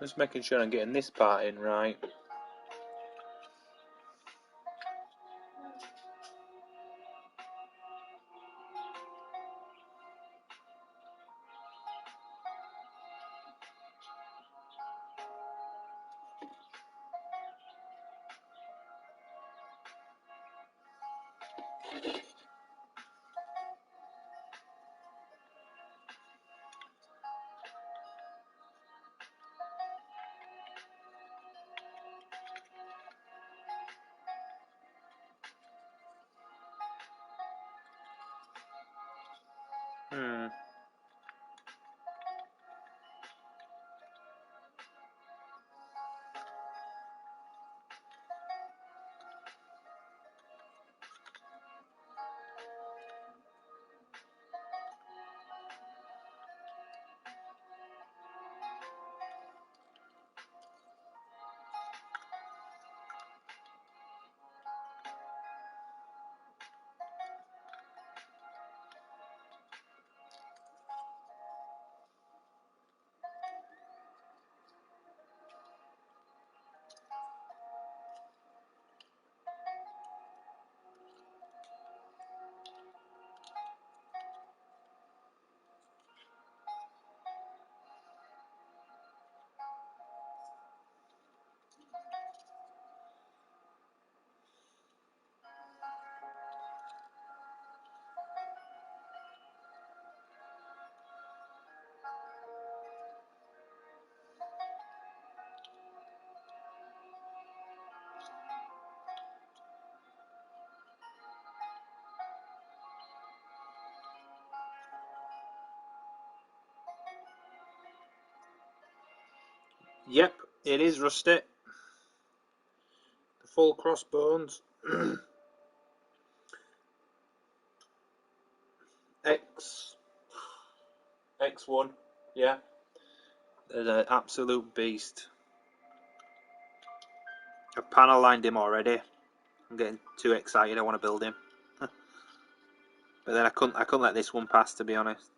Just making sure I'm getting this part in right. Hmm. Yep, it is rusty. The full crossbones. X1, yeah. There's an absolute beast. I've panel lined him already. I'm getting too excited. I want to build him. But then I couldn't let this one pass, to be honest.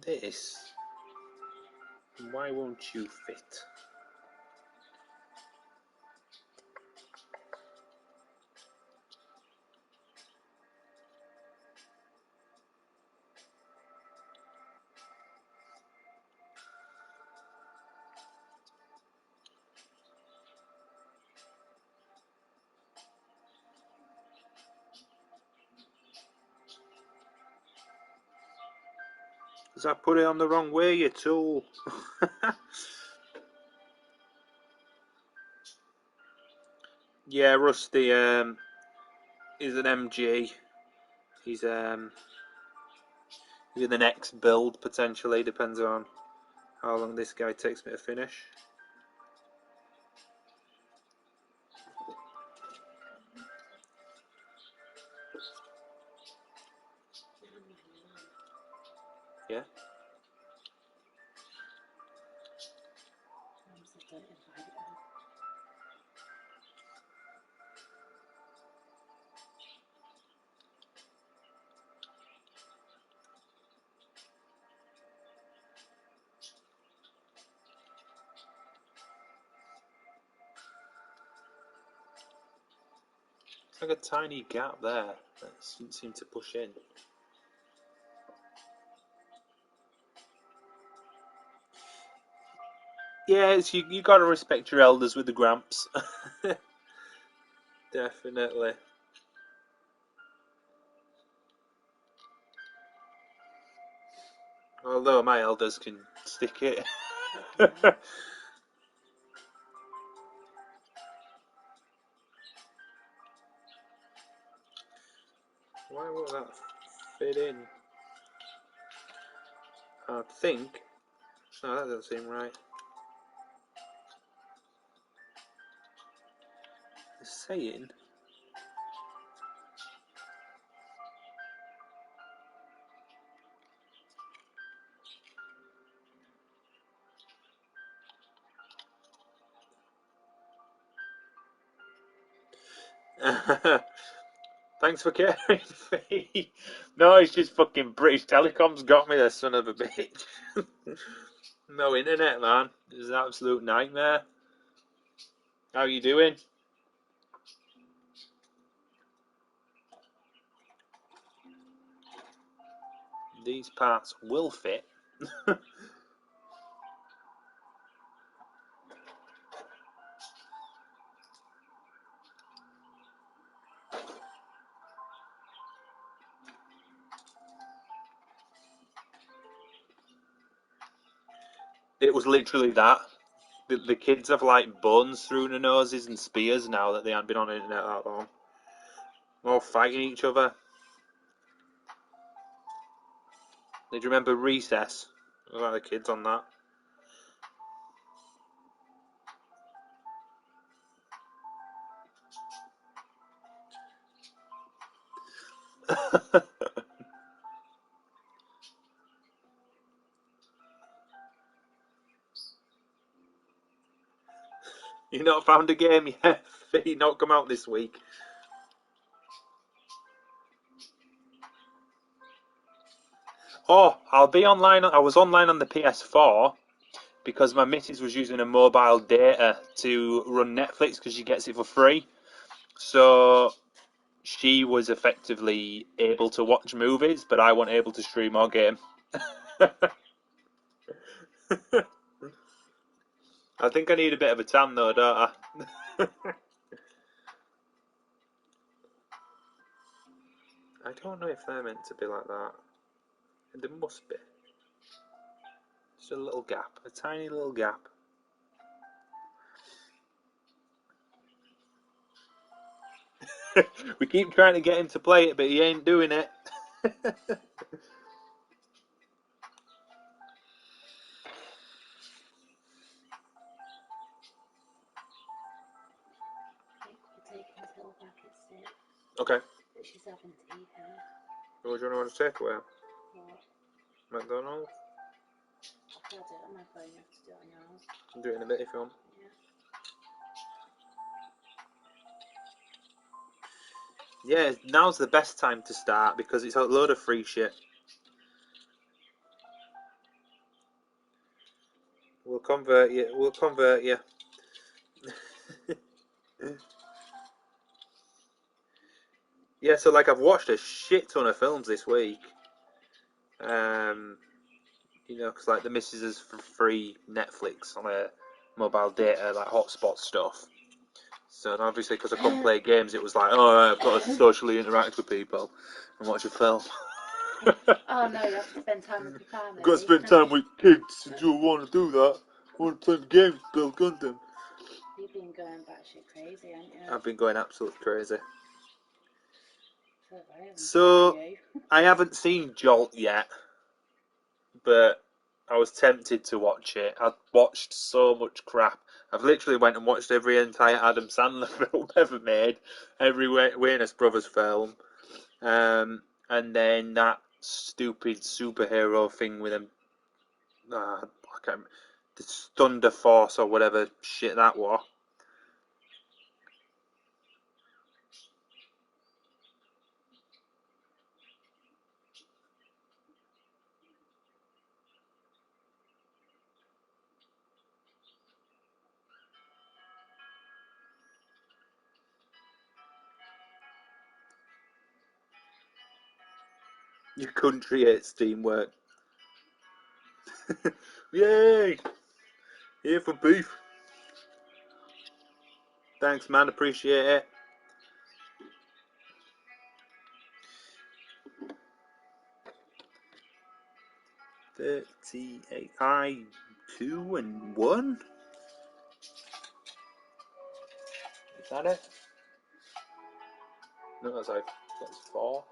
This. Why won't you fit? Because I put it on the wrong way, you tool. Yeah, Rusty is an MG. He's in the next build, potentially. Depends on how long this guy takes me to finish. Yeah. It's like a tiny gap there that doesn't seem to push in. Yeah, it's, you got to respect your elders with the Gramps. Definitely. Although my elders can stick it. Why won't that fit in? I think. No, that doesn't seem right. It's saying. Thanks for caring, Fee. No, it's just fucking British Telecom's got me, the son of a bitch. No internet, man. It's an absolute nightmare. How you doing? These parts will fit. It was literally that. The kids have like buns through their noses and spears now that they haven't been on the internet that long. All fighting each other. Did you remember Recess? A lot of the kids on that. You not found a game yet? Fee not come out this week. Oh, I'll be online. I was online on the PS4 because my missus was using a mobile data to run Netflix because she gets it for free. So she was effectively able to watch movies, but I wasn't able to stream or game. I think I need a bit of a tan though, don't I? if they're meant to be like that. And there must be. Just a little gap. A tiny little gap. We keep trying to get him to play it, but he ain't doing it. Okay. But she's having tea here. What do you want to take away? What? McDonald's? I've got it on my phone, you have to do it on yours. I'll do it in a bit if you want. Yeah, now's the best time to start because it's a load of free shit. We'll convert you. We'll convert you. Yeah, so like I've watched a shit ton of films this week. You know, because like the missus is for free Netflix on a mobile data, like hotspot stuff. So obviously, because I couldn't play games, it was like, oh, I've got to socially interact with people and watch a film. Oh no, you have to spend time with your family. I've got to spend time with kids. Do you want to do that? I want to play the games, build Gundam. You've been going batshit crazy, haven't you? I've been going absolutely crazy. So I haven't seen Jolt yet, but I was tempted to watch it. I've watched so much crap. I've literally went and watched every entire Adam Sandler film ever made, every Wayne's Brothers film, and then that stupid superhero thing with him. I can't remember, the Thunder Force or whatever shit that was. Your country hates teamwork. Yay! Here for beef. Thanks, man. Appreciate it. I 2-1. Is that it? No, that's 4.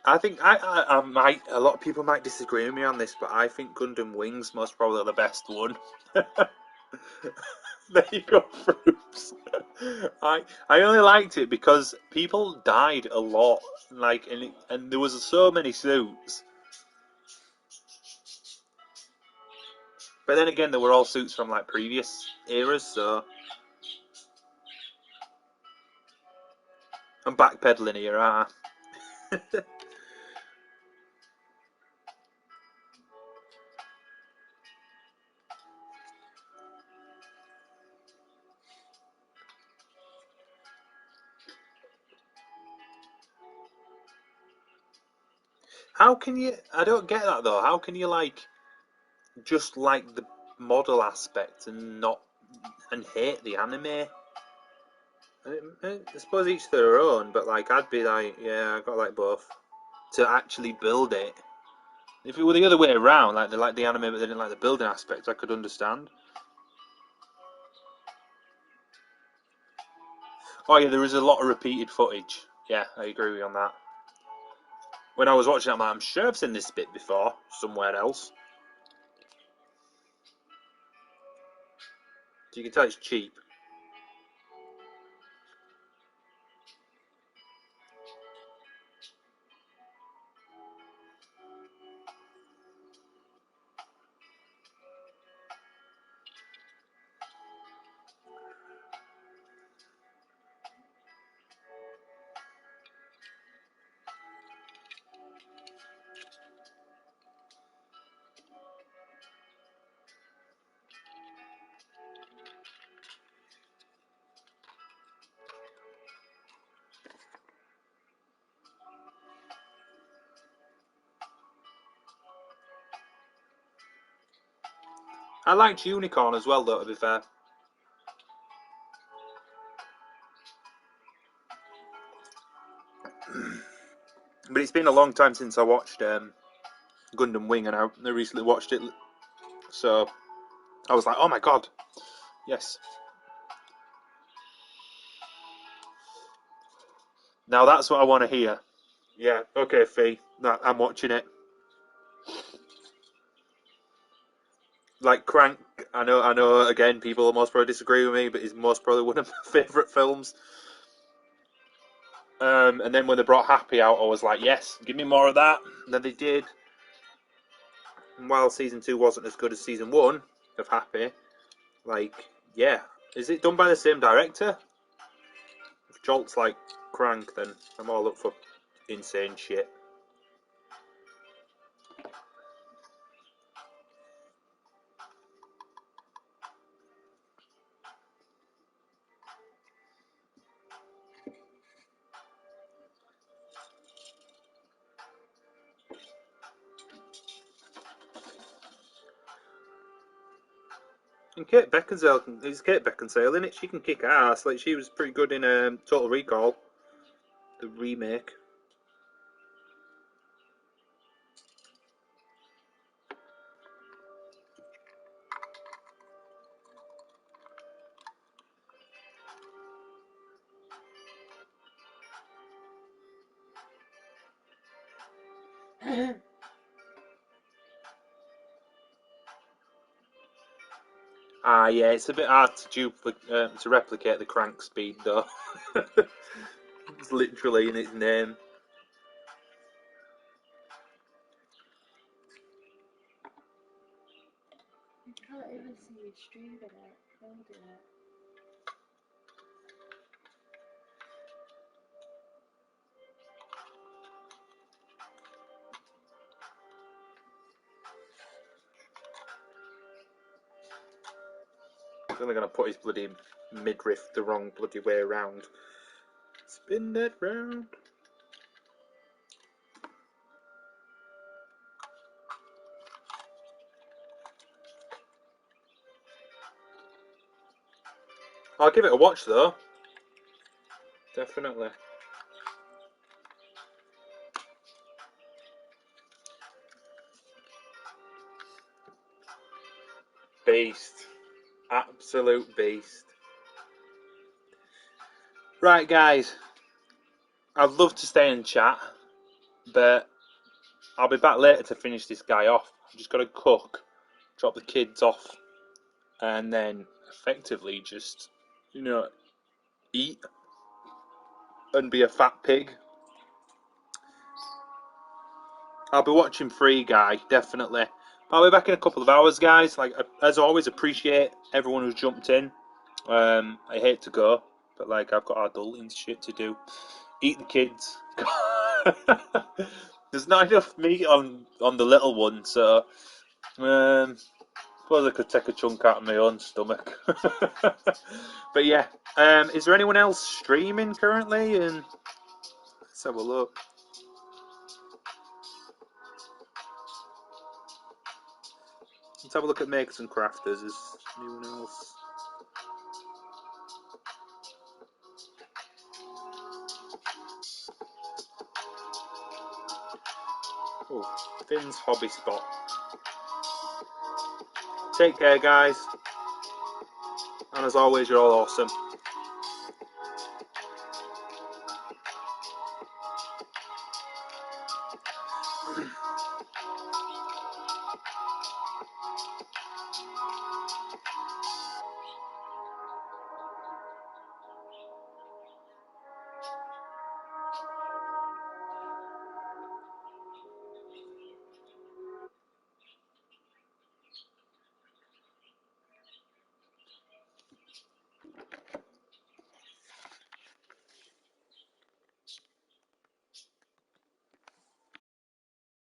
I think I might. A lot of people might disagree with me on this, but I think Gundam Wing's most probably the best one. There you go, Fruits. I only liked it because people died a lot, like, and there was so many suits. But then again, they were all suits from like previous eras, so I'm backpedaling here, aren't I? How can you? I don't get that though. How can you like just like the model aspect and not and hate the anime? I suppose each their own, but like I'd be like, yeah, I got like both to actually build it. If it were the other way around, like they liked the anime but they didn't like the building aspect, I could understand. Oh yeah, there is a lot of repeated footage. Yeah, I agree with you on that. When I was watching it, I'm like, I'm sure I've seen this bit before somewhere else. So you can tell it's cheap. I liked Unicorn as well, though, to be fair. But it's been a long time since I watched Gundam Wing, and I recently watched it, so I was like, oh my god, yes. Now that's what I want to hear. Yeah, okay, Fee, I'm watching it. Like Crank, I know. Again, people will most probably disagree with me, but it's most probably one of my favourite films. And then when they brought Happy out, I was like, yes, give me more of that. And then they did. And while season 2 wasn't as good as season 1 of Happy, like, yeah, is it done by the same director? If Jolt's like Crank, then I'm all up for insane shit. And Kate Beckinsale, it's Kate Beckinsale, isn't it? She can kick ass. Like, she was pretty good in Total Recall, the remake. Ah, yeah, it's a bit hard to replicate the Crank speed, though. It's literally in its name. You can't even see you streaming it, holding it. He's only going to put his bloody midriff the wrong bloody way around. Spin that round. I'll give it a watch, though. Definitely. Beast. Absolute beast. Right, guys. I'd love to stay and chat, but I'll be back later to finish this guy off. I've just got to cook, drop the kids off, and then effectively just, eat and be a fat pig. I'll be watching Free Guy, definitely. I'll be back in a couple of hours, guys. Like, as always, appreciate everyone who's jumped in. I hate to go, but like, I've got adulting shit to do. Eat the kids. There's not enough meat on the little one, so suppose I could take a chunk out of my own stomach. But yeah, is there anyone else streaming currently? And let's have a look. Let's have a look at Makers and Crafters. Is anyone else? Oh, Finn's Hobby Spot. Take care, guys. And as always, you're all awesome.